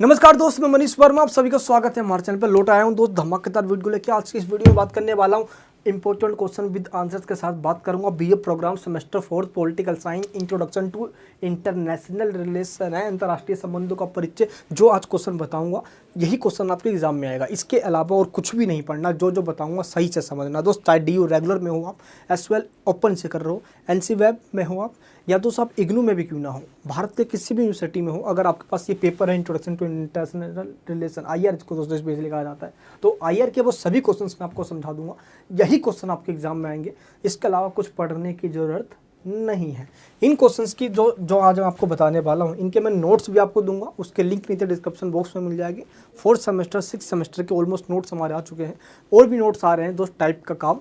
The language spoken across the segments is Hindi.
नमस्कार दोस्त, मैं मनीष वर्मा, आप सभी का स्वागत है हमारे चैनल पर। लौट आया हूं दोस्त धमाकेदार वीडियो लेके। आज की इस वीडियो में बात करने वाला हूं इंपॉर्टेंट क्वेश्चन विद आंसर्स के साथ। बात करूंगा BA programme semester 4 political science introduction to international relation है, अंतर्राष्ट्रीय संबंधों का परिचय। जो आज क्वेश्चन बताऊंगा यही क्वेश्चन आपके एग्जाम में आएगा, इसके अलावा और कुछ भी नहीं पढ़ना। जो बताऊंगा सही से समझना दोस्त। चाहे डी रेगुलर में हो आप, एसवेल ओपन से कर रहे हो, एनसी वेब में हो आप, या दोस्त आप इग्नू में भी क्यों ना हो, भारत के किसी भी यूनिवर्सिटी में हो, अगर आपके पास ये पेपर है introduction to international relation, IR जिसको दोस्तों स्पेशली कहा जाता है, तो आईआर के वो सभी क्वेश्चंस मैं आपको समझा दूंगा। यही क्वेश्चन आपके एग्जाम में आएंगे, इसके अलावा कुछ पढ़ने की जरूरत नहीं है। इन क्वेश्चंस की जो आज मैं आपको बताने वाला हूँ, इनके मैं नोट्स भी आपको दूंगा, उसके लिंक नीचे डिस्क्रिप्शन बॉक्स में मिल जाएगी। 4th सेमेस्टर 6th सेमेस्टर के ऑलमोस्ट नोट्स हमारे आ चुके हैं, और भी नोट्स आ रहे हैं दोस्त, टाइप का काम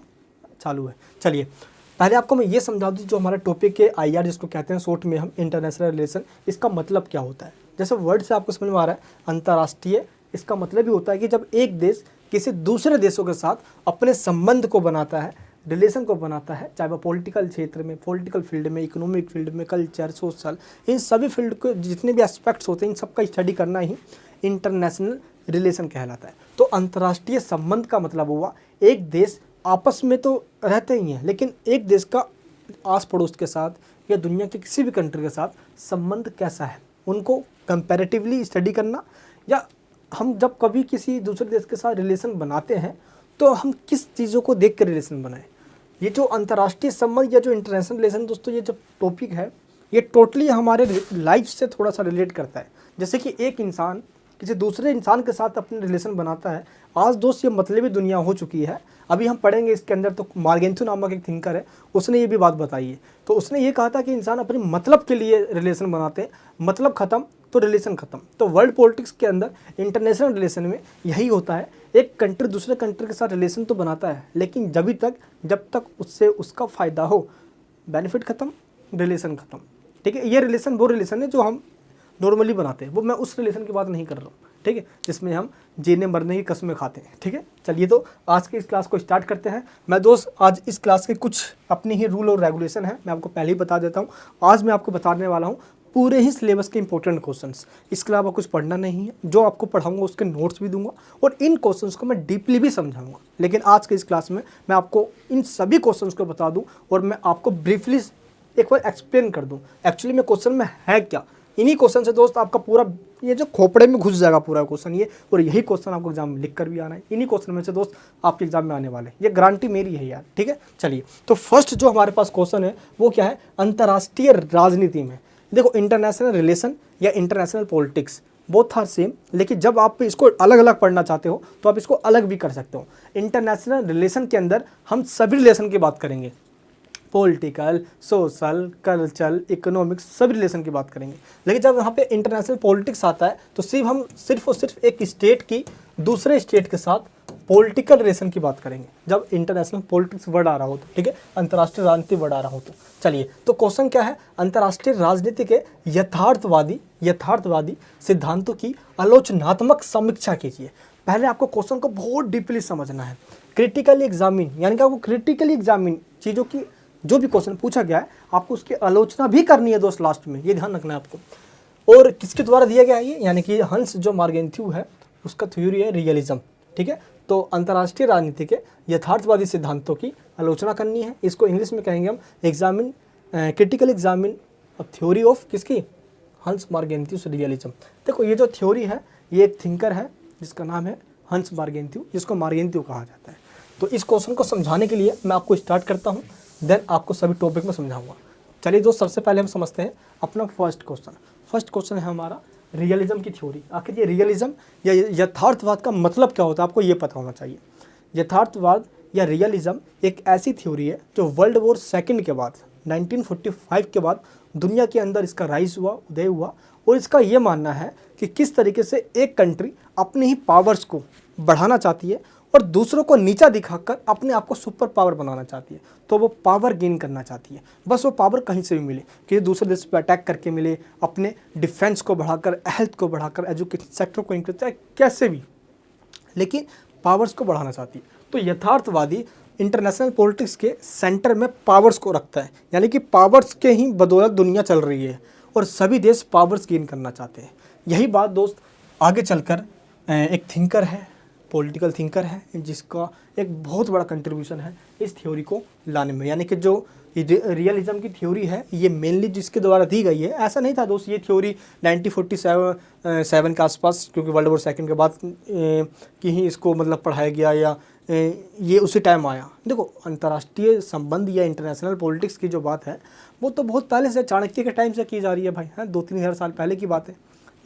चालू है। चलिए पहले आपको मैं ये समझा दूँ, जो हमारा टॉपिक है आईआर जिसको कहते हैं शॉर्ट में हम इंटरनेशनल रिलेशन, इसका मतलब क्या होता है। जैसे वर्ड से आपको समझ में आ रहा है अंतर्राष्ट्रीय, इसका मतलब ही होता है कि जब एक देश किसी दूसरे देशों के साथ अपने संबंध को बनाता है, रिलेशन को बनाता है, चाहे वह पॉलिटिकल क्षेत्र में, पॉलिटिकल फील्ड में, इकोनॉमिक फील्ड में, कल्चर, सोशल, इन सभी फील्ड के जितने भी एस्पेक्ट्स होते हैं, इन सबका स्टडी करना ही इंटरनेशनल रिलेशन कहलाता है। तो अंतर्राष्ट्रीय संबंध का मतलब हुआ एक देश आपस में तो रहते ही हैं, लेकिन एक देश का आस पड़ोस के साथ या दुनिया के किसी भी कंट्री के साथ संबंध कैसा है, उनको कंपैरेटिवली स्टडी करना। या हम जब कभी किसी दूसरे देश के साथ रिलेशन बनाते हैं तो हम किस चीज़ों को देख कर रिलेशन बनाएं। ये जो अंतर्राष्ट्रीय संबंध या जो इंटरनेशनल रिलेशन दोस्तों, ये जो टॉपिक है ये टोटली हमारे लाइफ से थोड़ा सा रिलेट करता है। जैसे कि एक इंसान किसी दूसरे इंसान के साथ अपने रिलेशन बनाता है। आज दोस्त ये मतलबी दुनिया हो चुकी है, अभी हम पढ़ेंगे इसके अंदर। तो मार्गेंथ्यू नामक एक थिंकर है, उसने ये भी बात बताई है। तो उसने ये कहा था कि इंसान अपने मतलब के लिए रिलेशन बनाते हैं, मतलब खत्म तो रिलेशन खत्म। तो वर्ल्ड पॉलिटिक्स के अंदर इंटरनेशनल रिलेशन में यही होता है, एक कंट्री दूसरे कंट्री के साथ रिलेशन तो बनाता है, लेकिन जब तक उससे उसका फ़ायदा हो, बेनिफिट खत्म, रिलेशन खत्म। ठीक है, ये रिलेशन वो रिलेशन है जो हम नॉर्मली बनाते हैं, वो मैं उस रिलेशन की बात नहीं कर रहा हूँ, ठीक है, जिसमें हम जीने मरने की कस्में खाते हैं। ठीक है, चलिए तो आज की इस क्लास को स्टार्ट करते हैं। मैं दोस्त आज इस क्लास के कुछ अपनी ही रूल और रेगुलेशन है, मैं आपको पहले ही बता देता हूँ। आज मैं आपको बताने वाला हूँ पूरे ही सिलेबस के इंपॉर्टेंट क्वेश्चंस, इसके अलावा कुछ पढ़ना नहीं है। जो आपको पढ़ाऊंगा उसके नोट्स भी दूंगा, और इन क्वेश्चंस को मैं डीपली भी समझाऊंगा। लेकिन आज के इस क्लास में मैं आपको इन सभी क्वेश्चंस को बता दूँ, और मैं आपको ब्रीफली एक बार एक्सप्लेन कर दूँ एक्चुअली में क्वेश्चन में है क्या। इन्हीं क्वेश्चन से दोस्त आपका पूरा ये जो खोपड़े में घुस जाएगा पूरा क्वेश्चन ये, और यही क्वेश्चन आपको एग्जाम में लिख कर भी आना है। इन्हीं क्वेश्चन में से दोस्त आपके एग्जाम में आने वाले, ये गारंटी मेरी है यार। ठीक है, चलिए तो फर्स्ट जो हमारे पास क्वेश्चन है वो क्या है, अंतर्राष्ट्रीय राजनीति में। देखो इंटरनेशनल रिलेशन या international politics both are same, लेकिन जब आप इसको अलग अलग पढ़ना चाहते हो तो आप इसको अलग भी कर सकते हो। इंटरनेशनल रिलेशन के अंदर हम सभी रिलेशन की बात करेंगे, पॉलिटिकल, सोशल, कल्चरल, इकोनॉमिक्स, सब रिलेशन की बात करेंगे। लेकिन जब यहाँ पे इंटरनेशनल पॉलिटिक्स आता है तो सिर्फ और सिर्फ एक स्टेट की दूसरे स्टेट के साथ पॉलिटिकल रिलेशन की बात करेंगे, जब इंटरनेशनल पॉलिटिक्स वर्ड आ रहा हो तो। ठीक है, अंतर्राष्ट्रीय राजनीति वर्ड आ रहा हो तो। चलिए तो क्वेश्चन क्या है, अंतर्राष्ट्रीय राजनीति के यथार्थवादी सिद्धांतों की आलोचनात्मक समीक्षा कीजिए। पहले आपको क्वेश्चन को बहुत डीपली समझना है, क्रिटिकली एग्जामिन, यानी कि आपको क्रिटिकली एग्जामिन चीज़ों की, जो भी क्वेश्चन पूछा गया है आपको उसकी आलोचना भी करनी है दोस्त लास्ट में, ये ध्यान रखना है आपको। और किसके द्वारा दिया गया है ये, यानी कि हंस जो मार्गेंथ्यू है उसका थ्योरी है रियलिज्म। ठीक है, तो अंतर्राष्ट्रीय राजनीति के यथार्थवादी सिद्धांतों की आलोचना करनी है, इसको इंग्लिश में कहेंगे हम examine, critical examine theory of किसकी, हंस मार्गेंथ्यूस रियलिज्म। देखो ये जो थ्योरी है ये एक थिंकर है जिसका नाम है हंस मार्गेंथ्यू, जिसको मार्गेंथ्यू कहा जाता है। तो इस क्वेश्चन को समझाने के लिए मैं आपको स्टार्ट करता हूँ, देन आपको सभी टॉपिक में समझाऊंगा। चलिए दोस्त सबसे पहले हम समझते हैं अपना फर्स्ट क्वेश्चन है हमारा रियलिज्म की थ्योरी। आखिर ये रियलिज्म या यथार्थवाद का मतलब क्या होता है आपको ये पता होना चाहिए। यथार्थवाद या रियलिज्म एक ऐसी थ्योरी है जो वर्ल्ड वॉर सेकंड के बाद 1945 के बाद दुनिया के अंदर इसका राइज हुआ, उदय हुआ, और इसका ये मानना है कि किस तरीके से एक कंट्री अपनी ही पावर्स को बढ़ाना चाहती है और दूसरों को नीचा दिखाकर अपने आप को सुपर पावर बनाना चाहती है। तो वो पावर गेन करना चाहती है, बस वो पावर कहीं से भी मिले, कि दूसरे देश पर अटैक करके मिले, अपने डिफेंस को बढ़ाकर, हेल्थ को बढ़ाकर, एजुकेशन सेक्टर को इंक्रीज, चाहे कैसे भी, लेकिन पावर्स को बढ़ाना चाहती है। तो यथार्थवादी इंटरनेशनल पॉलिटिक्स के सेंटर में पावर्स को रखता है, यानी कि पावर्स के ही बदौलत दुनिया चल रही है और सभी देश पावर्स गेन करना चाहते हैं। यही बात दोस्त आगे चलकर एक थिंकर है, पॉलिटिकल थिंकर है, जिसका एक बहुत बड़ा कंट्रीब्यूशन है इस थ्योरी को लाने में। यानी कि जो रियलिज्म की थ्योरी है ये मेनली जिसके द्वारा दी गई है, ऐसा नहीं था दोस्त ये थ्योरी 1947 के आसपास, क्योंकि वर्ल्ड वॉर सेकंड के बाद कि ही इसको मतलब पढ़ाया गया या ये उसी टाइम आया। देखो अंतर्राष्ट्रीय संबंध या इंटरनेशनल पॉलिटिक्स की जो बात है वो तो बहुत पहले से, चाणक्य के टाइम से की जा रही है भाई, है 2-3 हज़ार साल पहले की बात है।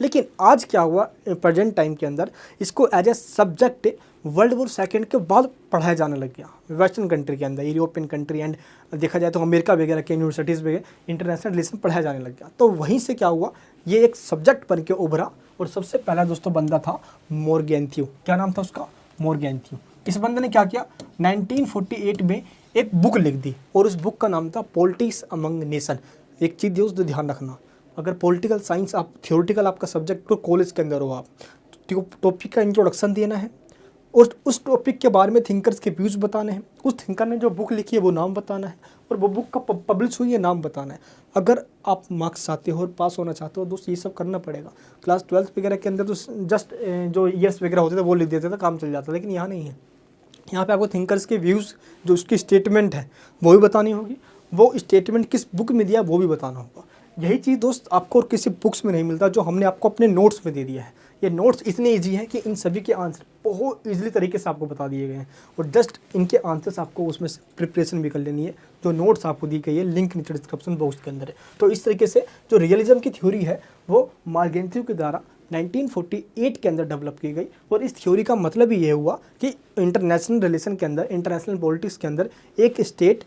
लेकिन आज क्या हुआ, प्रेजेंट टाइम के अंदर इसको as a subject world war second के बाद पढ़ाया जाने लग गया वेस्टर्न कंट्री के अंदर, यूरोपियन कंट्री एंड देखा जाए तो अमेरिका वगैरह के यूनिवर्सिटीज़ में इंटरनेशनल रिलेशन पढ़ाया जाने लग गया। तो वहीं से क्या हुआ, ये एक सब्जेक्ट बन के उभरा। और सबसे पहला दोस्तों बंदा था मोरगेंथ्यू। क्या नाम था उसका? मोरगेंथ्यू। इस बंदे ने क्या किया, 1948 में एक बुक लिख दी और उस बुक का नाम था पॉलिटिक्स अमंग नेशन। एक चीज़ दोस्त ध्यान रखना, अगर पॉलिटिकल साइंस आप थ्योरेटिकल आपका सब्जेक्ट तो कॉलेज के अंदर हो, आप टॉपिक का इंट्रोडक्शन देना है और उस टॉपिक के बारे में थिंकर्स के व्यूज़ बताने हैं, उस थिंकर ने जो बुक लिखी है वो नाम बताना है और वो बुक का पब्लिश हुई है नाम बताना है। अगर आप मार्क्स चाहते हो और पास होना चाहते हो दोस्त ये सब करना पड़ेगा। क्लास 12th वगैरह के अंदर तो जस्ट जो ईयर्स वगैरह होते थे वो लिख देते थे, काम चल जाता, लेकिन यहाँ नहीं है। यहाँ पे आपको थिंकर्स के व्यूज़ जो उसकी स्टेटमेंट है वो भी बतानी होगी, वो स्टेटमेंट किस बुक में दिया वो भी बताना होगा। यही चीज़ दोस्त आपको और किसी बुक्स में नहीं मिलता, जो हमने आपको अपने नोट्स में दे दिया है। ये नोट्स इतने इजी हैं कि इन सभी के आंसर बहुत इजीली तरीके से आपको बता दिए गए हैं और जस्ट इनके आंसर्स आपको उसमें से प्रिपरेशन भी कर लेनी है। जो नोट्स आपको दी गई है लिंक नीचे डिस्क्रिप्शन बॉक्स के अंदर है। तो इस तरीके से जो रियलिज्म की थ्योरी है वो मोरगेंथ्यू के द्वारा 1948 के अंदर डेवलप की गई और इस थ्योरी का मतलब ही ये हुआ कि इंटरनेशनल रिलेशन के अंदर, इंटरनेशनल पॉलिटिक्स के अंदर एक स्टेट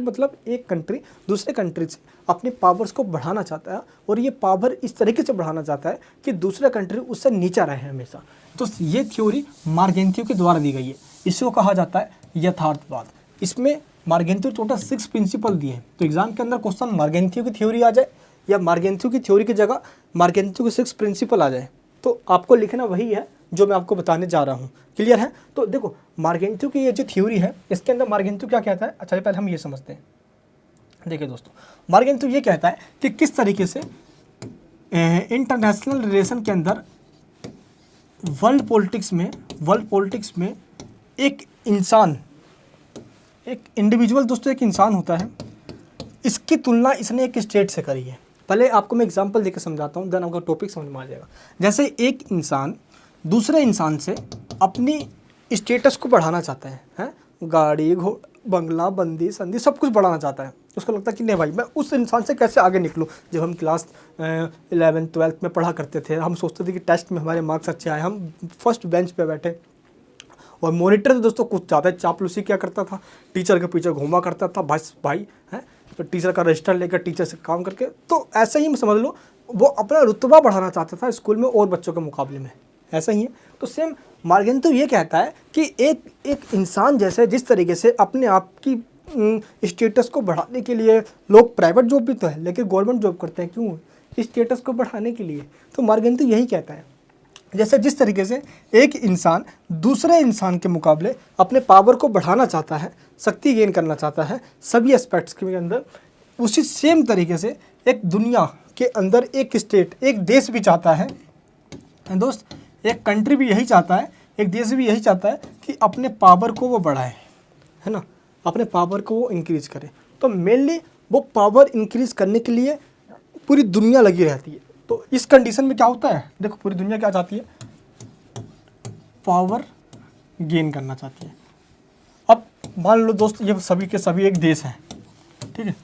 मतलब एक कंट्री दूसरे कंट्री से अपने पावर्स को बढ़ाना चाहता है और ये पावर इस तरीके से बढ़ाना चाहता है कि दूसरा कंट्री उससे नीचा रहे हमेशा। तो ये थ्योरी मोरगेंथ्यू के द्वारा दी गई है। इसको कहा जाता है यथार्थवाद। इसमें मोरगेंथ्यू टोटल 6 प्रिंसिपल दिए हैं। तो एग्जाम के अंदर क्वेश्चन मोरगेंथ्यू की थ्योरी आ जाए या मोरगेंथ्यू की थ्योरी की जगह मोरगेंथ्यू के 6 प्रिंसिपल आ जाए तो आपको लिखना वही है जो मैं आपको बताने जा रहा हूँ। क्लियर है? तो देखो मोरगेंथ्यू की ये जो थ्योरी है इसके अंदर मोरगेंथ्यू क्या कहता है, अच्छा पहले हम ये समझते हैं। देखिए दोस्तों, मोरगेंथ्यू ये कहता है कि किस तरीके से इंटरनेशनल रिलेशन के अंदर वर्ल्ड पॉलिटिक्स में एक इंसान, एक इंडिविजुअल दोस्तों एक इंसान होता है, इसकी तुलना इसने एक स्टेट से करी है। पहले आपको मैं एग्जांपल देकर समझाता हूँ, देन आपका टॉपिक समझ में आ जाएगा। जैसे एक इंसान दूसरे इंसान से अपनी स्टेटस को बढ़ाना चाहता है? गाड़ी घोड़ा बंगला बंदी संदी सब कुछ बढ़ाना चाहता है। उसको लगता है कि नहीं भाई मैं उस इंसान से कैसे आगे निकलूँ। जब हम क्लास 11th 12th में पढ़ा करते थे हम सोचते थे कि टेस्ट में हमारे मार्क्स अच्छे आए, हम फर्स्ट बेंच पे बैठे और मॉनिटर तो दोस्तों कुछ ज़्यादा चापलूसी क्या करता था, टीचर के पीछे घूमा करता था बस भाई, है तो टीचर का रजिस्टर लेकर टीचर से काम करके। तो ऐसा ही समझ लो वो अपना रुतबा बढ़ाना चाहता था स्कूल में और बच्चों के मुकाबले में, ऐसा ही है। तो सेम मोरगेंथ्यू ये कहता है कि एक इंसान जैसे जिस तरीके से अपने आप की स्टेटस को बढ़ाने के लिए लोग प्राइवेट जॉब भी तो है लेकिन गवर्नमेंट जॉब करते हैं, क्यों? स्टेटस को बढ़ाने के लिए। तो मोरगेंथ्यू यही कहता है जैसे जिस तरीके से एक इंसान दूसरे इंसान के मुकाबले अपने पावर को बढ़ाना चाहता है, शक्ति गेन करना चाहता है सभी एस्पेक्ट्स के अंदर, उसी सेम तरीके से एक दुनिया के अंदर एक स्टेट, एक देश भी चाहता है दोस्त, एक कंट्री भी यही चाहता है, एक देश भी यही चाहता है कि अपने पावर को वो बढ़ाए, है ना, अपने पावर को वो इंक्रीज़ करे। तो मेनली वो पावर इंक्रीज़ करने के लिए पूरी दुनिया लगी रहती है। तो इस कंडीशन में क्या होता है, देखो पूरी दुनिया क्या चाहती है, पावर गेन करना चाहती है। अब मान लो दोस्त ये सभी के सभी एक देश हैं, ठीक है,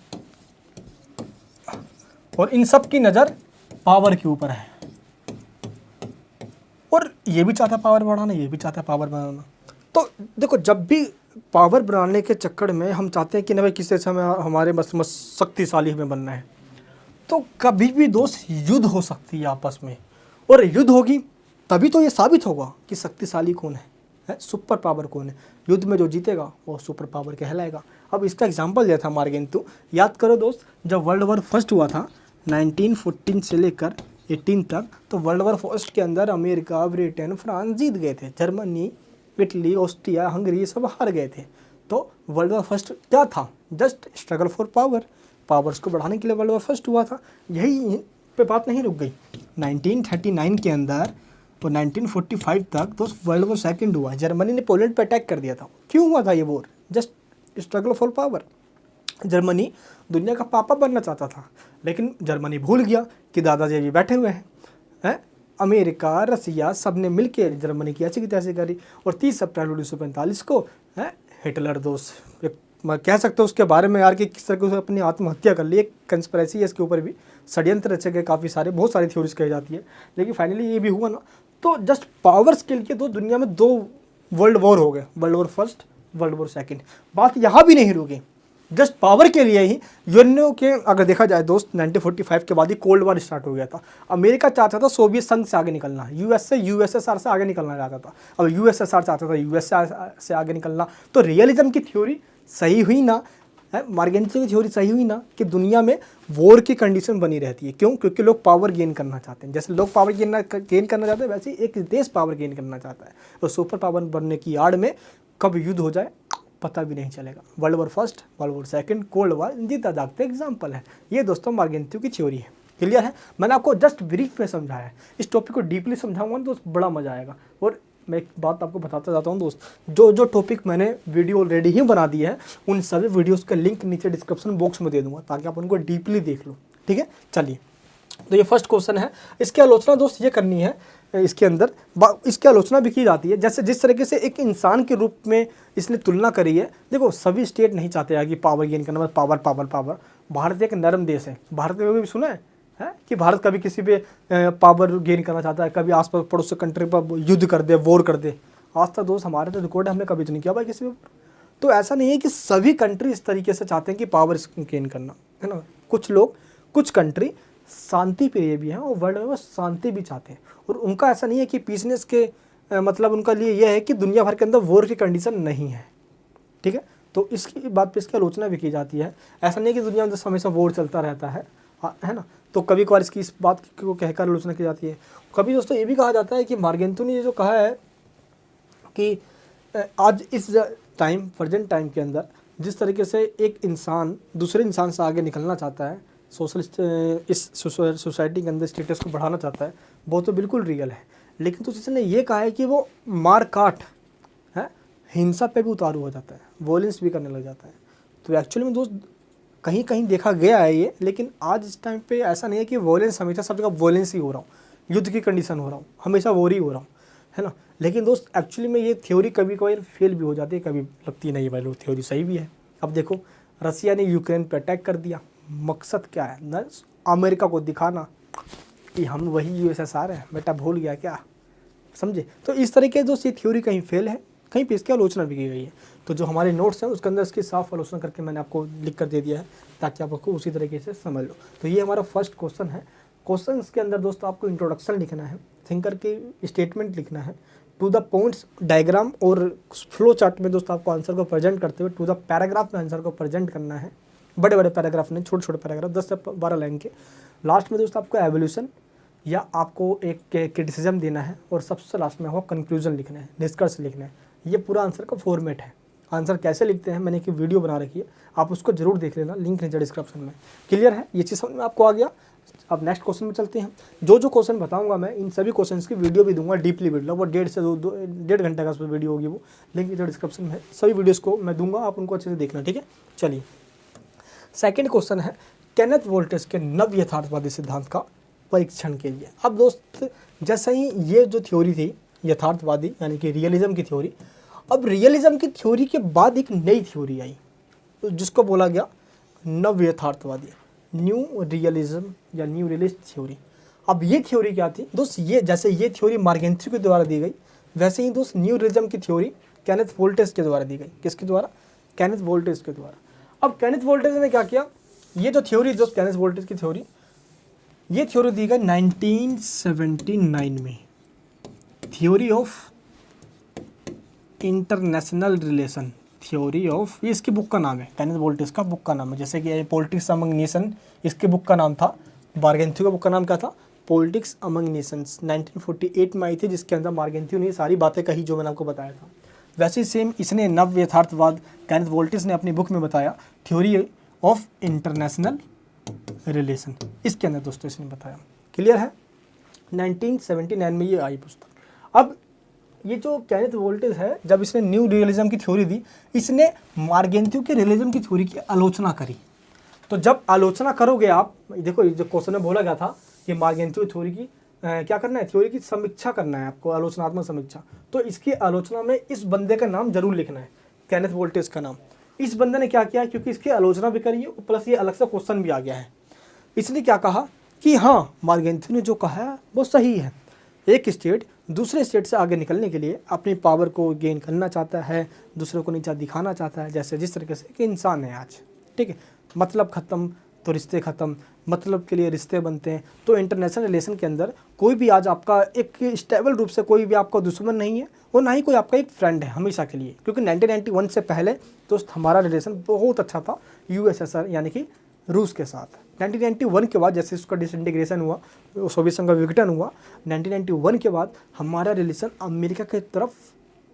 और इन सब की नज़र पावर के ऊपर है और ये भी चाहता है पावर बढ़ाना, ये भी चाहता है पावर बढ़ाना। तो देखो जब भी पावर बढ़ाने के चक्कर में हम चाहते हैं कि ना भाई किसी से हमें हमारे बस शक्तिशाली हमें बनना है, तो कभी भी दोस्त युद्ध हो सकती है आपस में, और युद्ध होगी तभी तो ये साबित होगा कि शक्तिशाली कौन है, सुपर पावर कौन है। युद्ध में जो जीतेगा वो सुपर पावर कहलाएगा। अब इसका एग्जांपल दिया था मोरगेंथ्यू, याद करो दोस्त जब वर्ल्ड वॉर फर्स्ट हुआ था 1914 से लेकर 18 तक, तो वर्ल्ड वॉर फर्स्ट के अंदर अमेरिका ब्रिटेन फ्रांस जीत गए थे, जर्मनी इटली ऑस्ट्रिया हंगरी सब हार गए थे। तो वर्ल्ड वॉर फर्स्ट क्या था, जस्ट स्ट्रगल फॉर पावर्स को बढ़ाने के लिए वर्ल्ड वॉर फर्स्ट हुआ था। यही पे बात नहीं रुक गई। 1939 के अंदर तो 1945 तक तो वर्ल्ड वॉर सेकंड हुआ। जर्मनी ने पोलैंड पर अटैक कर दिया था। क्यों हुआ था ये war? Just struggle for power. Germany दुनिया का पापा बनना चाहता था, लेकिन जर्मनी भूल गया कि दादाजी अभी बैठे हुए हैं। अमेरिका, रसिया सब ने मिलकर जर्मनी की ऐसी की तैसी करी और 30 अप्रैल 1945 को हिटलर दोस्त मैं कह सकता हूँ उसके बारे में यार कि किस तरह से उसने अपनी आत्महत्या कर ली। एक कंस्पिरेसी है इसके ऊपर भी, षड्यंत्र रचे गए काफ़ी सारे, बहुत सारी थ्योरीज कही जाती है, लेकिन फाइनली ये भी हुआ ना। तो जस्ट पावर स्केल के दो दुनिया में 2 वर्ल्ड वॉर हो गए, world war first, world war second. बात यहाँ भी नहीं रुकी, जस्ट पावर के लिए ही यूएनओ के अगर देखा जाए दोस्त 1945 के बाद ही कोल्ड वॉर स्टार्ट हो गया था। अमेरिका चाहता था सोवियत संघ से आगे निकलना, यूएसएसआर से आगे निकलना चाहता था। अब यूएसएसआर चाहता था यूएसएसआर से आगे निकलना। तो रियलिज्म की थ्योरी सही हुई ना, मार्गेंटियो की थ्योरी सही हुई ना कि दुनिया में वॉर की कंडीशन बनी रहती है। क्यों? क्योंकि लोग पावर गेन करना चाहते हैं। जैसे लोग पावर गेन करना चाहते हैं, वैसे ही एक देश पावर गेन करना चाहता है। तो सुपर पावर बनने की आड़ में कब युद्ध हो जाए पता भी नहीं चलेगा। World war first, world war second, cold war जीता जागते एग्जाम्पल है। ये दोस्तों मार्गेंटियो की थ्योरी है। क्लियर है? मैंने आपको जस्ट ब्रीफ में समझाया है। इस टॉपिक को डीपली समझाऊंगा तो बड़ा मजा आएगा। और मैं एक बात आपको बताता जाता हूँ दोस्त, जो टॉपिक मैंने वीडियो ऑलरेडी ही बना दी है उन सभी वीडियोस का लिंक नीचे डिस्क्रिप्शन बॉक्स में दे दूंगा ताकि आप उनको डीपली देख लो। ठीक है, चलिए। तो ये फर्स्ट क्वेश्चन है। इसकी आलोचना दोस्त ये करनी है, इसके अंदर इसकी आलोचना भी की जाती है। जैसे जिस तरीके से एक इंसान के रूप में इसने तुलना करी है। देखो सभी स्टेट नहीं चाहते हैं कि पावर गेन करना, बस पावर पावर पावर। भारत एक नरम देश है। भारत में भी सुना है कि भारत कभी किसी पे पावर गेन करना चाहता है, कभी आसपास पड़ोसी कंट्री पर युद्ध कर दे, वॉर कर दे। आज तक दोस्त हमारे तो रिकॉर्ड है, हमने कभी तो नहीं किया भाई किसी पे। तो ऐसा नहीं है कि सभी कंट्री इस तरीके से चाहते हैं कि पावर गेन करना, है ना। कुछ लोग, कुछ कंट्री शांति प्रिय भी हैं और वर्ल्ड में शांति भी चाहते हैं। और उनका ऐसा नहीं है कि पीसनेस के मतलब उनका लिए यह है कि दुनिया भर के अंदर वॉर की कंडीशन नहीं है। ठीक है, तो इसकी बात पे इसकी आलोचना भी की जाती है। ऐसा नहीं है कि दुनिया में हमेशा वॉर चलता रहता है ना। तो कभी कभार इसकी इस बात को कहकर आलोचना की जाती है। कभी दोस्तों ये भी कहा जाता है कि मार्गेंटियो ने जो कहा है कि आज इस टाइम, प्रेजेंट टाइम के अंदर जिस तरीके से एक इंसान दूसरे इंसान से आगे निकलना चाहता है, सोशलिस्ट इस सोसाइटी के अंदर स्टेटस को बढ़ाना चाहता है, वो तो बिल्कुल रियल है। लेकिन तो इसने ये कहा है कि वो मार काट है, हिंसा पे भी उतारू हो जाता है, वॉयलेंस भी करने लग जाता है। तो एक्चुअली में दोस्त कहीं कहीं देखा गया है ये, लेकिन आज इस टाइम पे ऐसा नहीं है कि वॉयलेंस हमेशा सब जगह वॉयलेंस ही हो रहा हूँ, युद्ध की कंडीशन हो रहा हूँ, हमेशा वॉर ही हो रहा हूँ, है ना। लेकिन दोस्त एक्चुअली में ये थ्योरी कभी कभी फेल भी हो जाती है, कभी लगती नहीं भाई लोग थ्योरी सही भी है। अब देखो रसिया ने यूक्रेन पे अटैक कर दिया, मकसद क्या है ना, अमेरिका को दिखाना कि हम वही यूएसएसआर हैं, बेटा भूल गया क्या, समझे। तो इस तरीके दोस्त ये थ्योरी कहीं फेल है, कहीं पे इसकी आलोचना भी की गई है। तो जो हमारे नोट्स हैं उसके अंदर इसकी साफ आलोचना करके मैंने आपको लिख कर दे दिया है ताकि आप उसको उसी तरीके से समझ लो। तो ये हमारा फर्स्ट क्वेश्चन है। क्वेश्चन के अंदर दोस्तों आपको इंट्रोडक्शन लिखना है, थिंकर की स्टेटमेंट लिखना है, टू द पॉइंट्स डायग्राम और फ्लो चार्ट में दोस्तों आपको आंसर को प्रेजेंट करते हुए टू द पैराग्राफ में आंसर को प्रेजेंट करना है। बड़े बड़े पैराग्राफ नहीं, छोटे छोटे पैराग्राफ 10 से 12 लाइन के। लास्ट में दोस्तों आपको एवोल्यूशन या आपको एक क्रिटिसिज्म देना है और सबसे लास्ट में आपको कंक्लूजन लिखना है, निष्कर्ष लिखना है। ये पूरा आंसर का फॉर्मेट है। आंसर कैसे लिखते हैं मैंने एक वीडियो बना रखी है, आप उसको जरूर देख लेना, लिंक नीचे डिस्क्रिप्शन में। क्लियर है, ये चीज़ समझ में आपको आ गया। अब नेक्स्ट क्वेश्चन में चलते हैं। जो क्वेश्चन बताऊंगा मैं इन सभी क्वेश्चंस की वीडियो भी दूंगा, डीपली वीडियो, वो 1.5 से 1.5 घंटे का वीडियो होगी, वो लिंक नीचे डिस्क्रिप्शन में सभी वीडियोज़ को मैं दूंगा, आप उनको अच्छे से देखना। ठीक है, चलिए सेकेंड क्वेश्चन है केनेथ वोल्टेज के नव यथार्थवादी सिद्धांत का परीक्षण के लिए। अब दोस्त जैसे ही ये जो थ्योरी थी यथार्थवादी यानी कि रियलिज्म की थ्योरी, अब रियलिज्म की थ्योरी के बाद एक नई थ्योरी आई तो जिसको बोला गया नव यथार्थवादी, न्यू रियलिज्म या न्यू रियलिस्ट थ्योरी। अब ये थ्योरी क्या थी दोस्त, ये जैसे ये थ्योरी मार्गेंटियो के द्वारा दी गई, वैसे ही दोस्त न्यू रियलिज्म की थ्योरी केनेथ वोल्टेज के द्वारा दी गई। किसके द्वारा? केनेथ वोल्टेज के द्वारा। अब केनेथ वोल्टेज ने क्या किया, ये जो थ्योरी दोस्त केनेथ वोल्टेज की थ्योरी, ये थ्योरी दी गई 1979 में, theory of international relation, theory of, ये इसकी बुक का नाम है, केनेथ वोल्टेज का बुक का नाम है। जैसे कि पॉलिटिक्स अमंग नेशन इसके बुक का नाम था, मार्गेंटियो का बुक का नाम क्या था, पॉलिटिक्स अमंग नेशंस, 1948 में आई थी, जिसके अंदर मार्गेंटियो ने सारी बातें कही जो मैंने आपको बताया था। वैसे सेम इसने नव यथार्थवाद केनेथ वोल्टेज ने अपनी बुक में बताया, थ्योरी ऑफ इंटरनेशनल रिलेशन, इसके अंदर दोस्तों इसने बताया। क्लियर है, 1979 में ये आई पुस्तक। अब ये जो केनेथ वोल्टेज है, जब इसने न्यू रियलिज्म की थ्योरी दी, इसने मार्गेंत्यू के रियलिज्म की थ्योरी की आलोचना करी। तो जब आलोचना करोगे आप, देखो जो क्वेश्चन में बोला गया था कि मार्गेंत्यू थ्योरी की क्या करना है, थ्योरी की समीक्षा करना है आपको, आलोचनात्मक समीक्षा। तो इसकी आलोचना में इस बंदे का नाम जरूर लिखना है, केनेथ वोल्टेज का नाम। इस बंदे ने क्या किया, क्योंकि इसकी आलोचना भी करी है प्लस ये अलग से क्वेश्चन भी आ गया है। इसने क्या कहा कि हाँ, मार्गेंत्यू ने जो कहा है वो सही है। एक स्टेट दूसरे स्टेट से आगे निकलने के लिए अपनी पावर को गेन करना चाहता है, दूसरों को नीचा दिखाना चाहता है, जैसे जिस तरीके से कि इंसान है आज, ठीक है। मतलब ख़त्म तो रिश्ते ख़त्म, मतलब के लिए रिश्ते बनते हैं। तो इंटरनेशनल रिलेशन के अंदर कोई भी आज आपका एक स्टेबल रूप से कोई भी आपका दुश्मन नहीं है और ना ही कोई आपका एक फ्रेंड है हमेशा के लिए। क्योंकि 1991 से पहले दोस्त हमारा रिलेशन बहुत अच्छा था यूएसएसआर यानी कि रूस के साथ। 1991 के बाद जैसे उसका डिसइंटीग्रेशन हुआ, सोवियत संघ का विघटन हुआ, 1991 के बाद हमारा रिलेशन अमेरिका की तरफ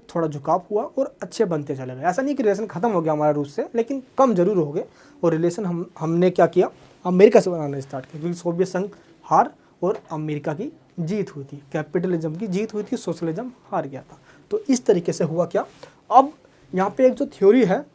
थोड़ा झुकाव हुआ और अच्छे बनते चले गए। ऐसा नहीं कि रिलेशन ख़त्म हो गया हमारा रूस से, लेकिन कम जरूर हो गए। और रिलेशन हमने क्या किया, अमेरिका से बनाना स्टार्ट किया, क्योंकि सोवियत संघ हार और अमेरिका की जीत हुई थी, कैपिटलिज्म की जीत हुई थी, सोशलिज्म हार गया था। तो इस तरीके से हुआ क्या, अब यहाँ पे एक जो थ्योरी है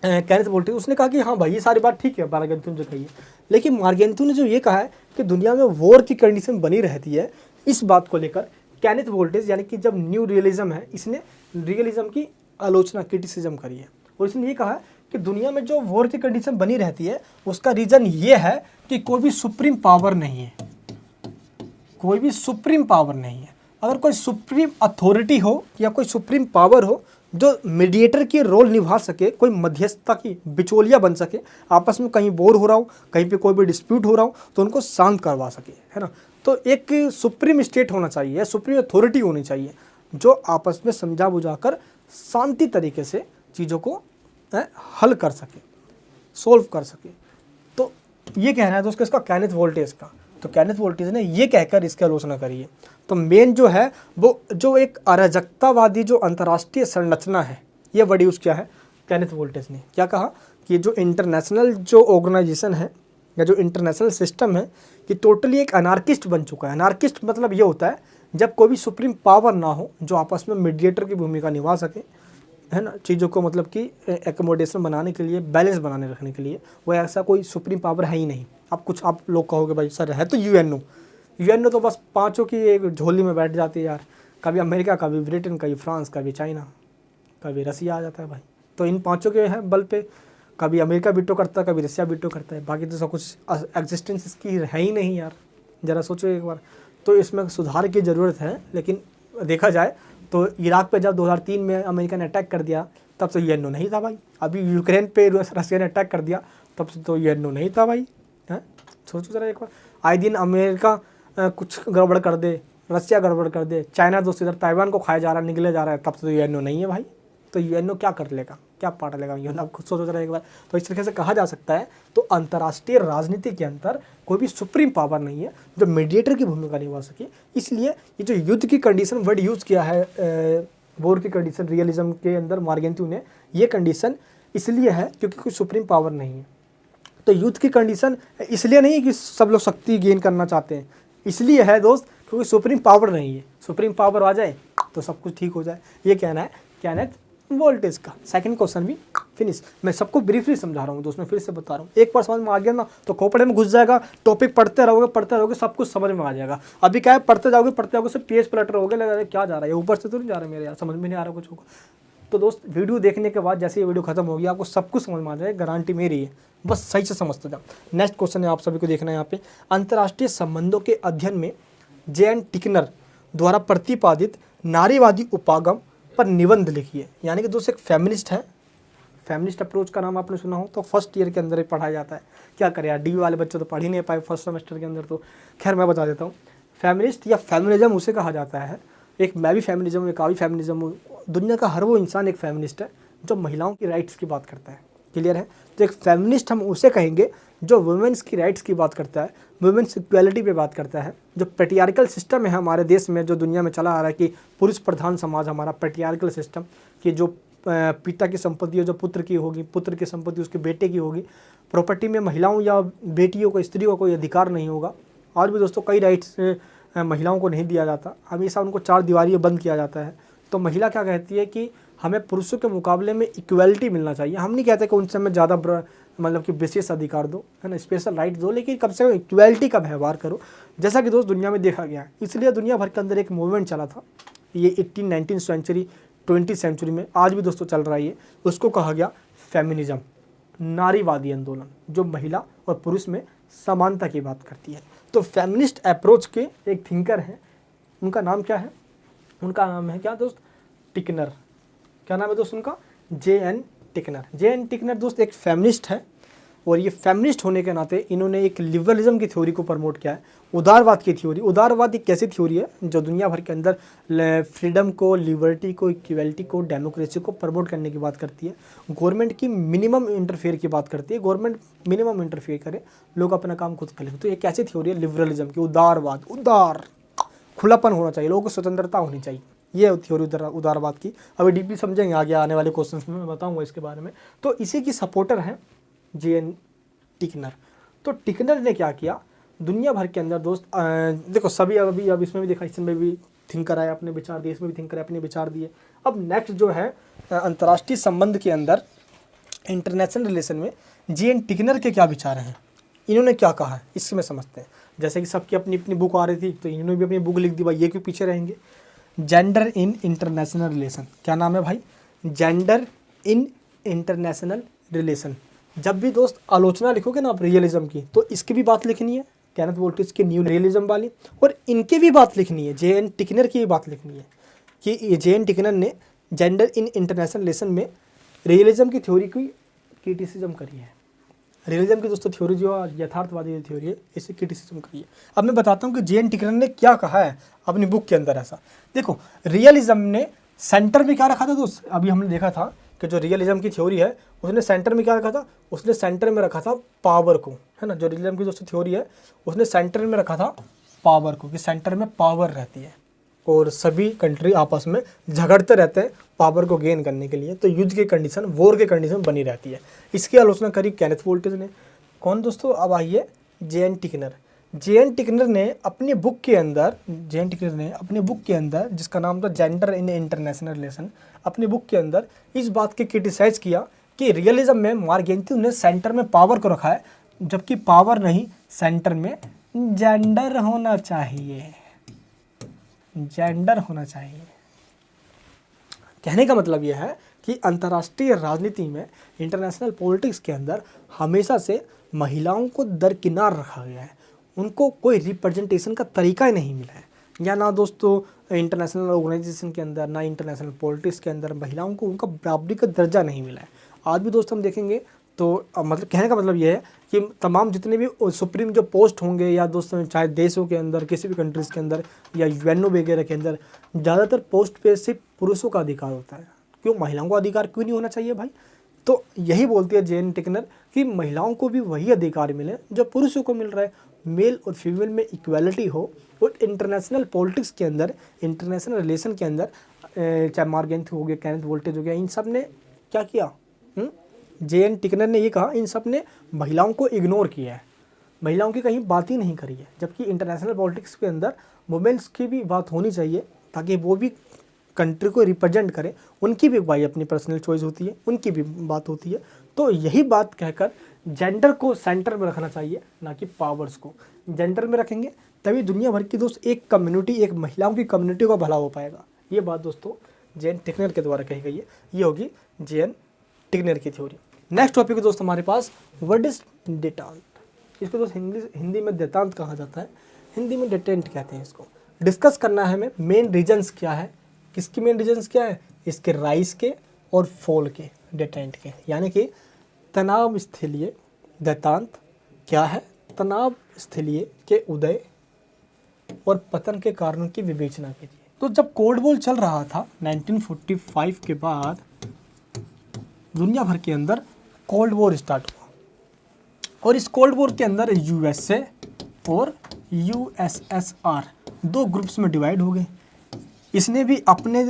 केनेथ वोल्टेज, उसने कहा कि हाँ भाई ये सारी बात ठीक है मार्गेंत्यू ने जो कही है, लेकिन मार्गेंत्यू ने जो ये कहा है कि दुनिया में वॉर की कंडीशन बनी रहती है, इस बात को लेकर केनेथ वोल्टेज यानी कि जब न्यू रियलिज्म है, इसने रियलिज्म की आलोचना, क्रिटिसिज्म करी है। और इसने ये कहा है कि दुनिया में जो वॉर की कंडीशन बनी रहती है उसका रीज़न ये है कि कोई भी सुप्रीम पावर नहीं है, कोई भी सुप्रीम पावर नहीं है। अगर कोई सुप्रीम अथॉरिटी हो या कोई सुप्रीम पावर हो जो मीडिएटर की रोल निभा सके, कोई मध्यस्थता की बिचौलिया बन सके, आपस में कहीं बोर हो रहा हो, कहीं पे कोई भी डिस्प्यूट हो रहा हो तो उनको शांत करवा सके, है ना। तो एक सुप्रीम स्टेट होना चाहिए, सुप्रीम अथॉरिटी होनी चाहिए जो आपस में समझा बुझाकर शांति तरीके से चीज़ों को हल कर सके, सोल्व कर सके। तो ये कहना है दोस्तों इसका केनेथ वोल्टेज का। तो केनेथ वोल्टेज ने ये कहकर इसकी आलोचना करी है। तो मेन जो है वो जो एक अराजकतावादी जो अंतर्राष्ट्रीय संरचना है, ये वर्ड यूज़ किया है केनेथ वोल्टेज ने। क्या कहा कि जो इंटरनेशनल जो ऑर्गेनाइजेशन है या जो इंटरनेशनल सिस्टम है कि टोटली एक अनार्किस्ट बन चुका है। अनार्किस्ट मतलब ये होता है जब कोई भी सुप्रीम पावर ना हो जो आपस में मीडिएटर की भूमिका निभा सके, है ना, चीज़ों को मतलब कि एकोमोडेशन बनाने के लिए, बैलेंस बनाने रखने के लिए, वो ऐसा कोई सुप्रीम पावर है ही नहीं। आप लोग कहोगे भाई सर है तो यूएनओ तो बस पाँचों की एक झोली में बैठ जाती है यार, कभी अमेरिका, कभी ब्रिटेन, कभी फ्रांस, कभी चाइना, कभी रसिया आ जाता है भाई। तो इन पाँचों के हैं बल पे कभी अमेरिका बिटो करता है, कभी रसिया बिटो करता है, बाकी तो सब कुछ एग्जिस्टेंस इसकी है ही नहीं यार, ज़रा सोचो एक बार। तो इसमें सुधार की ज़रूरत है। लेकिन देखा जाए तो इराक पे जब 2003 में अमेरिका ने अटैक कर दिया तब तो यूएनओ नहीं था भाई। अभी यूक्रेन पे रसिया ने अटैक कर दिया तब तो यूएनओ नहीं था भाई, हैं। सोचो ज़रा एक बार, आए दिन अमेरिका कुछ गड़बड़ कर दे, रसिया गड़बड़ कर दे, चाइना दोस्त इधर ताइवान को खाया जा रहा है, निगले जा रहा है, तब तो यूएनओ नहीं है भाई। तो यूएनओ क्या कर लेगा, क्या पाट लेगा यूएनओ, आप खुद सोचो जरा एक बार। तो इस तरीके से कहा जा सकता है तो अंतर्राष्ट्रीय राजनीति के अंदर कोई भी सुप्रीम पावर नहीं है जो मीडिएटर की भूमिका निभा सके। इसलिए ये जो युद्ध की कंडीशन वर्ड यूज़ किया है वॉर की कंडीशन रियलिज्म के अंदर मार्गेंत्यू ने, ये कंडीशन इसलिए है क्योंकि कोई सुप्रीम पावर नहीं है। तो युद्ध की कंडीशन इसलिए नहीं कि सब लोग शक्ति गेन करना चाहते हैं, इसलिए है दोस्त क्योंकि सुप्रीम पावर नहीं है। सुप्रीम पावर आ जाए तो सब कुछ ठीक हो जाए, ये कहना है केनेथ वोल्टेज का। सेकंड क्वेश्चन भी फिनिश। मैं सबको ब्रीफली समझा रहा हूँ दोस्त, मैं फिर से बता रहा हूँ, एक बार समझ में आ गया ना तो खोपड़े में घुस जाएगा, टॉपिक पढ़ते रहोगे सब कुछ समझ में आ जाएगा। अभी क्या है, पढ़ते जाओगे सब पेज पलट रहोगे, लगा क्या जा रहा है, ऊपर से तो नहीं जा रहा मेरे यार, समझ में नहीं आ रहा कुछ होगा। तो दोस्त वीडियो देखने के बाद जैसे ये वीडियो खत्म होगी आपको सब कुछ समझ में आ जाएगा, गारंटी मेरी है, बस सही से समझते जाओ। नेक्स्ट क्वेश्चन है आप सभी को देखना है यहाँ पे, अंतर्राष्ट्रीय संबंधों के अध्ययन में जे.एन. टिकनर द्वारा प्रतिपादित नारीवादी उपागम पर निबंध लिखिए। यानी कि दोस्त एक फेमिनिस्ट है, फेमिनिस्ट अप्रोच का नाम आपने सुना हो तो फर्स्ट ईयर के अंदर ही पढ़ाया जाता है। क्या करें यार, डीवी वाले बच्चे तो पढ़ ही नहीं पाए फर्स्ट सेमेस्टर के अंदर, तो खैर मैं बता देता हूँ। फेमिनिस्ट या फेमिनिज्म उसे कहा जाता है, एक मैं भी फेमिनिज्म हूँ, एक आ भी फेमिनिज्म हूँ, दुनिया का हर वो इंसान एक फेमिनिस्ट है जो महिलाओं की राइट्स की बात करता है। क्लियर है। तो एक फेमिनिस्ट हम उसे कहेंगे जो वुमेन्स की राइट्स की बात करता है, वुमेन्स इक्वालिटी पे बात करता है। जो पेट्रियार्कल सिस्टम है हमारे देश में, जो दुनिया में चला आ रहा है कि पुरुष प्रधान समाज हमारा पेट्रियार्कल सिस्टम, कि जो पिता की संपत्ति है जो पुत्र की होगी, पुत्र की संपत्ति उसके बेटे की होगी, प्रॉपर्टी में महिलाओं या बेटियों को, स्त्रियों को कोई अधिकार नहीं होगा। और भी दोस्तों कई राइट्स महिलाओं को नहीं दिया जाता, हमेशा उनको चार दीवारी में बंद किया जाता है। तो महिला क्या कहती है कि हमें पुरुषों के मुकाबले में इक्वलिटी मिलना चाहिए। हम नहीं कहते कि उनसे हमें ज़्यादा मतलब कि विशेष अधिकार दो, है ना, स्पेशल राइट दो, लेकिन कम से कम इक्वलिटी का व्यवहार करो, जैसा कि दोस्त दुनिया में देखा गया है। इसलिए दुनिया भर के अंदर एक मूवमेंट चला था, ये 19 सेंचुरी 20 सेंचुरी में, आज भी दोस्तों चल रहा है ये, उसको कहा गया फेमिनिज्म, नारीवादी आंदोलन, जो महिला और पुरुष में समानता की बात करती है। तो फेमिनिस्ट अप्रोच के एक थिंकर हैं, उनका नाम क्या है? उनका नाम है क्या दोस्त? टिकनर। क्या नाम है दोस्त उनका? J.N. टिकनर। J.N. टिकनर दोस्त एक फेमिनिस्ट है, और ये फेमिनिस्ट होने के नाते इन्होंने एक लिबरलिज्म की थ्योरी को प्रमोट किया है, उदारवाद की थ्योरी। उदारवाद एक कैसी थ्योरी है जो दुनिया भर के अंदर फ्रीडम को, लिबर्टी को, इक्वलिटी को, डेमोक्रेसी को प्रमोट करने की बात करती है। गवर्नमेंट की मिनिमम इंटरफेयर की बात करती है, गवर्नमेंट मिनिमम इंटरफेयर करे, लोग अपना काम खुद कर लेते। तो ये कैसी थ्योरी है? लिबरलिज्म की। उदारवाद, उदार खुलापन होना चाहिए, लोगों को स्वतंत्रता होनी चाहिए, ये थ्योरी उदारवाद की। अभी डीपली समझेंगे आगे आने वाले क्वेश्चंस में, मैं बताऊंगा इसके बारे में। तो इसी की सपोर्टर हैं J.N. टिकनर। तो टिकनर ने क्या किया, दुनिया भर के अंदर दोस्त देखो सभी अब इसमें भी देखा, इसमें भी थिंकर आए अपने विचार दिए, इसमें भी थिंकर अपने विचार दिए। अब नेक्स्ट जो है अंतर्राष्ट्रीय संबंध के अंदर, इंटरनेशनल रिलेशन में J.N. टिकनर के क्या विचार हैं, इन्होंने क्या कहा है, इसमें समझते हैं। जैसे कि सबकी अपनी अपनी बुक आ रही थी, तो इन्होंने भी अपनी बुक लिख दी भाई, ये क्यों पीछे रहेंगे। जेंडर इन इंटरनेशनल रिलेशन, क्या नाम है भाई? Gender in international relation. जब भी दोस्त आलोचना लिखोगे ना आप रियलिज्म की, तो इसकी भी बात लिखनी है, केनेथ वोल्टेज की न्यू रियलिज्म वाली, और इनकी भी बात लिखनी है, J.N. टिकनर की भी बात लिखनी है कि J.N. टिकनर ने जेंडर इन इंटरनेशनल रिलेशन में रियलिज्म की थ्योरी की क्रिटिसिज्म करी है। रियलिज्म की दोस्तों थ्योरी जो यथार्थवादी थ्योरी है, इसे क्रिटिसिज्म करी है। अब मैं बताता हूँ कि J.N. टिकनर ने क्या कहा है अपनी बुक के अंदर। ऐसा देखो, रियलिज्म ने सेंटर में क्या रखा था दोस्त, अभी हमने देखा था कि जो रियलिज्म की थ्योरी है उसने सेंटर में क्या रखा था, उसने सेंटर में रखा था पावर को, है ना। जो रियलिज्म की दोस्तों थ्योरी है उसने सेंटर में रखा था पावर को, कि सेंटर में पावर रहती है और सभी कंट्री आपस में झगड़ते रहते हैं पावर को गेन करने के लिए, तो युद्ध की कंडीशन, वॉर की कंडीशन बनी रहती है। इसकी आलोचना करी केनेथ वोल्टेज ने। कौन दोस्तों? अब आइए J.N. टिकनर। J.N. टिकनर ने अपनी बुक के अंदर, J.N. टिकनर ने अपनी बुक के अंदर, जिसका नाम था जेंडर इन इंटरनेशनल रिलेशन, अपनी बुक के अंदर इस बात की क्रिटिसाइज किया कि रियलिज्म में मार्गेंटी ने सेंटर में पावर को रखा है, जबकि पावर नहीं, सेंटर में जेंडर होना चाहिए, जेंडर होना चाहिए। कहने का मतलब यह है कि अंतर्राष्ट्रीय राजनीति में, इंटरनेशनल पॉलिटिक्स के अंदर हमेशा से महिलाओं को दरकिनार रखा गया है, उनको कोई रिप्रेजेंटेशन का तरीका ही नहीं मिला है। या ना दोस्तों इंटरनेशनल ऑर्गेनाइजेशन के अंदर, ना इंटरनेशनल पॉलिटिक्स के अंदर महिलाओं को उनका बराबरी का दर्जा नहीं मिला है। आज भी दोस्त हम देखेंगे तो मतलब कहने का मतलब ये है कि तमाम जितने भी सुप्रीम जो पोस्ट होंगे, या दोस्तों चाहे देशों के अंदर, किसी भी कंट्रीज़ के अंदर, या UNO वगैरह के अंदर, ज़्यादातर पोस्ट पे सिर्फ पुरुषों का अधिकार होता है। क्यों? महिलाओं का अधिकार क्यों नहीं होना चाहिए भाई? तो यही बोलती है J.N. टिकनर कि महिलाओं को भी वही अधिकार मिले जो पुरुषों को मिल रहा है, मेल और फीमेल में इक्वलिटी हो। और इंटरनेशनल पॉलिटिक्स के अंदर, इंटरनेशनल रिलेशन के अंदर, चाहे मार्गेंटी हो गया, केनेथ वोल्टेज हो गया, इन सब ने क्या किया? J.N. टिकनर ने ये कहा इन सब ने महिलाओं को इग्नोर किया है, महिलाओं की कहीं बात ही नहीं करी है। जबकि इंटरनेशनल पॉलिटिक्स के अंदर वुमेन्स की भी बात होनी चाहिए, ताकि वो भी कंट्री को रिप्रेजेंट करें, उनकी भी भाई अपनी पर्सनल चॉइस होती है, उनकी भी बात होती है। तो यही बात कहकर जेंडर को सेंटर में रखना चाहिए, ना कि पावर्स को। जेंडर में रखेंगे तभी दुनिया भर की दोस्त एक कम्युनिटी, एक महिलाओं की कम्युनिटी का भला हो पाएगा। ये बात दोस्तों J.N. टिकनर के द्वारा कही गई है। ये होगी J.N. टिकनर की थ्योरी। नेक्स्ट टॉपिक है दोस्त हमारे पास, वर्ड इज डेटांत। इसको दोस्त हिंदी में डेटांत कहा जाता है, हिंदी में डेटेंट कहते हैं इसको। डिस्कस करना है हमें मेन रीजन्स क्या है, किसकी मेन रीजन्स क्या है, इसके राइज के और फॉल के, डेटेंट के, यानी कि तनाव स्थलीय डेटांत क्या है, तनाव स्थलीय के उदय और पतन के कारणों की विवेचना कीजिए। तो जब कोल्ड वॉर चल रहा था 1945 के बाद, दुनिया भर के अंदर कोल्ड वॉर स्टार्ट हुआ, और इस कोल्ड वॉर के अंदर USA और USSR दो ग्रुप्स में डिवाइड हो गए। इसने भी अपने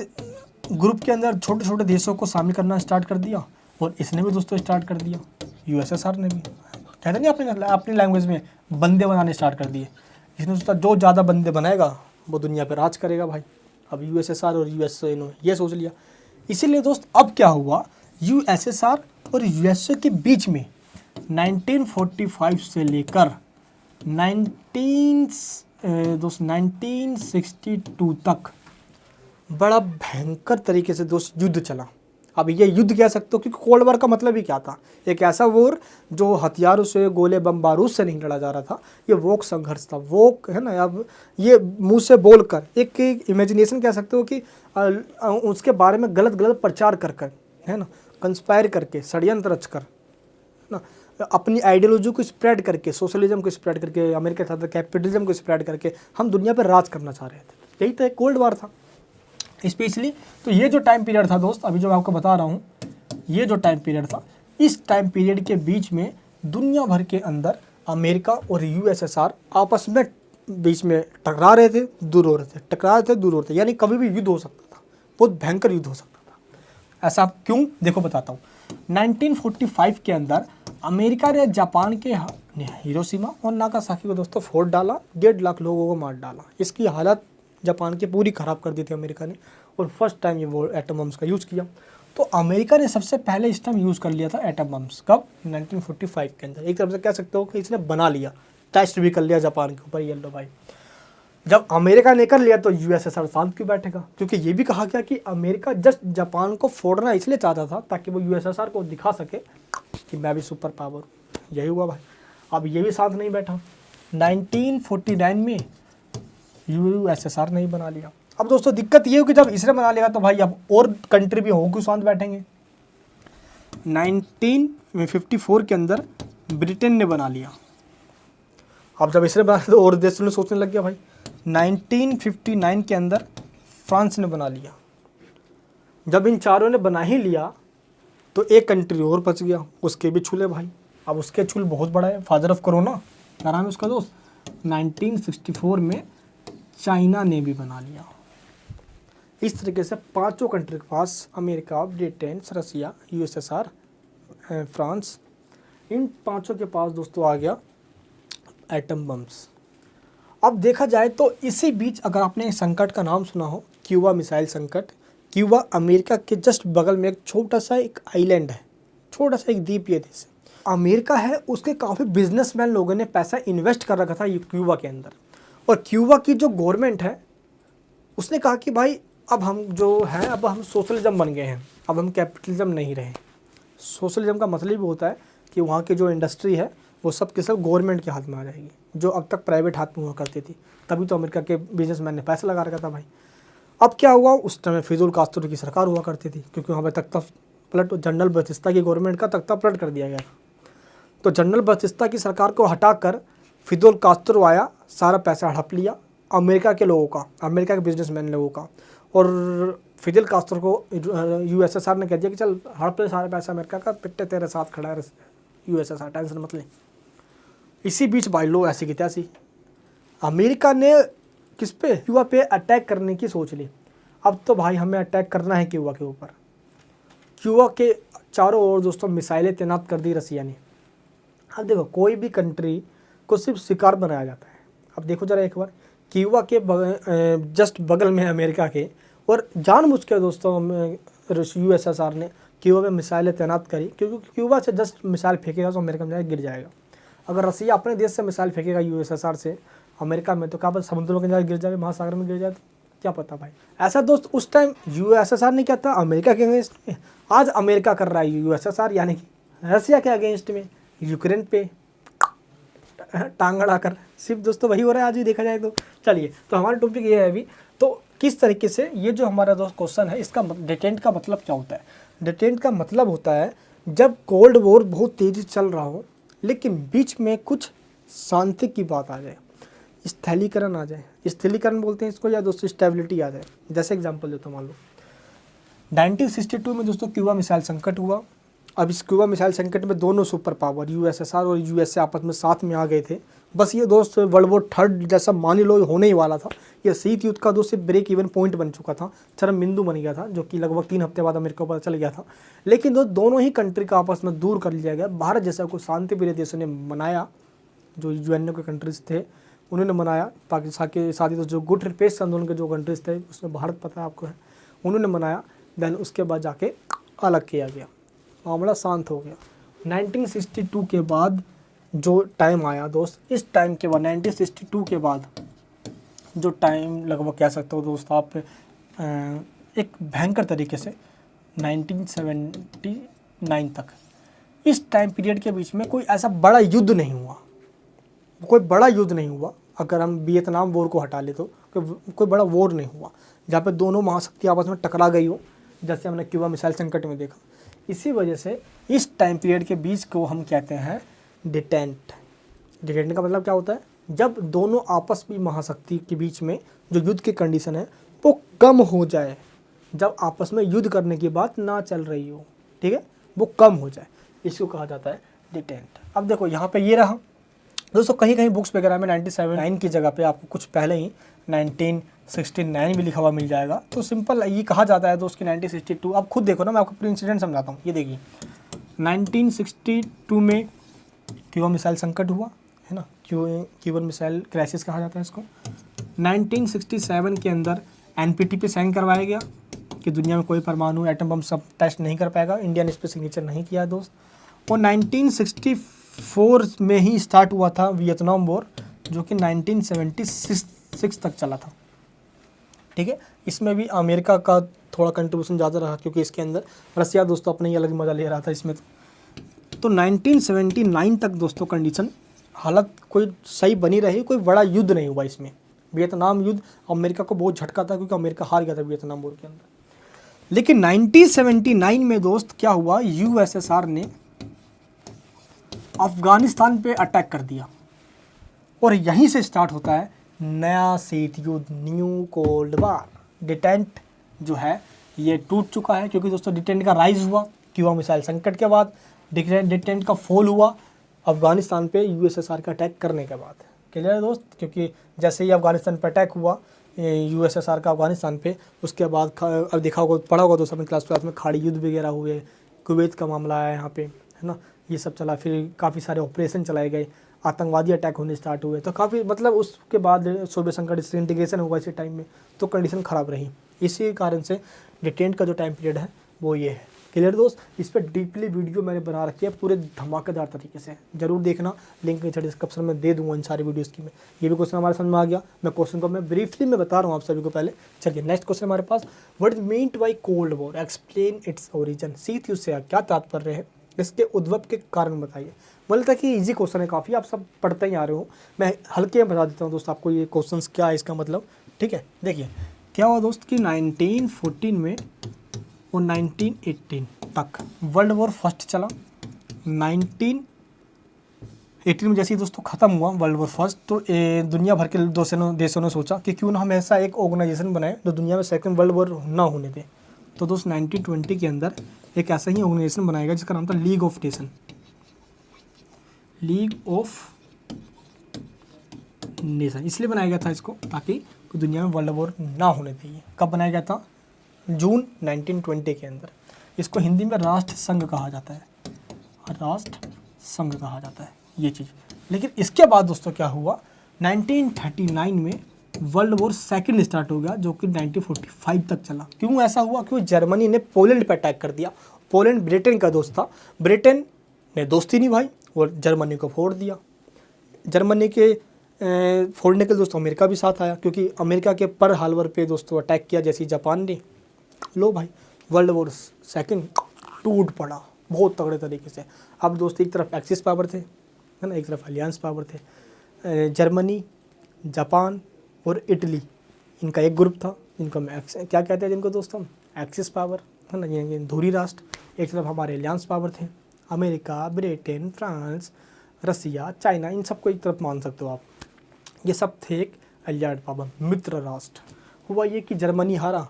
ग्रुप के अंदर छोटे छोटे देशों को शामिल करना स्टार्ट कर दिया, और इसने भी दोस्तों स्टार्ट कर दिया, USSR ने भी, कहते नहीं अपनी लैंग्वेज में बंदे बनाने स्टार्ट कर दिए। जिसने सोचा जो ज़्यादा बंदे बनाएगा वो दुनिया पर राज करेगा भाई। अब यूएसएसआर और यूएसए इन्होंने ये सोच लिया। इसीलिए दोस्त अब क्या हुआ, यूएसएसआर और यूएसए के बीच में 1945 से लेकर 1962 तक बड़ा भयंकर तरीके से दोस्त युद्ध चला। अब ये युद्ध कह सकते हो क्योंकि कोल्ड वॉर का मतलब ही क्या था, एक ऐसा वॉर जो हथियारों से, गोले बम बारूद से नहीं लड़ा जा रहा था, ये वोक संघर्ष था। वोक है ना, अब ये मुंह से बोलकर एक इमेजिनेशन कह सकते हो कि उसके बारे में गलत गलत प्रचार कर कर, है ना, कंस्पायर करके, षड्यंत्र रच कर, ना, अपनी आइडियोलॉजी को स्प्रेड करके, सोशलिज्म को स्प्रेड करके, अमेरिका के साथ कैपिटलिज्म को स्प्रेड करके हम दुनिया पर राज करना चाह रहे थे। यही तो कोल्ड वॉर था स्पेशली। तो ये जो टाइम पीरियड था दोस्त, अभी जो मैं आपको बता रहा हूँ, ये जो टाइम पीरियड था, इस टाइम पीरियड के बीच में दुनिया भर के अंदर अमेरिका और यूएसएसआर आपस में बीच में टकरा रहे थे, दूर हो रहे थे, टकरा रहे थे, दूर हो रहे थे, यानी कभी भी युद्ध हो सकता था, बहुत भयंकर युद्ध हो सकता था। ऐसा क्यों, देखो बताता हूँ। 1945 के अंदर अमेरिका ने जापान के हिरोशिमा और नागासाकी को दोस्तों फोड़ डाला, 1.5 लाख लोगों को मार डाला। इसकी हालत जापान की पूरी ख़राब कर दी थी अमेरिका ने, और फर्स्ट टाइम ये वो एटम बम्स का यूज़ किया। तो अमेरिका ने सबसे पहले इस टाइम यूज़ कर लिया था एटम बम्स, कब, 1945 के अंदर। एक तरफ से कह सकते हो कि इसने बना लिया, टेस्ट भी कर लिया जापान के ऊपर। ये लो भाई, जब अमेरिका ने कर लिया तो यूएसएसआर शांत क्यों बैठेगा, क्योंकि ये भी कहा गया कि अमेरिका जस्ट जापान को फोड़ना इसलिए चाहता था ताकि वो यूएसएसआर को दिखा सके कि मैं भी सुपर पावर। यही हुआ भाई। अब ये भी साथ नहीं बैठा। 1949 में यूएसएसआर नहीं बना लिया। अब दोस्तों दिक्कत ये हो कि जब इसने बना लिया तो भाई अब और कंट्री भी हो क्यों शांत बैठेंगे। 1954 के अंदर ब्रिटेन ने बना लिया। अब जब इसने बना लिया तो और देशों ने सोचने लग गया भाई। 1959 के अंदर फ्रांस ने बना लिया। जब इन चारों ने बना ही लिया तो एक कंट्री और बच गया, उसके भी छूले भाई। अब उसके छूल बहुत बड़ा है, फादर ऑफ कोरोना, क्या नाम है उसका दोस्त। 1964 में चाइना ने भी बना लिया। इस तरीके से पांचों कंट्री के पास, अमेरिका, ब्रिटेन, रसिया, यूएसएसआर, फ्रांस, इन पांचों के पास दोस्तों आ गया एटम बम्स। अब देखा जाए तो इसी बीच अगर आपने संकट का नाम सुना हो, क्यूबा मिसाइल संकट। क्यूबा अमेरिका के जस्ट बगल में एक छोटा सा एक आइलैंड है, छोटा सा एक द्वीपीय देश है। अमेरिका है, उसके काफ़ी बिजनेसमैन लोगों ने पैसा इन्वेस्ट कर रखा था क्यूबा के अंदर। और क्यूबा की जो गवर्नमेंट है उसने कहा कि भाई अब हम जो हैं, अब हम सोशलिज्म बन गए हैं, अब हम कैपिटलिज्म नहीं रहे। सोशलिज्म का मतलब भी होता है कि वहाँ की जो इंडस्ट्री है वो सब के सब गवर्नमेंट के हाथ में आ जाएगी, जो अब तक प्राइवेट हाथ में हुआ करती थी। तभी तो अमेरिका के बिजनेसमैन ने पैसा लगा रखा था भाई। अब क्या हुआ, उस टाइम फिजुल कास्त्रो की सरकार हुआ करती थी, क्योंकि वहाँ पर तख्ता पलट, जनरल बतिस्ता की गवर्नमेंट का तख्ता पलट कर दिया गया। तो जनरल बतिस्ता की सरकार को हटाकर फिजुल कास्त्रो आया, सारा पैसा हड़प लिया अमेरिका के लोगों का, अमेरिका के बिजनेसमैन लोगों का। और फिदेल कास्त्रो को यूएसएसआर ने कह दिया कि चल हड़प ले सारा पैसा अमेरिका का, पिट्टे तेरे साथ खड़ा है यूएसएसआर, टेंशन मत ले। इसी बीच भाई लो ऐसी की तैसी अमेरिका ने किस पे, क्यूबा पे अटैक करने की सोच ली। अब तो भाई हमें अटैक करना है क्यूबा के ऊपर। क्यूबा के चारों ओर दोस्तों मिसाइलें तैनात कर दी रसिया ने। अब देखो कोई भी कंट्री को सिर्फ शिकार बनाया जाता है। अब देखो जरा एक बार, क्यूबा के जस्ट बगल में अमेरिका के, और जानबूझ के दोस्तों यूएसएसआर ने क्यूबा में मिसाइलें तैनात करी, क्योंकि क्यूबा से जस्ट मिसाइल फेंकेगा तो अमेरिका में गिर जाएगा। अगर रसिया अपने देश से मिसाइल फेंकेगा यूएसएसआर से अमेरिका में, तो क्या पता समुद्रों के अंदर गिर जाए, महासागर में गिर जाए, तो क्या पता भाई। ऐसा दोस्त उस टाइम यूएसएसआर ने क्या था, अमेरिका के अगेंस्ट में। आज अमेरिका कर रहा है यूएसएसआर यानी कि रसिया के अगेंस्ट में, यूक्रेन पे टांग अड़ाकर। सिर्फ दोस्तों वही हो रहा है आज ही देखा जाए तो। चलिए, तो हमारा टॉपिक ये है अभी, तो किस तरीके से ये जो हमारा दोस्त क्वेश्चन है, इसका डिटेंट का मतलब क्या होता है। डिटेंट का मतलब होता है जब कोल्ड वॉर बहुत तेज़ी चल रहा हो लेकिन बीच में कुछ शांति की बात आ जाए, स्थलीकरण आ जाए, स्थलीकरण बोलते हैं इसको, या दोस्तों स्टेबिलिटी आ जाए। जैसे एग्जांपल देता हूँ, मान लो 1962 में दोस्तों क्यूबा मिसाइल संकट हुआ। अब इस क्यूबा मिसाइल संकट में दोनों सुपर पावर यूएसएसआर और यूएसए आपस में साथ में आ गए थे। बस ये दोस्त वर्ल्ड वॉर थर्ड जैसा मान लो होने ही वाला था। ये शीत युद्ध का दोस्त ब्रेक इवन पॉइंट बन चुका था, चरम बिंदु बन गया था, जो कि लगभग 3 हफ्ते बाद अमेरिका को पता चल गया था। लेकिन दोनों ही कंट्री का आपस में दूर कर लिया गया। भारत जैसा कोई शांति प्रिय देशों ने मनाया, जो यूएनओ के कंट्रीज थे, उन्होंने मनाया। पाकिस्तान के साथ ही तो जो गुट पेश आंदोलन के जो कंट्रीज थे उसमें भारत पता है आपको है, उन्होंने मनाया। देन उसके बाद जाके अलग किया गया, मामला शांत हो गया। 1962 के बाद जो टाइम आया दोस्त, इस टाइम के बाद 1962 के बाद जो टाइम लगभग कह सकते हो दोस्त आप, एक भयंकर तरीके से 1979 तक, इस टाइम पीरियड के बीच में कोई ऐसा बड़ा युद्ध नहीं हुआ, कोई बड़ा युद्ध नहीं हुआ। अगर हम वियतनाम वॉर को हटा ले तो कोई बड़ा वॉर नहीं हुआ जहाँ पे दोनों महाशक्ति आपस में टकरा गई हो, जैसे हमने क्यूबा मिसाइल संकट में देखा। इसी वजह से इस टाइम पीरियड के बीच को हम कहते हैं डिटेंट। डिटेंट का मतलब क्या होता है, जब दोनों आपस में महाशक्ति के बीच में जो युद्ध की कंडीशन है वो कम हो जाए, जब आपस में युद्ध करने की बात ना चल रही हो, ठीक है, वो कम हो जाए, इसको कहा जाता है डिटेंट। अब देखो यहाँ पे ये रहा दोस्तों, कहीं कहीं बुक्स वगैरह में 1979 की जगह पे आपको कुछ पहले ही 1969 भी लिखा हुआ मिल जाएगा। तो सिंपल ये कहा जाता है दोस्त कि 1962, अब खुद देखो ना, मैं आपको पूरी इंसिडेंट समझाता हूँ। ये देखिए 1962 में क्यूबा मिसाइल संकट हुआ है ना, क्यूबन मिसाइल क्राइसिस कहा जाता है इसको। 1967 के अंदर NPT पे साइन करवाया गया कि दुनिया में कोई परमाणु एटम बम सब टेस्ट नहीं कर पाएगा। इंडिया ने इस पर सिग्नेचर नहीं किया है दोस्त। और 1964 में ही स्टार्ट हुआ था वियतनाम वॉर, जो कि 1976 तक चला था, ठीक है। इसमें भी अमेरिका का थोड़ा कंट्रीब्यूशन ज़्यादा रहा, क्योंकि इसके अंदर रसिया दोस्तों अपने ही अलग मज़ा ले रहा था इसमें। तो 1979 तक दोस्तों कंडीशन हालत कोई सही बनी रही, कोई बड़ा युद्ध नहीं हुआ इसमें। वियतनाम युद्ध अमेरिका को बहुत झटका था, क्योंकि अमेरिका हार गया था वियतनाम वॉर के अंदर। लेकिन 1979 में दोस्त क्या हुआ, USSR ने अफगानिस्तान पे अटैक कर दिया, और यहीं से स्टार्ट होता है नया शीत युद्ध, न्यू कोल्ड वार। डिटेंट जो है ये टूट चुका है, क्योंकि दोस्तों डिटेंट का राइज हुआ क्यूबा मिसाइल संकट के बाद, डिटेंट का फॉल हुआ अफगानिस्तान पे USSR का अटैक करने के बाद। क्लियर है दोस्त, क्योंकि जैसे ही अफगानिस्तान पर अटैक हुआ USSR का अफगानिस्तान पे, उसके बाद अब देखा होगा, पढ़ा होगा दोस्तों अपने क्लास में, खाड़ी युद्ध वगैरह हुए, कुवैत का मामला आया यहाँ पे, है ना, ये सब चला। फिर काफ़ी सारे ऑपरेशन चलाए गए, आतंकवादी अटैक होने स्टार्ट हुए, तो काफ़ी मतलब उसके बाद सोवियत संघ का डिसइंटीग्रेशन हुआ इसी टाइम में, तो कंडीशन ख़राब रही। इसी कारण से डिटेंट का जो टाइम पीरियड है वो ये है। क्लियर दोस्त, इस पर डीपली वीडियो मैंने बना रखी है पूरे धमाकेदार तरीके से, जरूर देखना, लिंक नीचे डिस्क्रिप्शन में दे दूंगा इन सारी वीडियोस की। मैं ये भी क्वेश्चन हमारे समझ में आ गया, मैं क्वेश्चन को मैं ब्रीफली में बता रहा हूँ आप सभी को पहले। चलिए नेक्स्ट क्वेश्चन हमारे पास, what is meant by cold war, explain its origin. शीत युद्ध से क्या तात्पर्य है, इसके उद्भव के कारण बताइए। बोलता कि इजी क्वेश्चन है काफ़ी, आप सब पढ़ते ही आ रहे हो, मैं हल्के में बता देता हूँ दोस्त आपको ये क्वेश्चन क्या है इसका मतलब, ठीक है। देखिए क्या हुआ दोस्त कि 1914 में और 1918 तक वर्ल्ड वॉर फर्स्ट चला। 1918 में जैसे ही दोस्तों ख़त्म हुआ वर्ल्ड वॉर फर्स्ट, तो दुनिया भर के देशों ने सोचा कि क्यों ना हम ऐसा एक ऑर्गेनाइजेशन बनाए जो दुनिया में सेकंड वर्ल्ड वॉर ना होने दे। तो दोस्त 1920 के अंदर एक ऐसा ही ऑर्गेनाइजेशन बनाया गया जिसका नाम था league of nation. League of nation इसलिए बनाया गया था इसको ताकि दुनिया में वर्ल्ड वॉर ना होने दें। कब बनाया गया था, जून 1920 के अंदर। इसको हिंदी में राष्ट्र संघ कहा जाता है, राष्ट्र संघ कहा जाता है ये चीज़। लेकिन इसके बाद दोस्तों क्या हुआ, 1939 में वर्ल्ड वॉर सेकंड स्टार्ट हो गया, जो कि 1945 तक चला। क्यों ऐसा हुआ, क्योंकि जर्मनी ने पोलैंड पर अटैक कर दिया। पोलैंड ब्रिटेन का दोस्त था, ब्रिटेन ने दोस्ती निभाई और जर्मनी को फोड़ दिया। जर्मनी के फोड़ने के दोस्तों अमेरिका भी साथ आया, क्योंकि अमेरिका के पर हार्बर पे दोस्तों अटैक किया जैसे जापान ने। लो भाई, वर्ल्ड वॉर सेकंड टूट पड़ा बहुत तगड़े तरीके से। अब दोस्तों एक तरफ एक्सिस पावर थे, है ना, एक तरफ अलियांस पावर थे। जर्मनी, जापान और इटली, इनका एक ग्रुप था, जिनको क्या कहते हैं जिनको दोस्तों, एक्सिस पावर, है ना, ये धुरी राष्ट्र। एक तरफ हमारे अलियांस पावर थे, अमेरिका, ब्रिटेन, फ्रांस, रसिया, चाइना, इन सबको एक तरफ मान सकते हो आप। ये सब थे एक अलियाड पावर, मित्र राष्ट्र। हुआ ये कि जर्मनी हारा,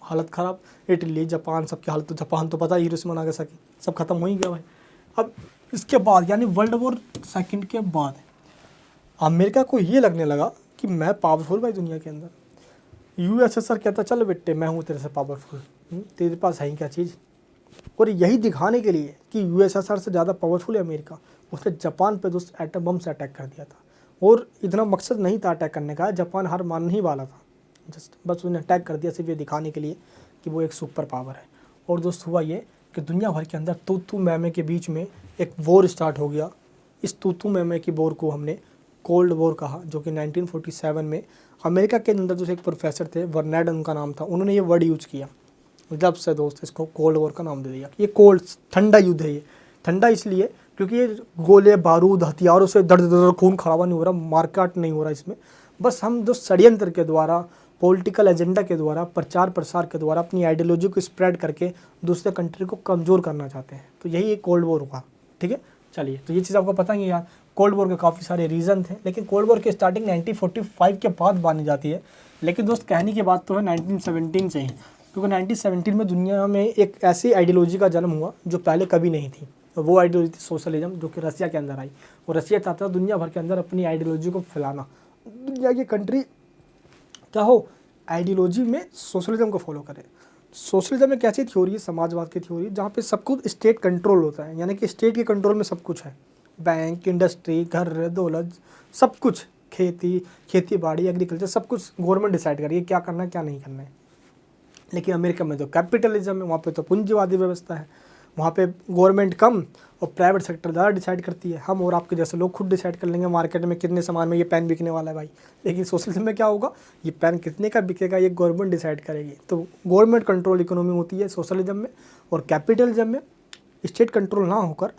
हालत ख़राब। इटली, जापान, सबकी हालत, तो जापान तो पता, हिरोशिमा नागासाकी सब खत्म हो ही गया भाई। अब इसके बाद यानी वर्ल्ड वॉर सेकंड के बाद अमेरिका को ये लगने लगा कि मैं पावरफुल भाई दुनिया के अंदर। USSR कहता चल बेटे मैं हूँ तेरे से पावरफुल, तेरे पास है ही क्या चीज़। और यही दिखाने के लिए कि USSR से ज़्यादा पावरफुल है अमेरिका, उसने जापान पे दोस्त एटम बम से अटैक कर दिया था। और इतना मकसद नहीं था अटैक करने का, जापान हार मान ही वाला था, जस्ट बस उन्हें अटैक कर दिया सिर्फ ये दिखाने के लिए कि वो एक सुपर पावर है। और दोस्त हुआ ये कि दुनिया भर के अंदर तू मैमे के बीच में एक वॉर स्टार्ट हो गया। इस तू मैमे की वॉर को हमने कोल्ड वॉर कहा, जो कि 1947 में अमेरिका के अंदर जो एक प्रोफेसर थे, वर्नेड उनका नाम था, उन्होंने ये वर्ड यूज़ किया। जब से दोस्त इसको कोल्ड वॉर का नाम दे दिया। ये कोल्ड ठंडा युद्ध है। ये ठंडा इसलिए क्योंकि ये गोले बारूद हथियारों से दर्द दर्द खून खराबा नहीं हो रहा, मारकाट नहीं हो रहा इसमें। बस हम जो षड्यंत्र के द्वारा, पॉलिटिकल एजेंडा के द्वारा, प्रचार प्रसार के द्वारा अपनी आइडियोलॉजी को स्प्रेड करके दूसरे कंट्री को कमज़ोर करना चाहते हैं। तो यही एक कोल्ड वॉर होगा। ठीक है, चलिए, तो ये चीज़ आपको पता ही है यार। कोल्ड वॉर के काफ़ी सारे रीज़न थे, लेकिन कोल्ड वॉर की स्टार्टिंग 1945 के बाद मानी जाती है। लेकिन दोस्त कहने की बात तो है 1917 से ही, क्योंकि 1917 में दुनिया में एक ऐसी आइडियोलॉजी का जन्म हुआ जो पहले कभी नहीं थी। वो आइडियोलॉजी थी सोशलिज्म, जो कि रसिया के अंदर आई। और रसिया चाहता था दुनिया भर के अंदर अपनी आइडियोलॉजी को फैलाना। दुनिया की कंट्री क्या हो, आइडियोलॉजी में सोशलिज्म को फॉलो करे। सोशलिज्म एक ऐसी थ्योरी है, समाजवाद की थ्योरी, जहाँ पे सब कुछ स्टेट कंट्रोल होता है, यानी कि स्टेट के कंट्रोल में सब कुछ है। बैंक, इंडस्ट्री, घर, दौलत, सब कुछ, खेती बाड़ी, एग्रीकल्चर, सब कुछ गवर्नमेंट डिसाइड करिए क्या करना है क्या नहीं करना है। लेकिन अमेरिका में तो कैपिटलिज्म है, वहाँ पे तो पूंजीवादी व्यवस्था है। वहाँ पे गवर्नमेंट कम और प्राइवेट सेक्टर ज़्यादा डिसाइड करती है। हम और आपके जैसे लोग खुद डिसाइड कर लेंगे मार्केट में कितने सामान में ये पेन बिकने वाला है भाई। लेकिन सोशलिज्म में क्या होगा, ये पेन कितने का बिकेगा ये गवर्नमेंट डिसाइड करेगी। तो गवर्नमेंट कंट्रोल इकोनॉमी होती है सोशलिज्म में, और कैपिटलिज्म में स्टेट कंट्रोल ना होकर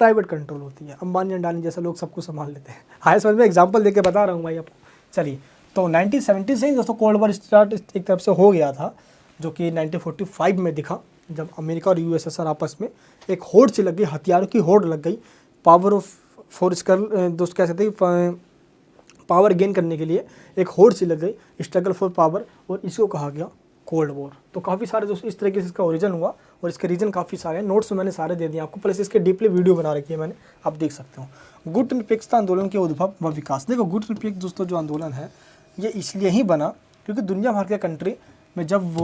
प्राइवेट कंट्रोल होती है। अंबानी अंडानी जैसे लोग सब कुछ संभाल लेते हैं। हाई समझ में एग्जाम्पल देके बता रहा हूँ भाई आपको। चलिए, तो 1970 से ही दोस्तों कोल्ड वॉर स्टार्ट एक तरफ से हो गया था, जो कि 1945 में दिखा, जब अमेरिका और यूएसएसआर आपस में एक होड़ सी लग गई, हथियारों की होड़ लग गई। पावर ऑफ फोर्स कर दोस्त कह सकते हैं, पावर गेन करने के लिए एक होड़ सी लग गई, स्ट्रगल फॉर पावर, और इसको कहा गया कोल्ड वॉर। तो काफ़ी सारे दोस्तों इस तरीके से इसका ओरिजिन हुआ, और इसके रीजन काफ़ी सारे हैं। नोट्स मैंने सारे दे दिए आपको, प्लस इसके डीपली वीडियो बना रखी है मैंने, आप देख सकते हो। गुट निरपेक्षता आंदोलन के उद्भव व विकास। देखो, गुट निरपेक्ष दोस्तों जो आंदोलन है ये इसलिए ही बना क्योंकि दुनिया भर के कंट्री में जब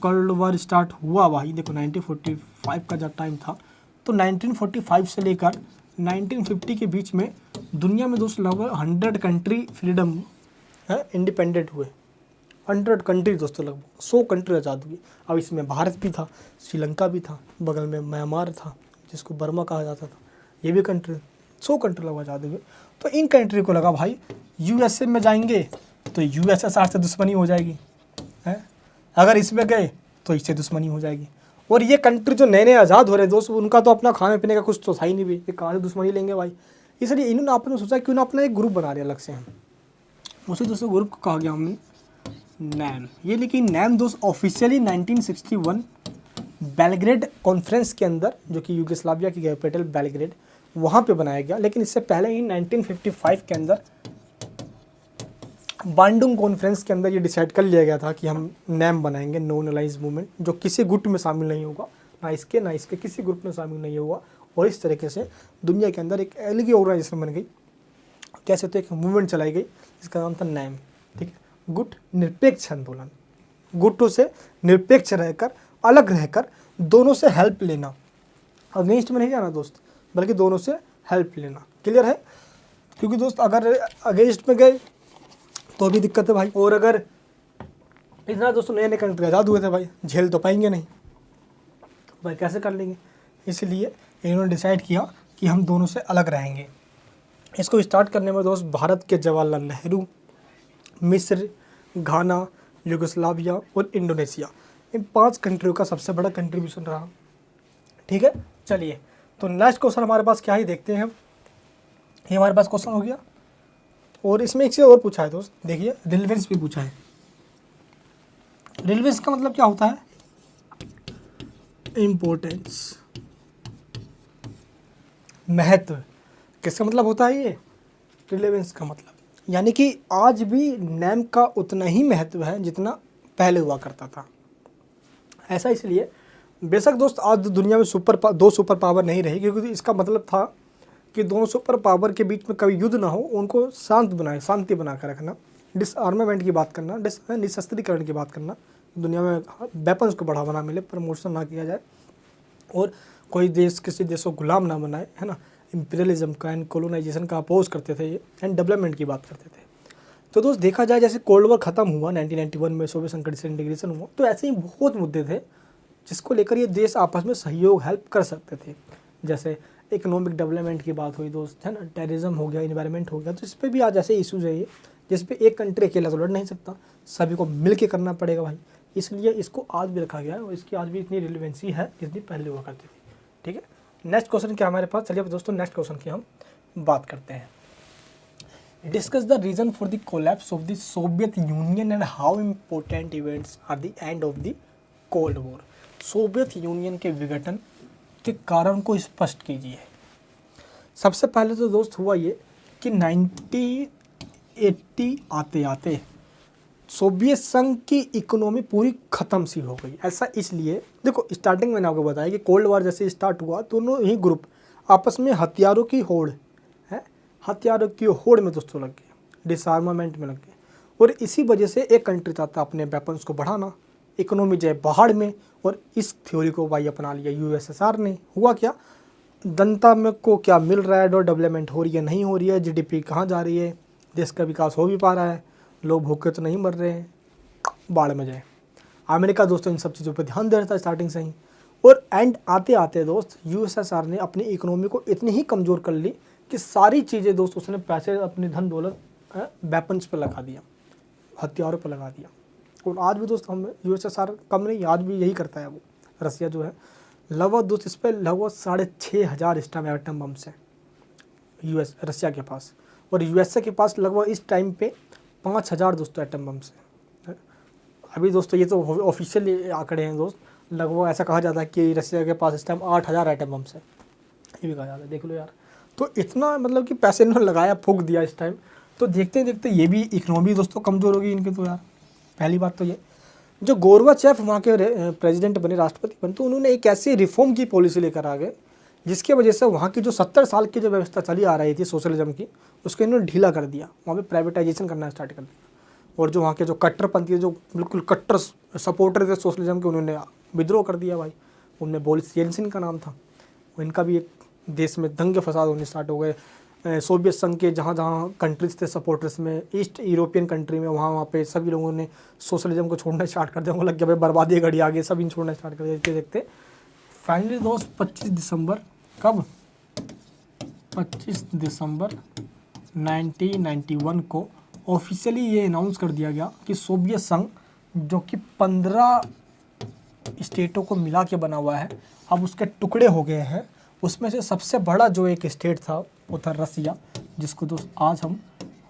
कोल्ड वॉर स्टार्ट हुआ भाई, देखो 1945 का जब टाइम था, तो 1945 से लेकर 1950 के बीच में दुनिया में दोस्त लगभग 100 कंट्री फ्रीडम है, इंडिपेंडेंट हुए। 100 कंट्री दोस्तों, लगभग 100 कंट्री आज़ाद हुई। अब इसमें भारत भी था, श्रीलंका भी था, बगल में म्यांमार था जिसको बर्मा कहा जाता था, ये भी कंट्री, 100 कंट्री लगभग आज़ाद हुए। तो इन कंट्री को लगा भाई यूएसए में जाएंगे तो यूएसएसआर से दुश्मनी हो जाएगी है, अगर इसमें गए तो इससे दुश्मनी हो जाएगी। और ये कंट्री जो नए नए आज़ाद हो रहे हैं दोस्त, उनका तो अपना खाने पीने का कुछ तो था ही नहीं भी, ये कहाँ से दुश्मनी लेंगे भाई। इसलिए इन्होंने आपने सोचा क्यों ना अपना एक ग्रुप बना लिया अलग से। हम उसी दोस्तों ग्रुप को कहा गया हमने नैम। ये लेकिन नैम दोस्त ऑफिशियली 1961 बेलग्रेड कॉन्फ्रेंस के अंदर, जो कि यूगोस्लाविया की कैपिटल बेलग्रेड, वहाँ पे बनाया गया। लेकिन इससे पहले ही 1955 के अंदर बांडुंग कॉन्फ्रेंस के अंदर ये डिसाइड कर लिया गया था कि हम नैम बनाएंगे, नॉन अलाइज मूवमेंट, जो किसी गुट में शामिल नहीं होगा, ना इसके किसी ग्रुप में शामिल नहीं होगा। और इस तरीके से दुनिया के अंदर एक अलग ही ऑर्गेनाइजेशन बन गई, कैसे तो एक मूवमेंट चलाई गई जिसका नाम था नैम। ठीक है, गुट निरपेक्ष आंदोलन, गुटों से निरपेक्ष रहकर, अलग रहकर, दोनों से हेल्प लेना, अगेंस्ट में नहीं जाना दोस्त, बल्कि दोनों से हेल्प लेना। क्लियर है, क्योंकि दोस्त अगर अगेंस्ट में गए तो भी दिक्कत है भाई, और अगर इतना दोस्तों नए नए कंट्री आज़ाद हुए थे भाई, झेल तो पाएंगे नहीं भाई, कैसे कर लेंगे। इसलिए इन्होंने डिसाइड किया कि हम दोनों से अलग रहेंगे। इसको स्टार्ट करने में दोस्त भारत के जवाहरलाल नेहरू, मिस्र, घाना, यूगोस्लाविया और इंडोनेशिया, इन 5 कंट्रियों का सबसे बड़ा कंट्रीब्यूशन रहा। ठीक है, चलिए, तो नेक्स्ट क्वेश्चन हमारे पास क्या ही देखते हैं हम। ये हमारे पास क्वेश्चन हो गया, और इसमें एक चीज़ और पूछा है दोस्त, देखिए रिलेवेंस भी पूछा है। रिलेवेंस का मतलब क्या होता है, इम्पोर्टेंस, महत्व। किसका मतलब होता है ये, रिलेवेंस का मतलब, यानी कि आज भी नैम का उतना ही महत्व है जितना पहले हुआ करता था। ऐसा इसलिए, बेशक दोस्त आज दुनिया में दो सुपर पावर नहीं रही, क्योंकि इसका मतलब था कि दोनों सुपर पावर के बीच में कभी युद्ध ना हो, उनको शांति बना कर रखना, डिसआर्मामेंट की बात करना, निशस्त्रीकरण की बात करना, दुनिया में वेपन्स को बढ़ावा ना मिले, प्रमोशन ना किया जाए, और कोई देश किसी देश को गुलाम ना बनाए, है ना, इंपीरियलिज्म का एंड कोलोनाइजेशन का अपोज करते थे एंड डेवलपमेंट की बात करते थे। तो दोस्त देखा जाए जैसे कोल्ड वॉर ख़त्म हुआ 1991 में, सोवियत संघ का डिसइंटीग्रेशन हुआ, तो ऐसे ही बहुत मुद्दे थे जिसको लेकर ये देश आपस में सहयोग हेल्प कर सकते थे। जैसे इकोनॉमिक डेवलपमेंट की बात हुई दोस्त, है ना, टेररिज्म हो गया, इन्वायरमेंट हो गया, तो इस पर भी आज ऐसे इशूज़ है ये जिस पे एक कंट्री अकेला तो लड़ नहीं सकता, सभी को मिल के करना पड़ेगा भाई। इसलिए इसको आज भी रखा गया है और इसकी आज भी इतनी रिलेवेंसी है जितनी पहले हुआ करती थी। ठीक है, नेक्स्ट क्वेश्चन क्या हमारे पास, चलिए दोस्तों नेक्स्ट क्वेश्चन की हम बात करते हैं। Discuss the reason for the collapse of the Soviet Union and how important events are the end of the cold war. Soviet Union के विघटन के कारण को स्पष्ट कीजिए। सबसे पहले तो दोस्त हुआ ये कि 1980 आते आते सोवियत संघ की इकोनॉमी पूरी ख़त्म सी हो गई। ऐसा इसलिए, देखो स्टार्टिंग में मैंने आपको बताया कि कोल्ड वॉर जैसे स्टार्ट हुआ, दोनों ही ग्रुप आपस में हथियारों की होड़ है, हथियारों की होड़ में दोस्तों लग गए, डिसआर्मामेंट में लग गए। और इसी वजह से एक कंट्री चाहता अपने वेपन्स को बढ़ाना, इकोनॉमी जाए पहाड़ में, और इस थ्योरी को भाई अपना लिया यूएसएसआर ने। हुआ क्या, जनता में को क्या मिल रहा है, डेवलपमेंट हो रही है नहीं हो रही है, जीडीपी कहाँ जा रही है, देश का विकास हो भी पा रहा है, लोग भूखे तो नहीं मर रहे हैं, बाढ़ में जाए। अमेरिका दोस्तों इन सब चीज़ों पर ध्यान दे रहा था स्टार्टिंग से ही। और एंड आते आते दोस्त यूएसएसआर ने अपनी इकोनॉमी को इतनी ही कमज़ोर कर ली कि सारी चीज़ें दोस्त उसने पैसे, अपनी धन दौलत वेपन्स पर लगा दिया, हथियारों पर लगा दिया। और आज भी दोस्त हम यूएसएसआर कम नहीं, आज भी यही करता है वो। रसिया जो है लगभग दोस्त इस पर लगभग 6,500 इस टाइम एटम बम्स हैं रसिया के पास, और यूएसए के पास लगभग इस टाइम पे 5,000 दोस्तों एटम बम्स हैं। अभी दोस्तों ये तो ऑफिशियल आंकड़े हैं दोस्त, लगभग ऐसा कहा जाता है कि रसिया के पास इस टाइम 8,000 एटम बम्स हैं, ये भी कहा जाता है। देख लो यार, तो इतना मतलब कि पैसे इन्होंने लगाया, फूंक दिया इस टाइम। तो देखते देखते ये भी इकोनॉमी दोस्तों कमज़ोर होगी इनकी। तो यार पहली बात तो ये, जो गोरबाचेव वहाँ के प्रेसिडेंट बने, राष्ट्रपति बने, तो उन्होंने एक ऐसी रिफॉर्म की पॉलिसी लेकर आ गए जिसकी वजह से वहाँ की जो 70 साल की जो व्यवस्था चली आ रही थी सोशलिज्म की, उसको इन्होंने ढीला कर दिया, वहाँ पे प्राइवेटाइजेशन करना स्टार्ट कर दिया। और जो वहाँ के जो कट्टरपंथी, जो बिल्कुल कट्टर सपोर्टर थे सोशलिज्म के, उन्होंने विद्रोह कर दिया भाई। उनमें बोरिस येल्सिन का नाम था, इनका भी एक देश में दंगे फसाद होने स्टार्ट हो गए। सोवियत संघ के जहाँ जहाँ कंट्रीज थे सपोर्टर्स में, ईस्ट यूरोपियन कंट्री में, वहाँ पे सभी लोगों ने सोशलिज्म को छोड़ना स्टार्ट कर दिया। उनको लग गया भाई बर्बादी घड़ी आ गई, सभी छोड़ना स्टार्ट कर दिया। देखते देखते फाइनली दोस्त 25 दिसंबर, कब 25 दिसंबर 1991 को ऑफिशियली ये अनाउंस कर दिया गया कि सोवियत संघ, जो कि 15 स्टेटों को मिला के बना हुआ है, अब उसके टुकड़े हो गए हैं। उसमें से सबसे बड़ा जो एक स्टेट था वो था रसिया, जिसको दोस्त आज हम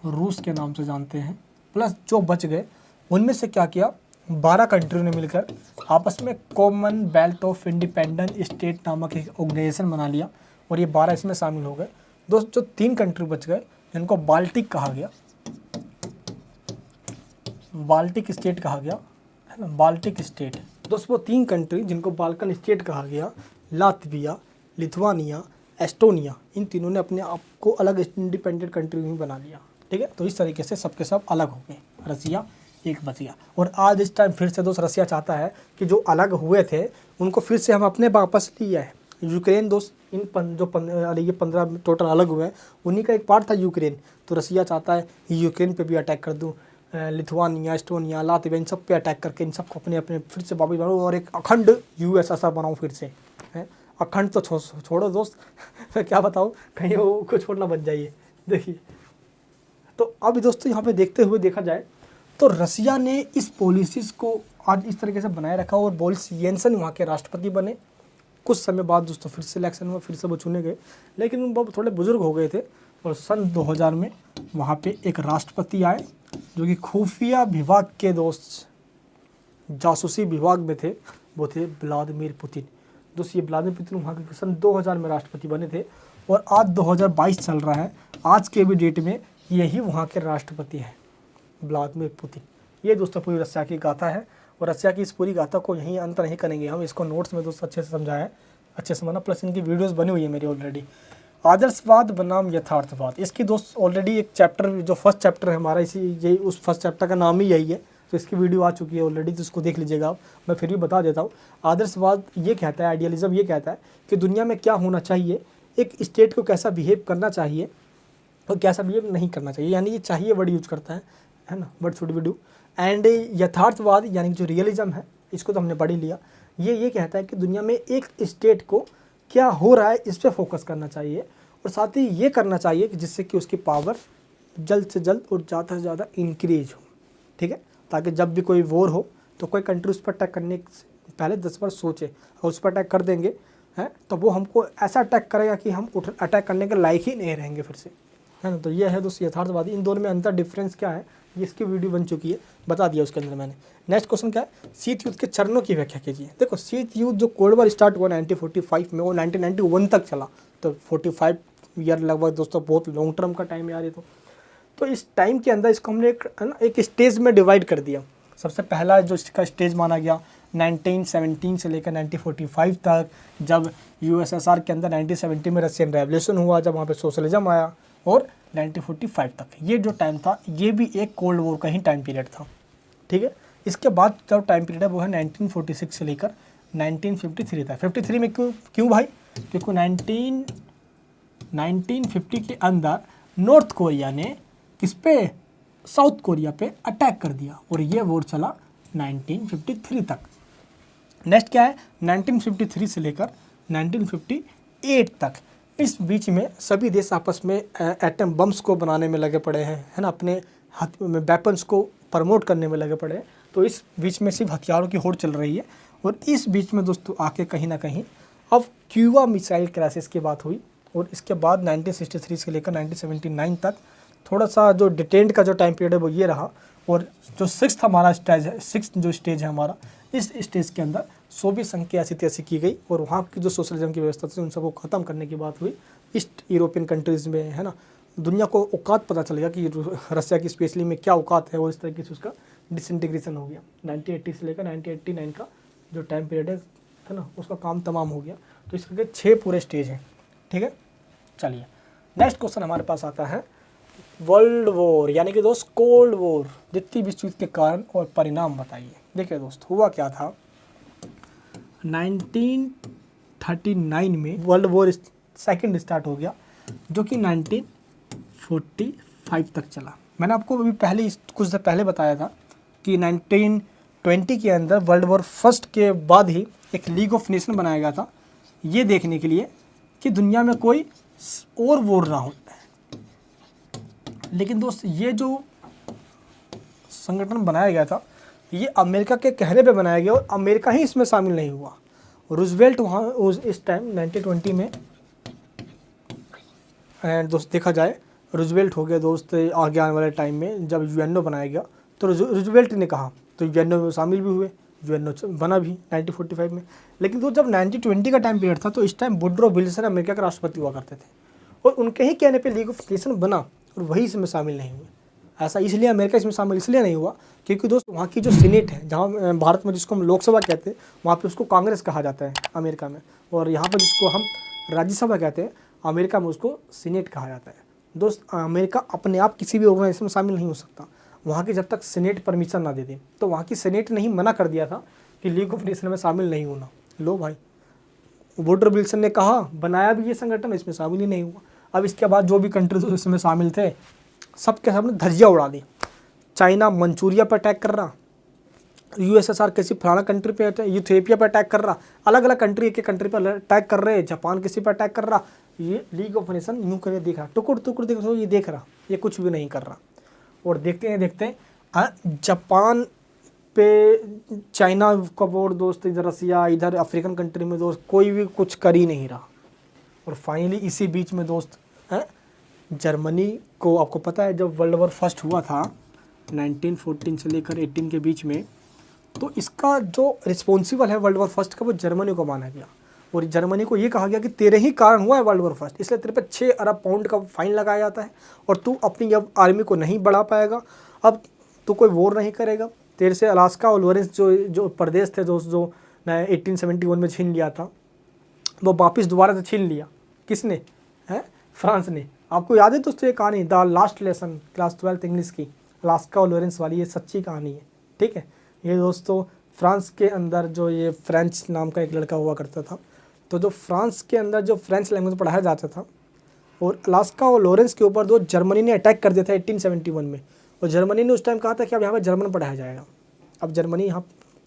रूस के नाम से जानते हैं। प्लस जो बच गए उनमें से क्या किया, 12 कंट्रियों ने मिलकर आपस में common belt of independent state नामक एक ऑर्गेनाइजेशन बना लिया, और ये 12 इसमें शामिल हो गए। दोस्त जो 3 कंट्री बच गए जिनको बाल्टिक कहा गया, बाल्टिक स्टेट कहा गया, है ना, बाल्टिक स्टेट। दोस्त वो 3 कंट्री जिनको बाल्कन स्टेट कहा गया, लातविया, लिथुआनिया, एस्टोनिया, इन तीनों ने अपने आप को अलग इंडिपेंडेंट कंट्री में बना लिया। ठीक है, तो इस तरीके से सबके सब अलग हो गए, रसिया एक बच गया। और आज इस टाइम फिर से दोस्त रसिया चाहता है कि जो अलग हुए थे उनको फिर से हम अपने वापस लिया है। यूक्रेन दोस्त, इन ये 15 टोटल अलग हुए हैं, उन्हीं का एक पार्ट था यूक्रेन। तो रसिया चाहता है यूक्रेन पे भी अटैक कर दूँ, लिथुआनिया, एस्टोनिया, लातविया, इन सब पे अटैक करके इन सबको अपने अपने फिर से वापस बनाऊँ और एक अखंड यूएसएसआर बनाऊँ फिर से। है अखंड तो छोड़ो दोस्त मैं क्या बताऊँ, कहीं वो कुछ छोड़ना बच जाइए। देखिए, तो अब दोस्तों यहाँ पे देखते हुए देखा जाए तो रसिया ने इस पॉलिसीज़ को आज इस तरीके से बनाए रखा, और बोरिस येल्सिन वहाँ के राष्ट्रपति बने। कुछ समय बाद दोस्तों फिर से इलेक्शन हुआ, फिर से वो चुने गए, लेकिन वो थोड़े बुजुर्ग हो गए थे। और सन 2000 में वहाँ पे एक राष्ट्रपति आए जो कि खुफिया विभाग के दोस्त, जासूसी विभाग में थे, वो थे व्लादिमीर पुतिन। दोस्त ये व्लादिमीर पुतिन वहाँ के सन 2000 में राष्ट्रपति बने थे, और आज 2022 चल रहा है, आज के भी डेट में यही वहाँ के राष्ट्रपति हैं, व्लादिमीर पुतिन। ये दोस्तों पूरी रसिया की गाथा है, और रसिया की इस पूरी गाथा को यहीं अंत नहीं करेंगे हम, इसको नोट्स में दोस्तों अच्छे से समझाया है, अच्छे से समझना, प्लस इनकी वीडियोस बनी हुई है मेरी ऑलरेडी। आदर्शवाद बनाम यथार्थवाद, इसकी दोस्त ऑलरेडी एक चैप्टर, जो फर्स्ट चैप्टर है हमारा, इसी यही उस फर्स्ट चैप्टर का नाम ही यही है, तो इसकी वीडियो आ चुकी है ऑलरेडी, तो इसको देख लीजिएगा आप। मैं फिर भी बता देता हूँ। आदर्शवाद ये कहता है, आइडियलिज्म ये कहता है कि दुनिया में क्या होना चाहिए एक स्टेट को कैसा बिहेव करना चाहिए और कैसा बिहेव नहीं करना चाहिए, यानी ये चाहिए वर्ड यूज करता है ना, what should we do. And यथार्थवाद यानी जो रियलिज्म है, इसको तो हमने पढ़ ही लिया। ये कहता है कि दुनिया में एक स्टेट को क्या हो रहा है इस पर फोकस करना चाहिए, और साथ ही ये करना चाहिए कि जिससे कि उसकी पावर जल्द से जल्द और ज़्यादा से ज़्यादा इंक्रीज हो, ठीक है, ताकि जब भी कोई वॉर हो तो कोई कंट्री उस पर अटैक करने से पहले 10 बार सोचे, और उस पर अटैक कर देंगे हैं तो वो हमको ऐसा अटैक करेगा कि हम अटैक करने के लायक ही नहीं रहेंगे फिर से, है ना। तो ये है दोस्त यथार्थवादी। इन दोनों में अंतर डिफरेंस क्या है, ये इसकी वीडियो बन चुकी है, बता दिया उसके अंदर मैंने। नेक्स्ट क्वेश्चन क्या है, शीत युद्ध के चरणों की व्याख्या कीजिए। देखो शीत युद्ध जो कोल्ड वॉर स्टार्ट हुआ 1945 में, वो 1991 तक चला, तो 45 ईयर लगभग दोस्तों, बहुत लॉन्ग टर्म का टाइम यार ये तो इस टाइम के अंदर इसको हमने एक स्टेज में डिवाइड कर दिया। सबसे पहला जो इसका स्टेज माना गया 1917 से लेकर 1945 तक, जब यूएसएसआर के अंदर 1970 में रशियन रेवोल्यूशन हुआ, जब वहाँ पे सोशलिज्म आया, और 1945 तक ये जो टाइम था ये भी एक कोल्ड वॉर का ही टाइम पीरियड था, ठीक है। इसके बाद जो टाइम पीरियड है वो है 1946 से लेकर 1953 तक। 53 में क्यों भाई, क्योंकि 1950 के अंदर नॉर्थ कोरिया ने किस पे, साउथ कोरिया पे अटैक कर दिया, और ये वॉर चला 1953 तक। नेक्स्ट क्या है, 1953 से लेकर 1958 तक, इस बीच में सभी देश आपस में एटम बम्स को बनाने में लगे पड़े हैं, है ना, अपने हाथ में वेपन्स को प्रमोट करने में लगे पड़े हैं। तो इस बीच में सिर्फ हथियारों की होड़ चल रही है, और इस बीच में दोस्तों आके कहीं ना कहीं अब क्यूबा मिसाइल क्राइसिस की बात हुई, और इसके बाद 1963 से लेकर 1979 तक थोड़ा सा जो डिटेंड का जो टाइम पीरियड है वो ये रहा। और जो सिक्स्थ हमारा स्टेज है, सिक्स्थ जो स्टेज है हमारा, इस स्टेज के अंदर सोवियत संघ की ऐसी तैसी की गई, और वहाँ की जो सोशलिज्म की व्यवस्था थी उन सबको ख़त्म करने की बात हुई ईस्ट यूरोपियन कंट्रीज़ में, है ना। दुनिया को औकात पता चल गया कि रसिया की स्पेशली में क्या औकात है, और इस तरीके से उसका डिसइंटीग्रेशन हो गया। 1980 से लेकर 1989 का जो टाइम पीरियड है ना, उसका काम तमाम हो गया। तो इस करके 6 पूरे स्टेज हैं, ठीक है। चलिए नेक्स्ट क्वेश्चन हमारे पास आता है, वर्ल्ड वॉर यानी कि दोस्त कोल्ड वॉर, द्वितीय विश्व युद्ध के कारण और परिणाम बताइए। देखिए दोस्त, हुआ क्या था, 1939 में वर्ल्ड वॉर सेकंड स्टार्ट हो गया, जो कि 1945 तक चला। मैंने आपको अभी पहले कुछ देर पहले बताया था कि 1920 के अंदर वर्ल्ड वॉर फर्स्ट के बाद ही एक लीग ऑफ नेशन बनाया गया था, ये देखने के लिए कि दुनिया में कोई और वॉर ना हो। लेकिन दोस्त ये जो संगठन बनाया गया था ये अमेरिका के कहने पे बनाया गया, और अमेरिका ही इसमें शामिल नहीं हुआ। रूजवेल्ट वहाँ इस टाइम 1920 में, एंड दोस्त देखा जाए रूजवेल्ट हो गया दोस्त आगे आने वाले टाइम में, जब यूएनओ बनाया गया तो रूजवेल्ट ने कहा, तो यूएनओ में शामिल भी हुए, यूएनओ बना भी 1945 में। लेकिन तो जब 1920 का टाइम पीरियड था तो इस टाइम वुडरो विल्सन अमेरिका के राष्ट्रपति हुआ करते थे, और उनके ही कहने पर लीग ऑफ नेशन बना, और वही इसमें शामिल नहीं हुए। ऐसा इसलिए अमेरिका इसमें शामिल इसलिए नहीं हुआ क्योंकि दोस्त वहाँ की जो सीनेट है, जहाँ भारत में जिसको हम लोकसभा कहते हैं, वहाँ पे उसको कांग्रेस कहा जाता है अमेरिका में, और यहाँ पर जिसको हम राज्यसभा कहते हैं अमेरिका में उसको सीनेट कहा जाता है। दोस्त अमेरिका अपने आप किसी भी ऑर्गेनाइजेशन में शामिल नहीं हो सकता, वहाँ की जब तक सीनेट परमिशन ना दे दे। तो वहाँ की सीनेट ने ही मना कर दिया था कि लीग ऑफ नेशन में शामिल नहीं होना। लो भाई, वुडरो विल्सन ने कहा, बनाया भी ये संगठन, इसमें शामिल ही नहीं हुआ। अब इसके बाद जो भी कंट्रीज इसमें शामिल थे सबके सामने धज्जियाँ उड़ा दी। चाइना मंचूरिया पर अटैक कर रहा, यूएसएसआर किसी फलाना कंट्री पे, यूथोपिया पर अटैक कर रहा, अलग अलग कंट्री एक कंट्री पर अटैक कर रहे, जापान किसी पर अटैक कर रहा। ये लीग ऑफ नेशन यूँ करके देख रहा, टुकड़ टुकड़ देख रहा, ये देख रहा, ये कुछ भी नहीं कर रहा। और देखते हैं जापान पे चाइना का बोर्ड दोस्त, इधर रसिया, इधर अफ्रीकन कंट्री में दोस्त कोई भी कुछ कर ही नहीं रहा। और फाइनली इसी बीच में दोस्त जर्मनी को, आपको पता है जब वर्ल्ड वॉर फर्स्ट हुआ था 1914 से लेकर 18 के बीच में, तो इसका जो रिस्पॉन्सिबल है वर्ल्ड वॉर फर्स्ट का वो जर्मनी को माना गया, और जर्मनी को ये कहा गया कि तेरे ही कारण हुआ है वर्ल्ड वॉर फर्स्ट, इसलिए तेरे पे 6 अरब पाउंड का फाइन लगाया जाता है, और तू अपनी अब आर्मी को नहीं बढ़ा पाएगा, अब तू कोई वॉर नहीं करेगा, तेरे से अलास्का और लॉरेंस जो प्रदेश थे जो 1871 में छीन लिया था, वो वापस दोबारा से छीन लिया। किसने? है फ्रांस ने। आपको याद है दोस्तों ये कहानी, the last lesson class 12 English की, अलास्का और लॉरेंस वाली, ये सच्ची कहानी है, ठीक है। ये दोस्तों फ्रांस के अंदर जो ये फ्रेंच नाम का एक लड़का हुआ करता था, तो जो फ्रांस के अंदर जो फ्रेंच लैंग्वेज पढ़ाया जाता था और अलास्का और लॉरेंस के ऊपर जो जर्मनी ने अटैक कर दिया था 1871 में, और जर्मनी ने उस टाइम कहा था कि अब यहाँ पे जर्मन पढ़ाया जाएगा, अब जर्मनी यहाँ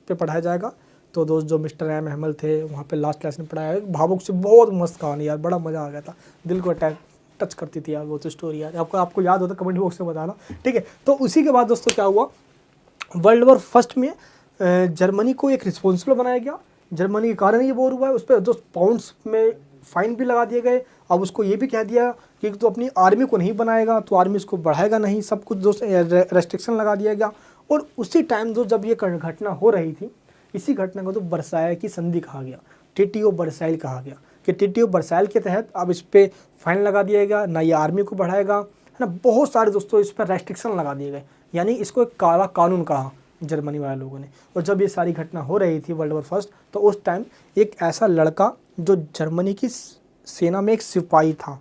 पे पढ़ाया जाएगा। तो दोस्त जो मिस्टर एम हैमल थे वहाँ पे लास्ट क्लास में पढ़ाया, भावुक से बहुत मस्त कहानी यार, बड़ा मज़ा आ गया था, दिल को टच करती थी यार वो तो स्टोरी यार। आपको याद होता कमेंट बॉक्स में बताना, ठीक है। तो उसी के बाद दोस्तों क्या हुआ, वर्ल्ड वॉर फर्स्ट में जर्मनी को एक रिस्पॉन्सिबल बनाया गया। जर्मनी के कारण ये वॉर हुआ है, उस पर जो पाउंड्स में फाइन भी लगा दिए गए। अब उसको ये भी कह दिया कि तो अपनी आर्मी को नहीं बनाएगा तो आर्मी इसको बढ़ाएगा नहीं, सब कुछ दोस्त रेस्ट्रिक्शन लगा दिया गया। और उसी टाइम जो जब ये घटना हो रही थी, इसी घटना को तो वर्साय की संधि कहा गया, ट्रीटी ऑफ वर्साइल कहा गया, कि ट्रीटी ऑफ वर्साइल के तहत अब इस पर फाइन लगा दिया गया, ना ये आर्मी को बढ़ाएगा, है ना। बहुत सारे दोस्तों इस पर रेस्ट्रिक्शन लगा दिए गए, यानी इसको एक काला कानून कहा जर्मनी वाले लोगों ने। और जब ये सारी घटना हो रही थी वर्ल्ड वॉर फर्स्ट, तो उस टाइम एक ऐसा लड़का जो जर्मनी की सेना में एक सिपाही था,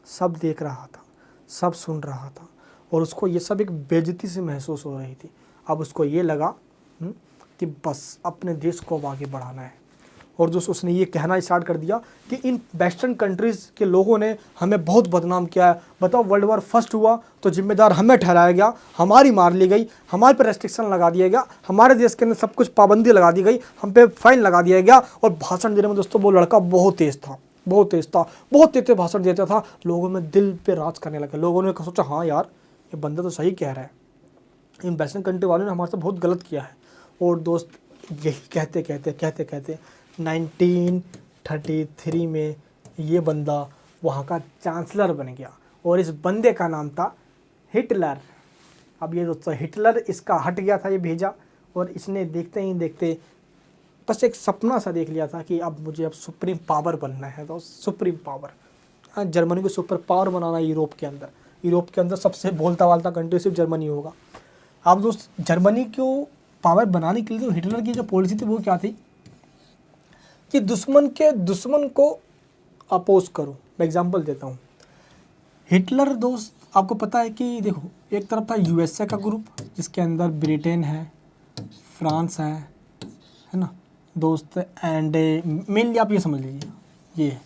सब देख रहा था, सब सुन रहा था, और उसको ये सब एक बेइज्जती से महसूस हो रही थी। अब उसको ये लगा कि बस अपने देश को अब आगे बढ़ाना है, और जो उसने ये कहना स्टार्ट कर दिया कि इन वेस्टर्न कंट्रीज़ के लोगों ने हमें बहुत बदनाम किया है। बताओ, वर्ल्ड वॉर फर्स्ट हुआ तो जिम्मेदार हमें ठहराया गया, हमारी मार ली गई, हमारे पर रेस्ट्रिक्शन लगा दिया गया, हमारे देश के अंदर सब कुछ पाबंदी लगा दी गई, हम पे फाइन लगा दिया गया। और भाषण देने में दोस्तों वो लड़का बहुत तेज़ था, बहुत तेज भाषण देता था, लोगों में दिल पे राज करने लगे। लोगों ने सोचा हाँ यार ये बंदा तो सही कह रहा है, इन वेस्टर्न कंट्री वालों ने हमारे साथ बहुत गलत किया है। और दोस्त यही कहते कहते 1933 में ये बंदा वहाँ का चांसलर बन गया, और इस बंदे का नाम था हिटलर। अब ये दोस्तों हिटलर इसका हट गया था ये भेजा, और इसने देखते ही देखते बस एक सपना सा देख लिया था कि अब मुझे अब सुप्रीम पावर बनना है। तो सुप्रीम पावर, हाँ, जर्मनी को सुपर पावर बनाना यूरोप के अंदर सबसे बोलता वालता कंट्री सिर्फ जर्मनी होगा। अब दोस्त जर्मनी को पावर बनाने के लिए तो हिटलर की जो पॉलिसी थी वो क्या थी कि दुश्मन को अपोज करो। मैं एग्जांपल देता हूँ, हिटलर दोस्त आपको पता है कि देखो, एक तरफ था यूएसए का ग्रुप जिसके अंदर ब्रिटेन है, फ्रांस है ना दोस्त, एंड मेनली आप ये समझ लीजिए ये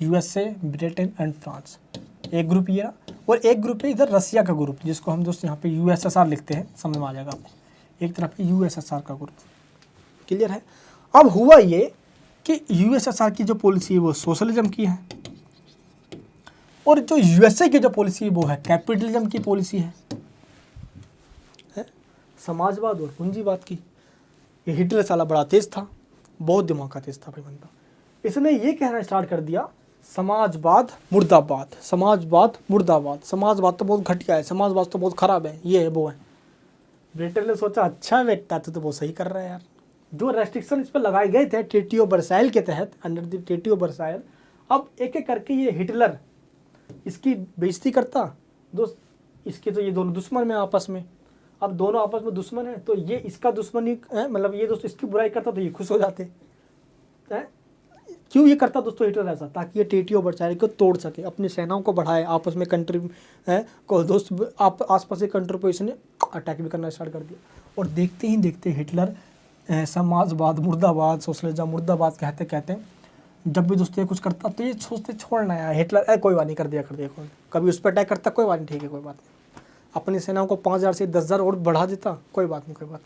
यूएसए, ब्रिटेन एंड फ्रांस, एक ग्रुप ये रहा। और एक ग्रुप है इधर रसिया का ग्रुप, जिसको हम दोस्त यहाँ पे यूएसएसआर लिखते हैं, समझ में आ जाएगा आपको। एक तरफ है यूएसएसआर का ग्रुप, क्लियर है। अब हुआ ये कि यूएसएसआर की जो पॉलिसी है वो सोशलिज्म की है, और जो यूएसए की जो पॉलिसी है वो है कैपिटलिज्म की पॉलिसी है, समाजवाद और पूंजीवाद की। ये हिटलर साला बड़ा तेज था, बहुत दिमाग का तेज था भाई बंदा। इसने ये कहना स्टार्ट कर दिया समाजवाद मुर्दाबाद, समाजवाद मुर्दाबाद, समाजवाद तो बहुत घटिया है, समाजवाद तो बहुत खराब है, ये है वो है। ब्रिटेन ने सोचा अच्छा बेटा तो वो सही कर रहा है यार। जो रेस्ट्रिक्शन इस पर लगाए गए थे ट्रीटी ऑफ वर्साइल के तहत, under the treaty of Versailles, अब एक एक करके ये हिटलर इसकी बेइज्जती करता। दोस्त इसके तो ये दोनों दुश्मन में आपस में, अब दोनों आपस में दुश्मन है, तो ये इसका दुश्मनी है, मतलब ये दोस्त इसकी बुराई करता तो ये खुश हो जाते हैं। क्यों ये करता दोस्तों हिटलर ऐसा, ताकि ये ट्रीटी ऑफ वर्साइल को तोड़ सके, अपनी सेनाओं को बढ़ाए, आपस में कंट्री है को दोस्त आप आसपास के कंट्री पर इसने अटैक भी करना स्टार्ट कर दिया। और देखते ही देखते हिटलर समाजवाद मुर्दाबाद, सोशलिज्म मुर्दाबाद कहते कहते जब भी दोस्तों कुछ करता तो ये सोचते छोड़ना है हिटलर, कोई बात नहीं, कर दिया कभी उस पर अटैक करता, कोई बात नहीं, ठीक है कोई बात नहीं, अपनी सेनाओं को 5000 से 10,000 और बढ़ा देता, कोई बात नहीं।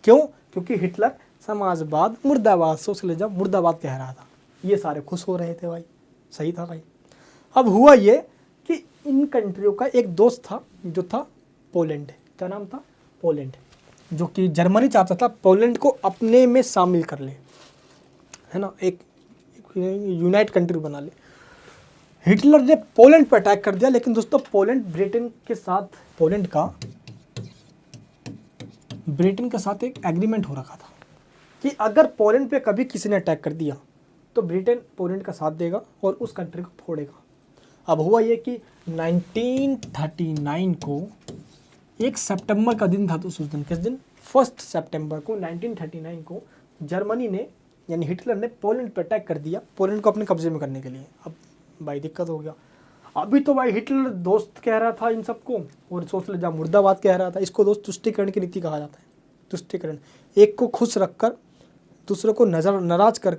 क्यों? क्योंकि हिटलर समाजवाद मुर्दाबाद, सोशलिज्म मुर्दाबाद कह रहा था, ये सारे खुश हो रहे थे भाई, सही था भाई। अब हुआ ये कि इन कंट्रियों का एक दोस्त था जो था पोलैंड, क्या नाम था, पोलैंड, जो कि जर्मनी चाहता था पोलैंड को अपने में शामिल कर ले, है ना, एक यूनाइट कंट्री बना ले। हिटलर ने पोलैंड पर अटैक कर दिया, लेकिन दोस्तों पोलैंड ब्रिटेन के साथ, ब्रिटेन के साथ एक एग्रीमेंट हो रखा था कि अगर पोलैंड पे कभी किसी ने अटैक कर दिया तो ब्रिटेन पोलैंड का साथ देगा और उस कंट्री को फोड़ेगा। अब हुआ ये कि 1939 को 1 सितंबर का दिन था, तो उस दिन, किस दिन, 1 सितंबर को 1939 को जर्मनी ने यानी हिटलर ने पोलैंड पर अटैक कर दिया, पोलैंड को अपने कब्जे में करने के लिए। अब भाई दिक्कत हो गया, अभी तो भाई हिटलर दोस्त कह रहा था इन सबको, और सोशलिज्म मुर्दाबाद कह रहा था। इसको दोस्त तुष्टिकरण की नीति कहा जाता है। तुष्टिकरण, एक को खुश रखकर दूसरे को नाराज कर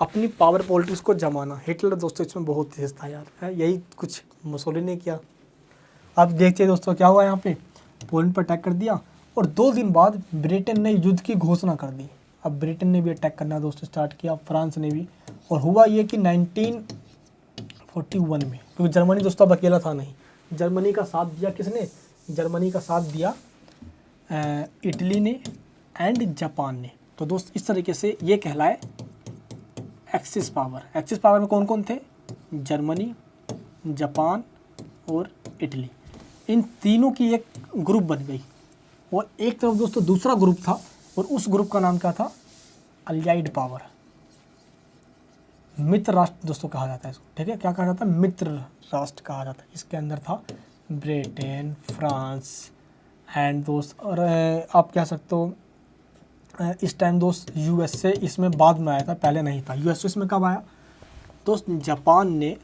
अपनी पावर पॉलिटिक्स को जमाना। हिटलर दोस्तों इसमें बहुत तेज था यार, है यही कुछ मुसोलिनी ने किया। अब देखते हैं दोस्तों क्या हुआ यहाँ पे, पोलैंड पर अटैक कर दिया और 2 दिन बाद ब्रिटेन ने युद्ध की घोषणा कर दी। अब ब्रिटेन ने भी अटैक करना दोस्तों स्टार्ट किया, फ्रांस ने भी। और हुआ ये कि 1941 में, क्योंकि जर्मनी दोस्तों अब अकेला था नहीं, जर्मनी का साथ दिया किसने, जर्मनी का साथ दिया इटली ने एंड जापान ने। तो दोस्त इस तरीके से ये कहलाए एक्सिस पावर। एक्सिस पावर में कौन कौन थे, जर्मनी, जापान और इटली। इन तीनों की एक ग्रुप बन गई और एक तरफ दोस्तों दूसरा ग्रुप था और उस ग्रुप का नाम क्या था, अलियाइड पावर। मित्र राष्ट्र दोस्तों कहा जाता है इसको, ठीक है, क्या कहा जाता है, मित्र राष्ट्र कहा जाता है। इसके अंदर था ब्रिटेन, फ्रांस एंड दोस्त, और आप कह सकते हो इस टाइम दोस्त यूएसए इसमें बाद में आया था, पहले नहीं था। यूएसए इसमें कब आया दोस्त, जापान ने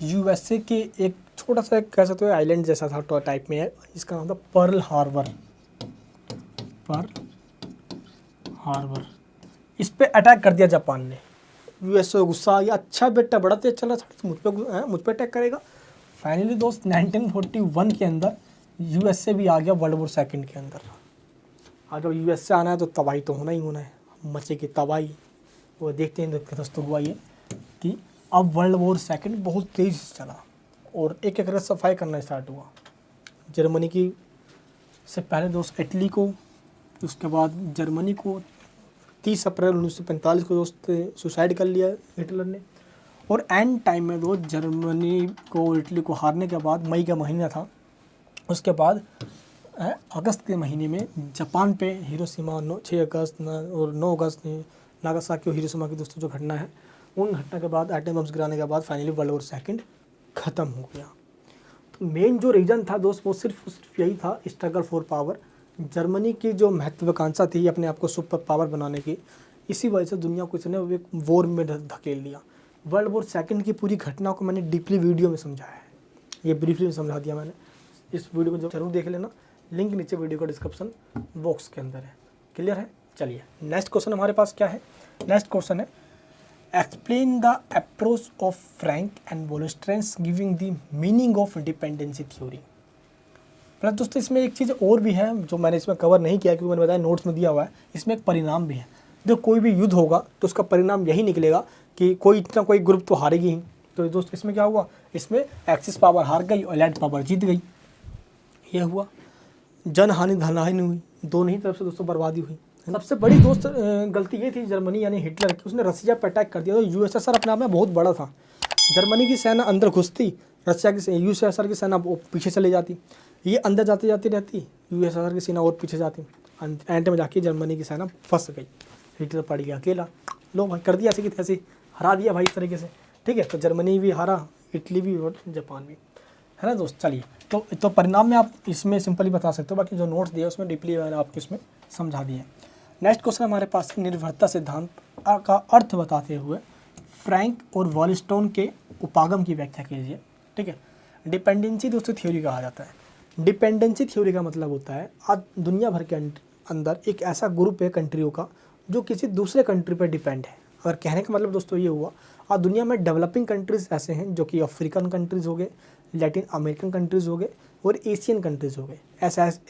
यूएसए के एक छोटा सा कह सकते हो आइलैंड जैसा था टाइप में है, इसका नाम था पर्ल हार्बर। इस पे अटैक कर दिया जापान ने। यूएसए गुस्सा आ गया, अच्छा बेटा बड़ा तेज चल रहा था, मुझ पे अटैक करेगा। फाइनली दोस्त 1941 के अंदर यूएसए भी आ गया वर्ल्ड वॉर सेकंड के अंदर। और जब यूएसए आना है तो तबाही तो होना ही होना है, मचेगी तबाही। वो देखते हैं दोस्तों हुआ ये कि अब वर्ल्ड वॉर सेकंड बहुत तेज़ चला और एक एक सफाई करना स्टार्ट हुआ। जर्मनी की से पहले दोस्त इटली को, उसके बाद जर्मनी को 30 अप्रैल 1945 को दोस्त सुसाइड कर लिया हिटलर ने। और एंड टाइम में दोस्त जर्मनी को इटली को हारने के बाद, मई का महीना था, उसके बाद अगस्त के महीने में जापान पे हिरोशिमा 6 अगस्त और 9 अगस्त नागासाकी और हिरोशिमा की दोस्तों जो घटना है, उन घटना के बाद एटम बम्स गिराने के बाद फाइनली वर्ल्ड वॉर सेकंड ख़त्म हो गया। तो मेन जो रीज़न था दोस्त वो सिर्फ यही था, स्ट्रगल फॉर पावर। जर्मनी की जो महत्वाकांक्षा थी अपने आप को सुपर पावर बनाने की, इसी वजह से दुनिया को इसने एक वॉर में धकेल दिया। वर्ल्ड वॉर सेकंड की पूरी घटना को मैंने डीपली वीडियो में समझाया है, ये ब्रीफली में समझा दिया मैंने। इस वीडियो को जरूर देख लेना, लिंक नीचे वीडियो का डिस्क्रिप्शन बॉक्स के अंदर है। क्लियर है, चलिए नेक्स्ट क्वेश्चन हमारे पास क्या है। नेक्स्ट क्वेश्चन है explain the approach of Frank and Wallerstein giving the meaning of dependency theory. Plus दोस्तों इसमें एक चीज़ और भी है जो मैंने इसमें कवर नहीं किया, क्योंकि मैंने बताया नोट्स में दिया हुआ है। इसमें एक परिणाम भी है, जो कोई भी युद्ध होगा तो उसका परिणाम यही निकलेगा कि कोई इतना कोई ग्रुप तो हारेगी ही। तो दोस्त इसमें क्या हुआ, इसमें एक्सिस पावर हार गई और अलाइड पावर जीत गई। यह हुआ, जन हानि धन हानि हुई, दोनों ही तरफ से दोस्तों बर्बादी हुई। सबसे बड़ी दोस्त गलती ये थी जर्मनी यानी हिटलर की, उसने रसिया पर अटैक कर दिया। तो यूएसएसआर अपने आप में बहुत बड़ा था, जर्मनी की सेना अंदर घुसती, रसिया की यूएसएसआर की सेना पीछे चली जाती, ये अंदर जाती जाती रहती, यूएसएसआर की सेना और पीछे जाती। एंड में जाके जर्मनी की सेना फंस गई, हिटलर पड़ गया अकेला। लो भाई कर दिया ऐसे की तैसे, हरा दिया भाई इस तरीके से, ठीक है। तो जर्मनी भी हारा, इटली भी और जापान भी, है ना दोस्त। चलिए तो परिणाम में आप इसमें सिंपली बता सकते हो, बाकी जो नोट्स दिए उसमें डीपली मैंने आपको इसमें समझा दिए। नेक्स्ट क्वेश्चन हमारे पास निर्भरता सिद्धांत का अर्थ बताते हुए फ्रैंक और वॉलस्टोन के उपागम की व्याख्या कीजिए, ठीक है। डिपेंडेंसी दोस्तों थ्योरी कहा जाता है। डिपेंडेंसी थ्योरी का मतलब होता है आज दुनिया भर के अंदर एक ऐसा ग्रुप है कंट्रियों का जो किसी दूसरे कंट्री पर डिपेंड है। अगर कहने का मतलब दोस्तों ये हुआ, आज दुनिया में डेवलपिंग कंट्रीज़ ऐसे हैं जो कि अफ्रीकन कंट्रीज़ हो गए, लैटिन अमेरिकन कंट्रीज़ हो गए और एशियन कंट्रीज़ हो गए।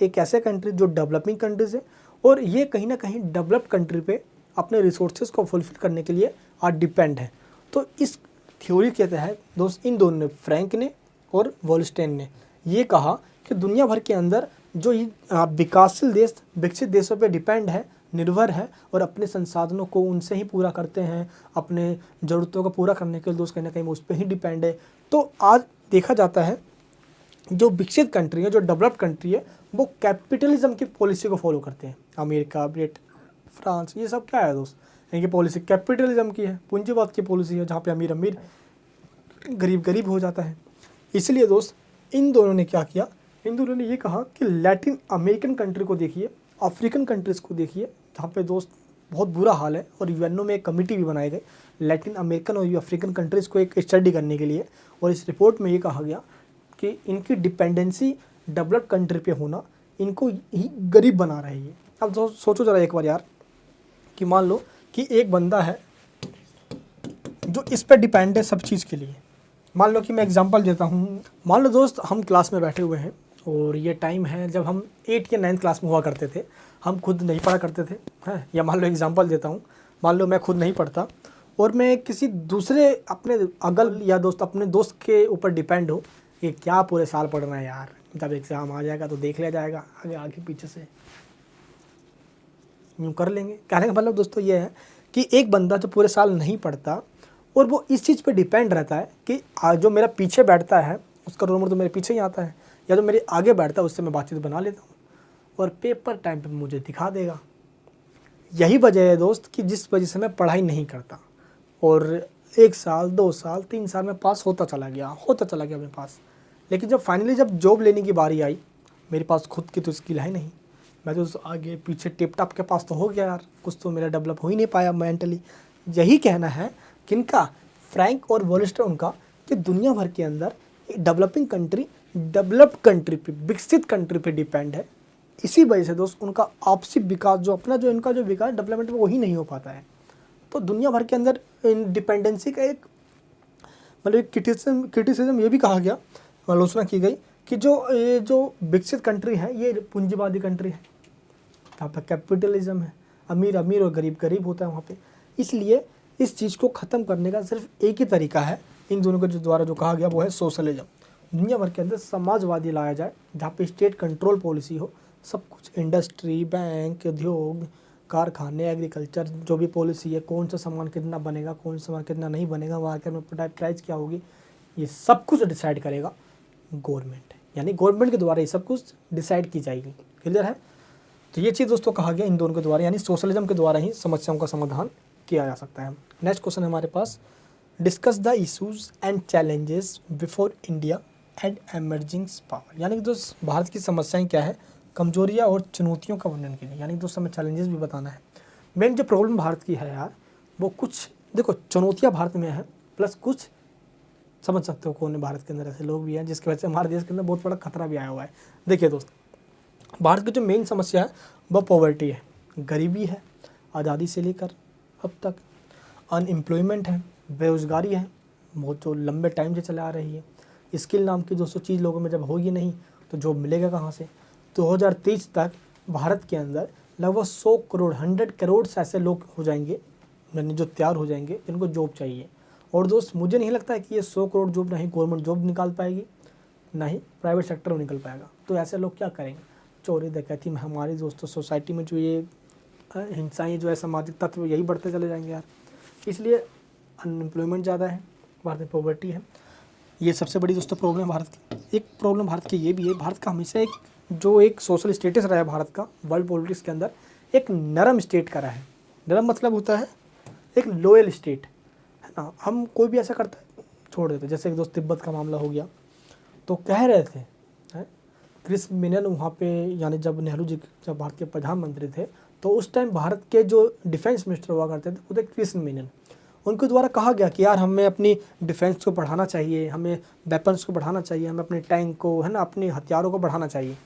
एक ऐसे कंट्री जो डेवलपिंग कंट्रीज़ है और ये कहीं ना कहीं डेवलप्ड कंट्री पे अपने रिसोर्सेज को फुलफिल करने के लिए आज डिपेंड है। तो इस थ्योरी के तहत दोस्त इन दोनों ने, फ्रैंक ने और वॉलस्टेन ने, ये कहा कि दुनिया भर के अंदर जो विकासशील देश विकसित देशों पे डिपेंड है, निर्भर है और अपने संसाधनों को उनसे ही पूरा करते हैं, अपने ज़रूरतों को पूरा करने के लिए दोस्त कहीं ना कहीं उस पर ही डिपेंड है। तो आज देखा जाता है जो विकसित कंट्री है, जो डेवलप्ड कंट्री है, वो कैपिटलिज्म की पॉलिसी को फॉलो करते हैं। अमेरिका, ब्रिटेन, फ्रांस, ये सब क्या है दोस्त, इनकी पॉलिसी कैपिटलिज्म की है, पूंजीवाद की पॉलिसी है, जहाँ पे अमीर अमीर गरीब गरीब हो जाता है। इसलिए दोस्त इन दोनों ने क्या किया, इन दोनों ने ये कहा कि लैटिन अमेरिकन कंट्री को देखिए, अफ्रीकन कंट्रीज़ को देखिए, जहाँ पे दोस्त बहुत बुरा हाल है। और यूएनओ में एक कमेटी भी बनाई गई लैटिन अमेरिकन और अफ्रीकन कंट्रीज़ को एक स्टडी करने के लिए। और इस रिपोर्ट में ये कहा गया कि इनकी डिपेंडेंसी डेवलप्ड कंट्री पे होना इनको ही गरीब बना रही है। अब सोचो ज़रा एक बार यार कि मान लो कि एक बंदा है जो इस पर डिपेंड है सब चीज़ के लिए। मान लो कि मैं एग्जांपल देता हूँ, मान लो दोस्त हम क्लास में बैठे हुए हैं और ये टाइम है जब हम 8 या 9th क्लास में हुआ करते थे, हम खुद नहीं पढ़ा करते थे, हैं। या मान लो एग्जांपल देता हूँ, मान लो मैं खुद नहीं पढ़ता और मैं किसी दूसरे अपने अगल या दोस्त अपने दोस्त के ऊपर डिपेंड हो, ये क्या पूरे साल पढ़ना है यार, जब एग्ज़ाम आ जाएगा तो देख लिया जाएगा, आगे आगे पीछे से यूँ कर लेंगे। कहने का मतलब दोस्तों ये है कि एक बंदा जो पूरे साल नहीं पढ़ता और वो इस चीज़ पे डिपेंड रहता है कि जो मेरा पीछे बैठता है उसका रोल नंबर तो मेरे पीछे ही आता है, या जो मेरे आगे बैठता है उससे मैं बातचीत बना लेता हूँ और पेपर टाइम पे मुझे दिखा देगा। यही वजह है दोस्त कि जिस वजह से मैं पढ़ाई नहीं करता और 1 साल 2 साल 3 साल में पास होता चला गया मेरे पास। लेकिन जब फाइनली जब जॉब लेने की बारी आई, मेरे पास खुद की तो स्किल है नहीं, मैं तो आगे पीछे टिप टॉप के पास तो हो गया यार, कुछ तो मेरा डेवलप हो ही नहीं पाया मेंटली। यही कहना है किनका, फ्रैंक और वॉलस्टर उनका, कि दुनिया भर के अंदर डेवलपिंग कंट्री डेवलप्ड कंट्री पे, विकसित कंट्री पे डिपेंड है। इसी वजह से दोस्त उनका आपसी विकास जो अपना जो इनका जो विकास डेवलपमेंट वो ही नहीं हो पाता है। तो दुनिया भर के अंदर इंडिपेंडेंसी का एक मतलब क्रिटिसिज्म ये भी कहा गया, आलोचना की गई कि ये जो विकसित कंट्री है ये पूंजीवादी कंट्री है, यहाँ पर कैपिटलिज्म है, अमीर अमीर और गरीब गरीब होता है वहाँ पे। इसलिए इस चीज़ को ख़त्म करने का सिर्फ एक ही तरीका है, इन दोनों के जो द्वारा जो कहा गया वो है सोशलिज्म। दुनिया भर के अंदर समाजवादी लाया जाए जहाँ पे स्टेट कंट्रोल पॉलिसी हो, सब कुछ इंडस्ट्री, बैंक, उद्योग, कारखाने, एग्रीकल्चर, जो भी पॉलिसी है, कौन सा सामान कितना बनेगा, कौन सा सामान कितना नहीं बनेगा, मार्केट में प्राइस क्या होगी, ये सब कुछ डिसाइड करेगा गवर्नमेंट। यानी गवर्नमेंट के द्वारा ये सब कुछ डिसाइड की जाएगी। क्लियर है? तो ये चीज़ दोस्तों कहा गया इन दोनों के द्वारा, यानी सोशलिज्म के द्वारा ही समस्याओं का समाधान किया जा सकता है। नेक्स्ट क्वेश्चन है हमारे पास, discuss the issues and challenges before India and emerging power. यानी कि दोस्त भारत की समस्याएं क्या है, कमजोरियां और चुनौतियों का वर्णन कीजिए। यानी दोस्त हमें चैलेंजेस भी बताना है। मेन जो प्रॉब्लम भारत की है यार, वो कुछ देखो चुनौतियाँ भारत में है, प्लस कुछ समझ सकते हो कौन है भारत के अंदर ऐसे लोग भी हैं जिसकी वजह से हमारे देश के अंदर बहुत बड़ा खतरा भी आया हुआ है। देखिए दोस्त, भारत की जो मेन समस्या है वह पॉवर्टी है, गरीबी है, आज़ादी से लेकर अब तक, अनएम्प्लॉयमेंट है, बेरोज़गारी है, बहुत जो लंबे टाइम से चले आ रही है। स्किल नाम की दोस्तों चीज़ लोगों में जब होगी नहीं तो जॉब मिलेगा कहाँ से। 2030 तक भारत के अंदर लगभग 100 करोड़ 100 करोड़ ऐसे लोग हो जाएंगे, यानी जो तैयार हो जाएंगे जिनको जॉब चाहिए। और दोस्त मुझे नहीं लगता है कि ये 100 करोड़ जॉब ना ही गवर्नमेंट जॉब निकाल पाएगी, ना ही प्राइवेट सेक्टर में निकल पाएगा। तो ऐसे लोग क्या करेंगे, चोरी डकैती में हमारी दोस्तों सोसाइटी में जो ये हिंसाएँ जो है सामाजिक तत्व यही बढ़ते चले जाएंगे यार। इसलिए अनएम्प्लॉयमेंट ज़्यादा है, भारत में पॉवर्टी है, ये सबसे बड़ी दोस्तों प्रॉब्लम है भारत की। एक प्रॉब्लम भारत की ये भी है, भारत का हमेशा एक सोशल स्टेटस रहा है भारत का वर्ल्ड पॉलिटिक्स के अंदर, एक नरम स्टेट का रहा है। नरम मतलब होता है एक लोयल स्टेट, है ना। हम कोई भी ऐसा करता है छोड़ देते, जैसे एक दोस्त तिब्बत का मामला हो गया, तो कह रहे थे क्रिस मेनन वहाँ पे, यानी जब नेहरू जी जब भारत के प्रधानमंत्री थे तो उस टाइम भारत के जो डिफेंस मिनिस्टर हुआ करते थे वो थे क्रिस मेनन। उनके द्वारा कहा गया कि यार हमें अपनी डिफेंस को बढ़ाना चाहिए, हमें वेपन्स को बढ़ाना चाहिए, हमें अपने टैंक को, है ना, अपने हथियारों को बढ़ाना चाहिए।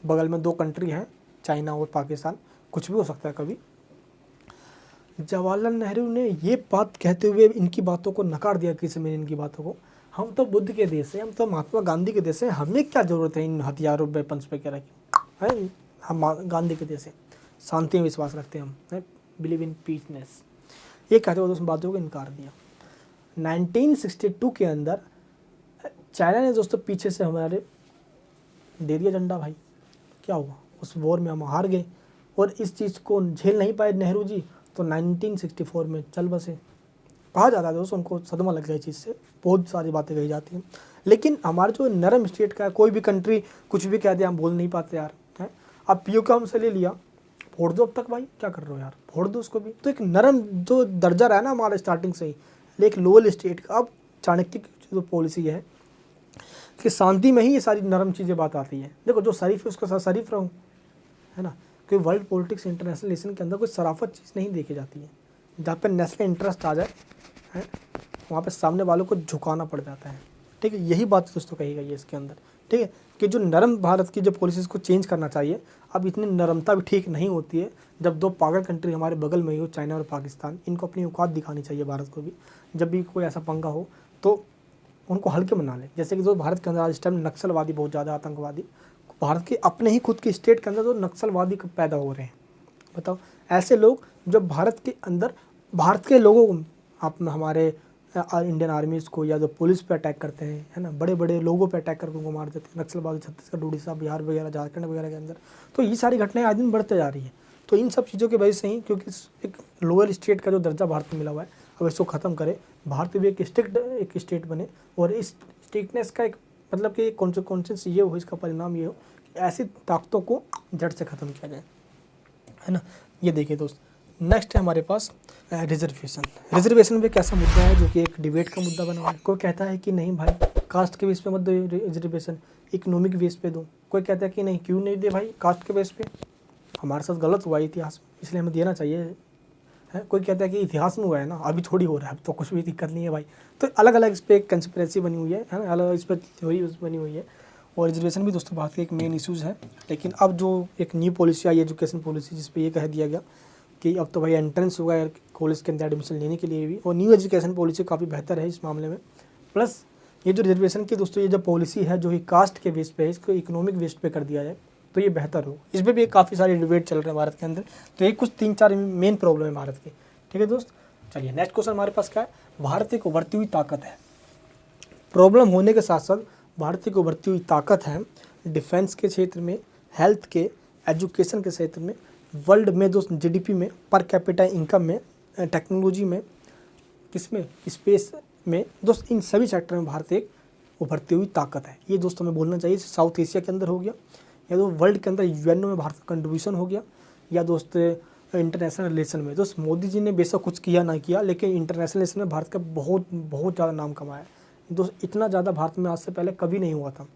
बगल में 2 कंट्री हैं, चाइना और पाकिस्तान, कुछ भी हो सकता है कभी। जवाहरलाल नेहरू ने ये बात कहते हुए इनकी बातों को नकार दिया, क्रिस मेनन की बातों को। हम तो बुद्ध के देश हैं, हम तो महात्मा गांधी के देश हैं, हमें क्या ज़रूरत है इन हथियारों वेपन्स पे क्या रखें, है। हम गांधी के देश हैं, शांति में विश्वास रखते हैं हम, है, बिलीव इन पीसनेस, ये कहते हुए दोस्तों बातों को इनकार दिया। 1962 के अंदर चाइना ने दोस्तों पीछे से हमारे दे दिया झंडा भाई। क्या हुआ, उस वॉर में हम हार गए और इस चीज़ को झेल नहीं पाए नेहरू जी, तो 1964 में चल बसे। कहा जाता है दोस्तों उनको सदमा लग गया चीज़ से, बहुत सारी बातें कही जाती हैं। लेकिन हमारे जो नरम स्टेट का है, कोई भी कंट्री कुछ भी कह दे हम बोल नहीं पाते यार, है। अब पीओ का हमसे ले लिया, फोड़ दो अब तक भाई, क्या कर रहे हो यार, फोड़ दो उसको भी। तो एक नरम जो दर्जा रहा है ना हमारा स्टार्टिंग से ही, लेकिन लोअर स्टेट का। अब चाणक्य की जो पॉलिसी है कि शांति में ही ये सारी नरम चीज़ें बात आती है। देखो जो शरीफ है उसके साथ शरीफ रहूँ, है ना, क्योंकि वर्ल्ड पॉलिटिक्स इंटरनेशनल रिलेशन के अंदर कोई शराफत चीज़ नहीं देखी जाती है। जहाँ पर नेशनल इंटरेस्ट आ जाए, है, वहाँ पे सामने वालों को झुकाना पड़ जाता है। ठीक है, यही बात दोस्तों कही गई है इसके अंदर ठीक है, कि जो नरम भारत की जो पॉलिसीज़ को चेंज करना चाहिए, अब इतनी नरमता भी ठीक नहीं होती है। जब दो पागल कंट्री हमारे बगल में ही हो, चाइना और पाकिस्तान, इनको अपनी औकात दिखानी चाहिए भारत को भी। जब भी कोई ऐसा पंगा हो तो उनको हल्के में ना लें। जैसे कि जो भारत के अंदर आज इस टाइम नक्सलवादी बहुत ज़्यादा, आतंकवादी, भारत के अपने ही खुद के स्टेट के अंदर जो नक्सलवादी पैदा हो रहे हैं, बताओ। ऐसे लोग जो भारत के अंदर भारत के लोगों को, आप हमारे इंडियन आर्मीज़ को या जो पुलिस पे अटैक करते हैं, है ना, बड़े बड़े लोगों पे अटैक करके उनको मार देते हैं, नक्सलवादी छत्तीसगढ़, उड़ीसा, बिहार वगैरह, झारखंड वगैरह के अंदर। तो ये सारी घटनाएं आज दिन बढ़ते जा रही हैं। तो इन सब चीज़ों की वजह से ही, क्योंकि एक लोअर स्टेट का जो दर्जा भारत में मिला हुआ है, अब इसको ख़त्म करें, भारत भी एक स्टेट बने। और इस स्ट्रिक्टनेस का एक मतलब कि कॉन्सिक्वेंसेस ये हो, इसका परिणाम ये हो कि ऐसी ताकतों को जड़ से ख़त्म किया जाए, है ना। ये देखिए दोस्त, नेक्स्ट है हमारे पास रिजर्वेशन। रिजर्वेशन पे कैसा मुद्दा है जो कि एक डिबेट का मुद्दा बना हुआ है। कोई कहता है कि नहीं भाई, कास्ट के बेस पे मत दो रिजर्वेशन, इकोनॉमिक बेस पे दो। कोई कहता है कि नहीं, क्यों नहीं दे भाई कास्ट के बेस पे, हमारे साथ गलत हुआ इतिहास में, इसलिए हमें देना चाहिए, है। कोई कहता है कि इतिहास में हुआ है ना, अभी थोड़ी हो रहा है, अब तो कुछ भी दिक्कत नहीं है भाई। तो अलग अलग इस पर एक कंस्पिरेसी बनी हुई है ना, अलग इस पर थ्योरी बनी हुई है। और रिजर्वेशन भी दोस्तों भारत के एक मेन इशूज़ है। लेकिन अब जो एक न्यू पॉलिसी आई, एजुकेशन पॉलिसी, जिस पे ये कह दिया गया कि अब तो भाई एंट्रेंस होगा कॉलेज के अंदर एडमिशन लेने के लिए भी, और न्यू एजुकेशन पॉलिसी काफ़ी बेहतर है इस मामले में। प्लस ये जो रिजर्वेशन की दोस्तों ये जो पॉलिसी है, जो कि कास्ट के बेस पे है, इसको इकोनॉमिक बेस पे कर दिया जाए तो ये बेहतर हो। इस पर भी काफ़ी सारे डिबेट चल रहे हैं भारत के अंदर। तो ये कुछ 3-4 मेन प्रॉब्लम है भारत की, ठीक है दोस्त। चलिए नेक्स्ट क्वेश्चन हमारे पास क्या है। भारत एक उभरती हुई ताकत है। प्रॉब्लम होने के साथ साथ भारत एक उभरती हुई ताकत है डिफेंस के क्षेत्र में, हेल्थ के, एजुकेशन के क्षेत्र में, वर्ल्ड में दोस्त जीडीपी में, पर कैपिटा इनकम में, टेक्नोलॉजी में, किसमें, स्पेस में दोस्त, इन सभी सेक्टर में भारत एक उभरती हुई ताकत है। ये दोस्त हमें बोलना चाहिए। साउथ एशिया के अंदर हो गया, या तो वर्ल्ड के अंदर यूएनओ में भारत का कंट्रीब्यूशन हो गया, या दोस्त इंटरनेशनल रिलेशन में। दोस्त मोदी जी ने बेशक कुछ किया ना किया, लेकिन इंटरनेशनल रिलेशन में भारत का बहुत बहुत ज़्यादा नाम कमाया है दोस्त। इतना ज़्यादा भारत में आज से पहले कभी नहीं हुआ था।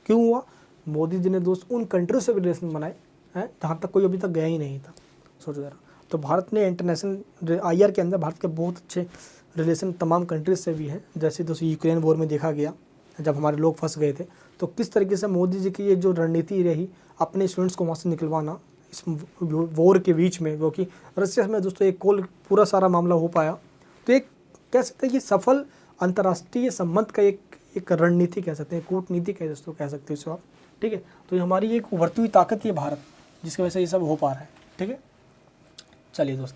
क्यों हुआ? मोदी जी ने दोस्त उन कंट्री से भी रिलेशन बनाए हैं जहाँ तक कोई अभी तक गया ही नहीं था, सोचो ज़रा। तो भारत ने इंटरनेशनल आईआर के अंदर भारत के बहुत अच्छे रिलेशन तमाम कंट्रीज से भी हैं। जैसे दोस्तों यूक्रेन वॉर में देखा गया, जब हमारे लोग फंस गए थे, तो किस तरीके से मोदी जी की ये जो रणनीति रही अपने स्टूडेंट्स को वहाँ से निकलवाना इस वॉर के बीच में, जो कि रशिया में दोस्तों एक कॉल पूरा सारा मामला हो पाया। तो एक कह सकते हैं कि सफल अंतर्राष्ट्रीय संबंध का एक रणनीति कह सकते हैं, कूटनीति कह दोस्तों कह सकते हो इसको आप, ठीक है। तो ये हमारी एक उभरती हुई ताकत है भारत, जिसकी वजह से ये सब हो पा रहा है, ठीक है। चलिए दोस्त,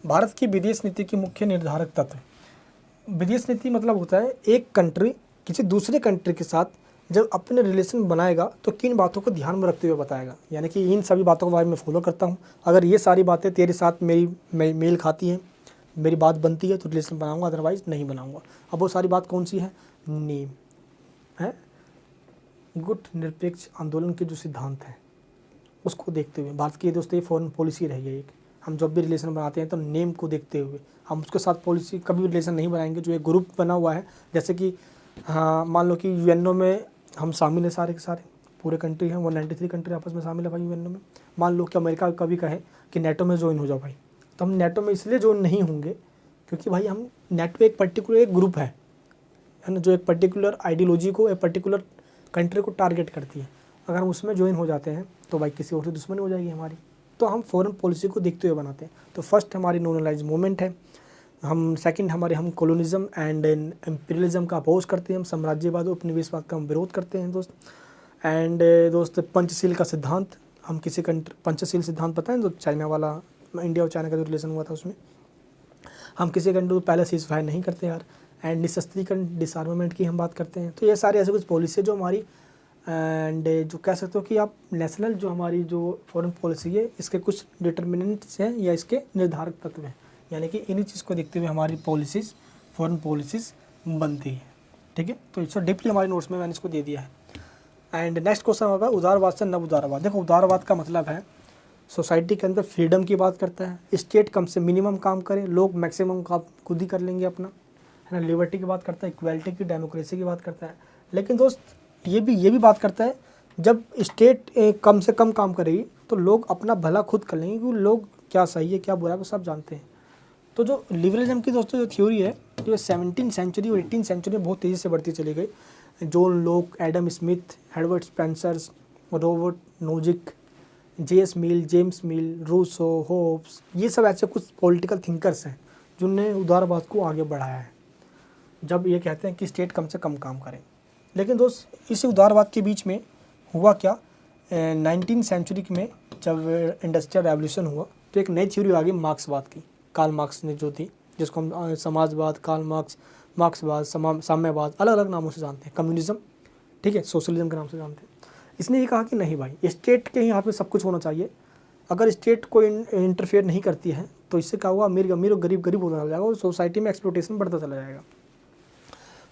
भारत की विदेश नीति की मुख्य निर्धारक तत्व। विदेश नीति मतलब होता है एक कंट्री किसी दूसरे कंट्री के साथ जब अपने रिलेशन बनाएगा तो किन बातों को ध्यान में रखते हुए बताएगा। यानी कि इन सभी बातों के बारे में फॉलो करता हूँ, अगर ये सारी बातें तेरे साथ मेरी मेल खाती हैं, मेरी बात बनती है तो रिलेशन बनाऊंगा, अदरवाइज़ नहीं बनाऊंगा। अब वो सारी बात कौन सी है? नेम है, गुट निरपेक्ष आंदोलन के जो सिद्धांत हैं उसको देखते हुए भारत की दोस्तों ये फॉरेन पॉलिसी रही है। एक हम जब भी रिलेशन बनाते हैं तो नेम को देखते हुए हम उसके साथ पॉलिसी कभी भी रिलेशन नहीं बनाएंगे। जो एक ग्रुप बना हुआ है, जैसे कि हाँ मान लो कि यूएनओ में हम शामिल हैं, सारे के सारे पूरे कंट्री हैं, 193 कंट्री आपस में शामिल है भाई यूएनओ में। मान लो कि अमेरिका कभी कहे कि नेटो में ज्वाइन हो जाओ भाई, तो हम नेटो में इसलिए ज्वाइन नहीं होंगे क्योंकि भाई हम नेटो एक पर्टिकुलर एक ग्रुप है ना, जो एक पर्टिकुलर आइडियोलॉजी को, एक पर्टिकुलर कंट्री को टारगेट करती है। अगर हम उसमें ज्वाइन हो जाते हैं तो भाई किसी और से दुश्मनी हो जाएगी हमारी। तो हम फॉरेन पॉलिसी को देखते हुए बनाते हैं। तो फर्स्ट हमारी नॉर्मलाइज मूवमेंट है, हम सेकंड हम कॉलोनिज्म एंड एम्पीरियलिज्म का अपोज करते हैं, हम साम्राज्यवाद और उपनिवेशवाद का हम विरोध करते हैं दोस्त। एंड दोस्त पंचशील का सिद्धांत, हम किसी कंट्री, पंचशील सिद्धांत पता है, जो चाइना वाला, इंडिया और चाइना का जो रिलेशन हुआ था उसमें हम किसी कंट्री को पहले सीज फायर नहीं करते यार। एंड निशस्त्रीकरण, डिसआर्मामेंट की हम बात करते हैं। तो ये सारी ऐसे कुछ पॉलिसी जो हमारी, एंड जो कह सकते हो कि आप नेशनल जो हमारी जो फॉरेन पॉलिसी है इसके कुछ डिटर्मिनेंट्स हैं या इसके निर्धारक तत्व हैं। यानी कि इन्हीं चीज़ को देखते हुए हमारी पॉलिसीज़, फॉरेन पॉलिसीज़ बनती है, ठीक है। तो इसको डीपली हमारे नोट्स में मैंने इसको दे दिया है। एंड नेक्स्ट क्वेश्चन होगा उदारवाद से नव उदारवाद। देखो उदारवाद का मतलब है सोसाइटी के अंदर फ्रीडम की बात करता है, स्टेट कम से मिनिमम काम करे, लोग मैक्सिमम काम खुद ही कर लेंगे अपना, है ना। लिबर्टी की बात करता है, इक्वालिटी की, डेमोक्रेसी की बात करता है। लेकिन दोस्त ये भी बात करता है जब स्टेट कम से कम काम करेगी तो लोग अपना भला खुद कर लेंगे, क्योंकि लोग क्या सही है क्या बुरा है वो सब जानते हैं। तो जो लिबरलिज्म की दोस्तों जो थ्योरी है, जो 17वीं सेंचुरी और 18वीं सेंचुरी में बहुत तेज़ी से बढ़ती चली गई। John Locke, Adam Smith, Edward Spencer, Robert Nozick, J S Mill, James Mill, Rousseau, Hobbes, ये सब ऐसे कुछ पॉलिटिकल थिंकर्स हैं जिनने उदारवाद को आगे बढ़ाया है, जब ये कहते हैं कि स्टेट कम से कम काम करें। लेकिन दोस्त इसी उदारवाद के बीच में हुआ क्या, 19वीं सेंचुरी में जब इंडस्ट्रियल रेवोल्यूशन हुआ तो एक नई थ्योरी आ गई मार्क्सवाद की। कार्ल मार्क्स ने जो थी, जिसको हम समाजवाद, कार्ल मार्क्स, मार्क्सवाद, साम्यवाद, अलग अलग नामों से जानते हैं, कम्युनिज्म, ठीक है, सोशलिज्म के नाम से जानते हैं। इसने ये कहा कि नहीं भाई, स्टेट के यहाँ पे सब कुछ होना चाहिए, अगर स्टेट को इंटरफेयर नहीं करती है तो इससे क्या हुआ, अमीर अमीर और गरीब गरीब होता चला जाएगा और सोसाइटी में एक्सप्लोटेशन बढ़ता चला जाएगा।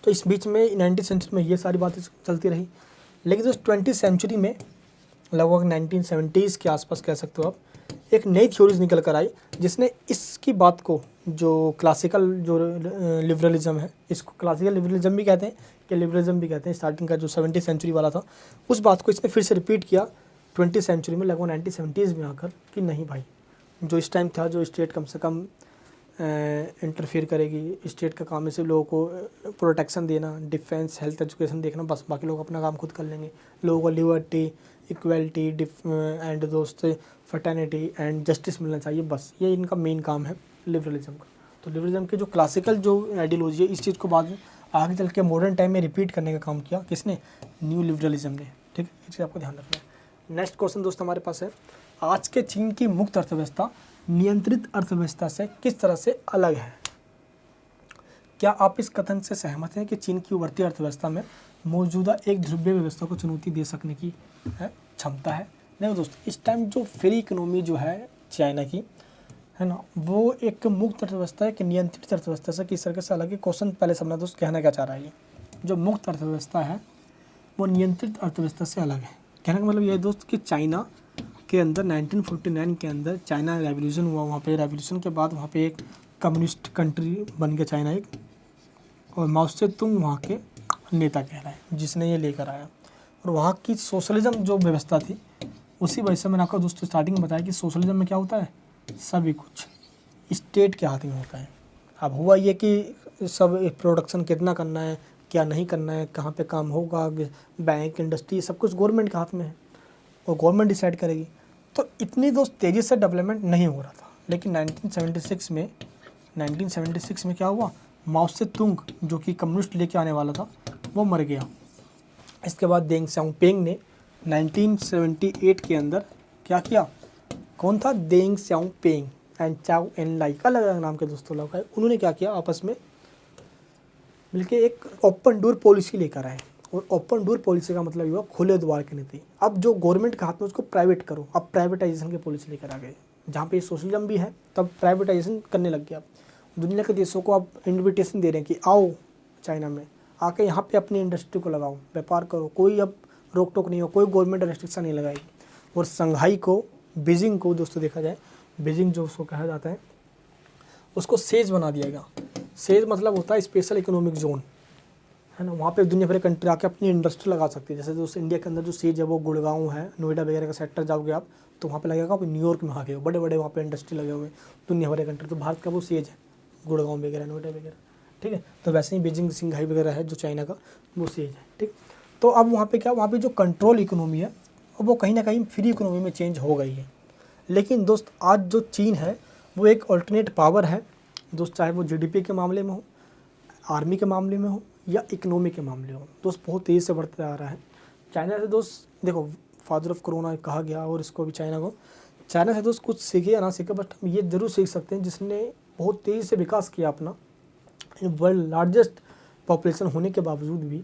तो इस बीच में 19वीं सेंचुरी में ये सारी बातें चलती रही। लेकिन जो 20वीं सेंचुरी में लगभग 1970s के आसपास कह सकते हो आप, एक नई थ्योरीज निकल कर आई जिसने इसकी बात को, जो क्लासिकल जो लिबरलिज्म है, इसको क्लासिकल लिबरलिज्म भी कहते हैं कि लिबरलिज्म भी कहते हैं, स्टार्टिंग का जो 70वीं सेंचुरी वाला था, उस बात को इसने फिर से रिपीट किया 20वीं सेंचुरी में, लगभग 1970s में आकर, कि नहीं भाई, जो इस टाइम था, जो स्टेट कम से कम इंटरफेयर करेगी, स्टेट का काम है सिर्फ लोगों को प्रोटेक्शन देना, डिफेंस, हेल्थ, एजुकेशन देखना, बस बाकी लोग अपना काम खुद कर लेंगे, लोगों को लिबर्टी, इक्वलिटी एंड दोस्त फर्टर्निटी एंड जस्टिस मिलना चाहिए, बस ये इनका मेन काम है लिबरलिज्म का। तो लिबरलिज्म के जो क्लासिकल जो आइडियोलॉजी है, इस चीज़ को बाद में आगे चल के मॉडर्न टाइम में रिपीट करने का काम किया किसने, न्यू लिबरलिज्म ने, ठीक है, इससे आपको ध्यान रखना है। नेक्स्ट क्वेश्चन दोस्त हमारे पास है, आज के चीन की मुक्त अर्थव्यवस्था नियंत्रित अर्थव्यवस्था से किस तरह से अलग है? क्या आप इस कथन से सहमत हैं कि चीन की उभरती अर्थव्यवस्था में मौजूदा एक ध्रुवीय व्यवस्था को चुनौती दे सकने की क्षमता है? नहीं दोस्तों, इस टाइम जो फ्री इकोनॉमी जो है चाइना की, है ना, वो एक मुक्त अर्थव्यवस्था है कि नियंत्रित अर्थव्यवस्था से किस तरह से अलग है? क्वेश्चन पहले समझना दोस्त, कहना क्या चाह रहा है ये, जो मुक्त अर्थव्यवस्था है वो नियंत्रित अर्थव्यवस्था से अलग है। कहने का मतलब ये है दोस्त कि चाइना के अंदर 1949 के अंदर चाइना रेवोल्यूशन हुआ, वहाँ पे रेवोल्यूशन के बाद वहाँ पे एक कम्युनिस्ट कंट्री बन गया चाइना एक, और माओ से तुंग वहाँ के नेता कह रहा है जिसने ये लेकर आया, और वहाँ की सोशलिज्म जो व्यवस्था थी, उसी वजह से मैंने आपको दोस्तों स्टार्टिंग में बताया कि सोशलिज्म में क्या होता है, सभी कुछ स्टेट के हाथ में होता है। अब हुआ ये कि सब प्रोडक्शन कितना करना है, क्या नहीं करना है, कहाँ पे काम होगा, बैंक, इंडस्ट्री, सब कुछ गवर्नमेंट के हाथ में है और गवर्नमेंट डिसाइड करेगी। तो इतनी दोस्त तेज़ी से डेवलपमेंट नहीं हो रहा था। लेकिन 1976 में क्या हुआ, माओ से तुंग जो कि कम्युनिस्ट लेके आने वाला था, वो मर गया। इसके बाद देंग स्याओपिंग ने 1978 के अंदर क्या किया, कौन था, देंग स्याओपिंग एंड चाओ एन लाई, अलग अलग नाम के दोस्तों लोग हैं, उन्होंने क्या किया, आपस में मिलके एक ओपन डोर पॉलिसी लेकर आए। और ओपन डोर पॉलिसी का मतलब ये हुआ खुले द्वार की नीति। अब जो गवर्नमेंट के हाथ में उसको प्राइवेट करो, अब प्राइवेटाइजेशन की पॉलिसी लेकर आ गए, जहाँ पे सोशलिज्म भी है तब प्राइवेटाइजेशन करने लग गया। दुनिया के देशों को अब इन्विटेशन दे रहे हैं कि आओ चाइना में आके यहाँ पे अपनी इंडस्ट्री को लगाओ, व्यापार करो, कोई अब रोक टोक नहीं हो, कोई गवर्नमेंट रेस्ट्रिक्शन नहीं लगाएगी। और संघाई को, बीजिंग को दोस्तों देखा जाए, बीजिंग जो उसको कहा जाता है, उसको सेज बना दिया गया। सेज मतलब होता है स्पेशल इकोनॉमिक जोन, है ना, वहाँ पे दुनिया भर कंट्री आके अपनी इंडस्ट्री लगा सकती है। जैसे दोस्त इंडिया के अंदर जो सेज है वो गुड़गांव है, नोएडा वगैरह का सेक्टर जाओगे आप तो वहाँ पे लगेगा, आप न्यूयॉर्क में आगे बड़े बड़े वहाँ पे इंडस्ट्री लगे हुए दुनिया भर कंट्री, तो भारत का वो सेज है गुड़गांव वगैरह, नोएडा वगैरह, ठीक है। तो वैसे ही बीजिंग, सिंघाई वगैरह है जो चाइना का, वो सेज है, ठीक। तो अब वहाँ पे क्या, वहाँ पे जो कंट्रोल इकोनॉमी है वो कहीं ना कहीं फ्री इकोनॉमी में चेंज हो गई है। लेकिन दोस्त आज जो चीन है वो एक ऑल्टरनेट पावर है दोस्त, चाहे वो जीडीपी के मामले में हो, आर्मी के मामले में हो या इकोनॉमी के मामले हो, दोस्त बहुत तेज़ी से बढ़ता आ रहा है। चाइना से दोस्त देखो, फादर ऑफ कोरोना कहा गया, और इसको भी चाइना को, चाइना से दोस्त कुछ सीखे या ना सीखे, बट हम ये ज़रूर सीख सकते हैं जिसने बहुत तेज़ी से विकास किया अपना, वर्ल्ड लार्जेस्ट पॉपुलेशन होने के बावजूद भी।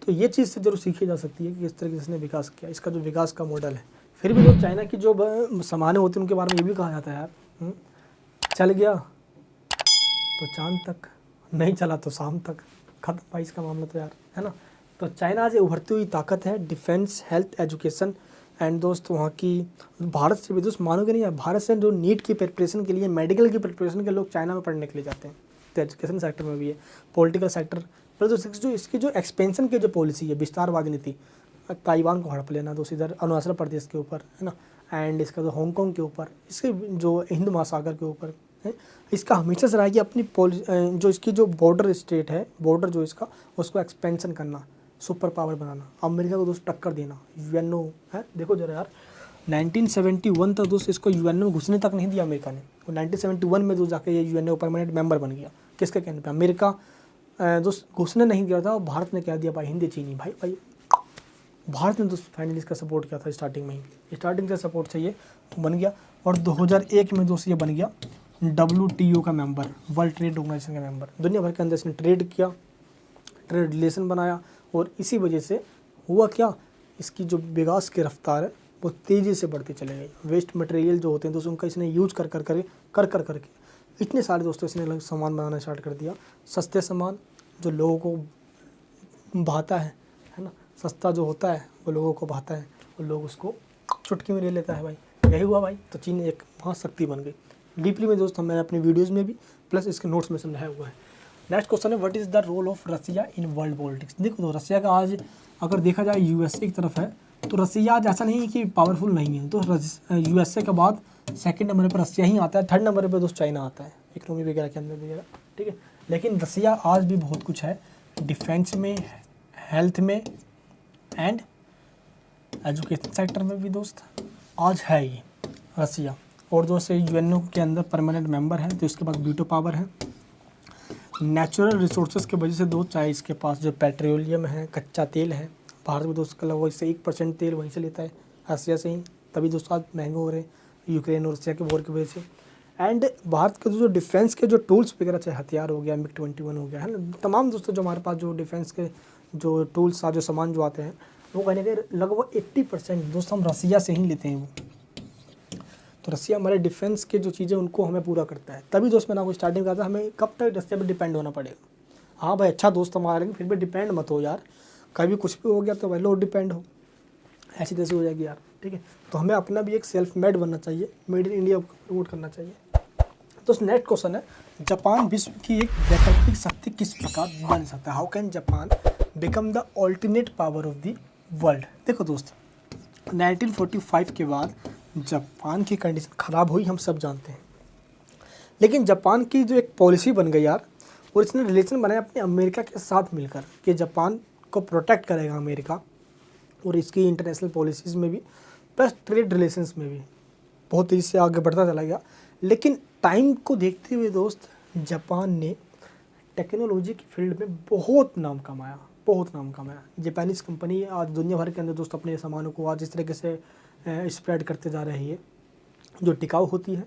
तो ये चीज़ से जरूर सीखी जा सकती है कि किस तरीके से इसने विकास किया, इसका जो विकास का मॉडल है। फिर भी दोस्त चाइना की जो सामान्य होते हैं उनके बारे में ये भी कहा जाता है यार, चल गया तो चांद तक, नहीं चला तो शाम तक, खत्म भाई इसका मामला तो यार, है ना। तो चाइना आज उभरती हुई ताकत है, डिफेंस, हेल्थ, एजुकेशन एंड दोस्त वहाँ की, भारत से भी दोस्त मानोगे नहीं यार, भारत से जो नीट की प्रिपरेशन के लिए, मेडिकल की प्रिपरेशन के लोग चाइना में पढ़ने के लिए जाते हैं। तो एजुकेशन सेक्टर में भी है, पॉलिटिकल सेक्टर पर जो इसकी जो एक्सपेंशन की जो पॉलिसी है, विस्तारवादी नीति, ताइवान को हड़प लेना दोस्त इधर अरुणाचल प्रदेश के ऊपर, है ना, एंड इसका जो हांगकांग के ऊपर, इसके जो हिंद महासागर के ऊपर है, इसका हमेशा से रहा है कि अपनी जो इसकी जो बॉर्डर स्टेट है, बॉर्डर जो इसका, उसको एक्सपेंशन करना, सुपर पावर बनाना, अमेरिका को दोस्त टक्कर देना, यूएनओ है। देखो जरा यार 1971 तक दोस्त इसको यूएनओ में घुसने तक नहीं दिया अमेरिका ने, और 1971 में दोस्त जाके ये यूएनओ परमानेंट मेंबर बन गया। किसके कहने पे? अमेरिका दोस्त घुसने नहीं दिया था, और भारत ने क्या दिया भाई? हिंदी चीनी भाई भारत ने दोस्त फाइनली इसका सपोर्ट किया था स्टार्टिंग में ही, स्टार्टिंग से सपोर्ट चाहिए बन गया। और 2001 में दोस्त ये बन गया WTO का मेंबर, वर्ल्ड ट्रेड ऑर्गेनाइजेशन का मेंबर। दुनिया भर के अंदर इसने ट्रेड किया, ट्रेड रिलेशन बनाया, और इसी वजह से हुआ क्या, इसकी जो विकास की रफ्तार है वो तेज़ी से बढ़ती चले गई। वेस्ट मटेरियल जो होते हैं दोस्तों उनका इसने यूज कर करके इतने सारे दोस्तों इसने सामान बनाना स्टार्ट कर दिया। सस्ते सामान जो लोगों को भाता है ना, सस्ता जो होता है वो लोगों को भाता है, और लोग उसको चुटकी में ले लेता है भाई। यही हुआ भाई, तो चीन एक महाशक्ति बन गई। डीपली में दोस्त मैंने अपनी वीडियोज़ में भी प्लस इसके नोट्स में समझाया हुआ है। नेक्स्ट क्वेश्चन है, what is the role of Russia in world politics. देखो तो रसिया का आज अगर देखा जाए यूएसए की तरफ है, तो रसिया आज ऐसा नहीं है कि पावरफुल नहीं है, तो यूएसए के बाद सेकंड नंबर पर रसिया ही आता है, थर्ड नंबर पर दोस्त चाइना आता है इकोनॉमी वगैरह के अंदर वगैरह, ठीक है। लेकिन रसिया आज भी बहुत कुछ है, डिफेंस में, हेल्थ में एंड एजुकेशन सेक्टर में भी दोस्त आज है ये रसिया। और दोस्त यूएनओ के अंदर परमानेंट मेंबर है, तो इसके पास वीटो पावर है। नेचुरल रिसोर्सेज की वजह से दोस्त, चाहे इसके पास जो पेट्रोलियम है, कच्चा तेल है, भारत में दोस्त का लगभग इससे 1% तेल वहीं से लेता है, रसिया से ही, तभी दोस्तों आज महंगे हो रहे हैं यूक्रेन और रसिया के वॉर की वजह से। एंड भारत के जो डिफेंस के जो टूल्स वगैरह, चाहे हथियार हो गया, MiG-21 हो गया, है ना, तमाम दोस्तों जो हमारे पास जो डिफेंस के जो टूल्स जो सामान जो आते हैं, वो कहने के लगभग 80% दोस्त हम रसिया से ही लेते हैं वो। तो रसिया हमारे डिफेंस के जो चीज़ें उनको हमें पूरा करता है। तभी दोस्त मैंने आपको स्टार्टिंग कहा था हमें कब तक रसिया पर डिपेंड होना पड़ेगा। हाँ भाई अच्छा दोस्त हमारा, लेकिन फिर भी डिपेंड मत हो यार, कभी कुछ भी हो गया तो भाई लो डिपेंड हो, ऐसी तैसी हो जाएगी यार, ठीक है। तो हमें अपना भी एक सेल्फ मेड बनना चाहिए, मेड इन इंडिया को प्रमोट करना चाहिए। तो नेक्स्ट क्वेश्चन है, जापान विश्व की एक वैकल्पिक शक्ति किस प्रकार बन सकता है। How can Japan become the alternate power of the world. देखो दोस्त 1945 के बाद जापान की कंडीशन ख़राब हुई, हम सब जानते हैं, लेकिन जापान की जो एक पॉलिसी बन गई यार, और इसने रिलेशन बनाया अपने अमेरिका के साथ मिलकर कि जापान को प्रोटेक्ट करेगा अमेरिका, और इसकी इंटरनेशनल पॉलिसीज़ में भी प्लस ट्रेड रिलेशंस में भी बहुत तेज़ी से आगे बढ़ता चला गया। लेकिन टाइम को देखते हुए दोस्त जापान ने टेक्नोलॉजी की फील्ड में बहुत नाम कमाया, बहुत नाम कमाया। जापानीज़ कंपनी आज दुनिया भर के अंदर दोस्त अपने सामानों को आज इस तरीके से स्प्रेड करते जा रही है जो टिकाऊ होती है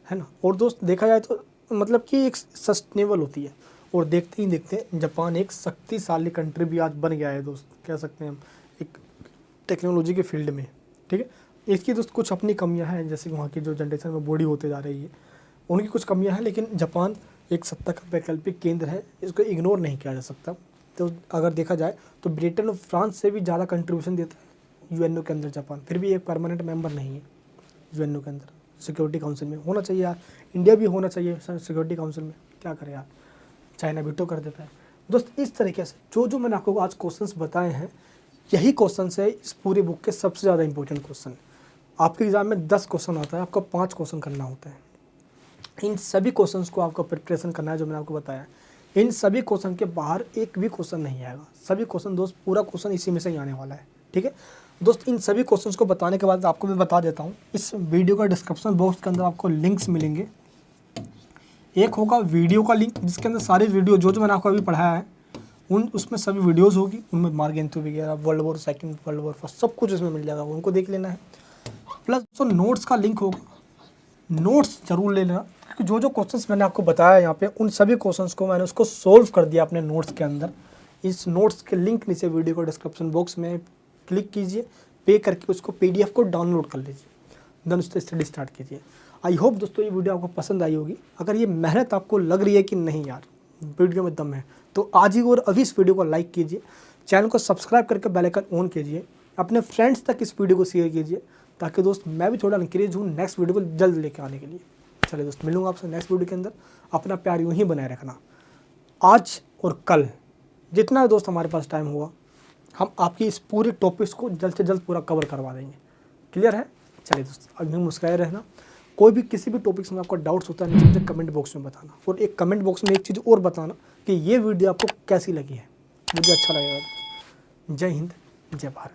ना, और दोस्त देखा जाए तो मतलब कि एक सस्टेनेबल होती है। और देखते ही देखते जापान एक शक्तिशाली कंट्री भी आज बन गया है दोस्त, कह सकते हैं हम, एक टेक्नोलॉजी के फील्ड में, ठीक है। इसकी दोस्त कुछ अपनी कमियां हैं, जैसे वहाँ की जो जनरेशन में बूढ़ी होते जा रही है उनकी कुछ कमियां हैं, लेकिन जापान एक सत्ता का वैकल्पिक केंद्र है, इसको इग्नोर नहीं किया जा सकता। तो अगर देखा जाए तो ब्रिटेन और फ्रांस से भी ज़्यादा कंट्रीब्यूशन देता है यूएनओ के अंदर जापान, फिर भी एक परमानेंट मेंबर नहीं है यूएनओ के अंदर। सिक्योरिटी काउंसिल में होना चाहिए यार, इंडिया भी होना चाहिए सिक्योरिटी काउंसिल में, क्या करें यार, चाइना वीटो कर देता है दोस्त। इस तरीके से जो मैंने आपको आज क्वेश्चंस बताए हैं, यही क्वेश्चन है इस पूरे बुक के सबसे ज़्यादा इंपॉर्टेंट क्वेश्चन। आपके एग्जाम में 10 क्वेश्चन आता है, आपको 5 क्वेश्चन करना होता है। इन सभी क्वेश्चंस को आपको प्रिपरेशन करना है, जो मैंने आपको बताया। इन सभी क्वेश्चन के बाहर एक भी क्वेश्चन नहीं आएगा, सभी क्वेश्चन दोस्त, पूरा क्वेश्चन इसी में से ही आने वाला है, ठीक है दोस्त। इन सभी क्वेश्चंस को बताने के बाद आपको मैं बता देता हूँ, इस वीडियो का डिस्क्रिप्शन बॉक्स के अंदर आपको लिंक्स मिलेंगे। एक होगा वीडियो का लिंक, जिसके अंदर सारे वीडियो जो मैंने आपको अभी पढ़ाया है उसमें सभी वीडियोज़ होगी, उनमें मार्गेंटो वगैरह, world war second, world war first, सब कुछ इसमें मिल जाएगा, उनको देख लेना है। प्लस तो नोट्स का लिंक होगा, नोट्स जरूर ले लेना, क्योंकि जो क्वेश्चंस मैंने आपको बताया यहाँ पे, उन सभी क्वेश्चंस को मैंने उसको सोल्व कर दिया अपने नोट्स के अंदर। इस नोट्स के लिंक नीचे वीडियो को डिस्क्रिप्शन बॉक्स में क्लिक कीजिए, पे करके उसको PDF को डाउनलोड कर लीजिए, देन उससे स्टडी स्टार्ट कीजिए। आई होप दोस्तों ये वीडियो आपको पसंद आई होगी। अगर ये मेहनत आपको लग रही है कि नहीं यार वीडियो में दम है, तो आज ही और अभी इस वीडियो को लाइक कीजिए, चैनल को सब्सक्राइब करके बेल आइकन ऑन कीजिए, अपने फ्रेंड्स तक इस वीडियो को शेयर कीजिए, ताकि दोस्त मैं भी थोड़ा इंकरेज हूँ नेक्स्ट वीडियो को जल्द लेके आने के लिए। चलिए दोस्त, मिलूंगा आपसे नेक्स्ट वीडियो के अंदर। अपना प्यार यूँ ही बनाए रखना। आज और कल जितना दोस्त हमारे पास टाइम हुआ, हम आपकी इस पूरे टॉपिक्स को जल्द से जल्द पूरा कवर करवा देंगे। क्लियर है? चलिए दोस्त, अभी मुस्कुराए रहना। कोई भी किसी भी टॉपिक्स में आपको डाउट्स होता है नीचे कमेंट बॉक्स में बताना, और एक कमेंट बॉक्स में एक चीज़ और बताना कि ये वीडियो आपको कैसी लगी है, मुझे अच्छा लगेगा। जय हिंद, जय भारत।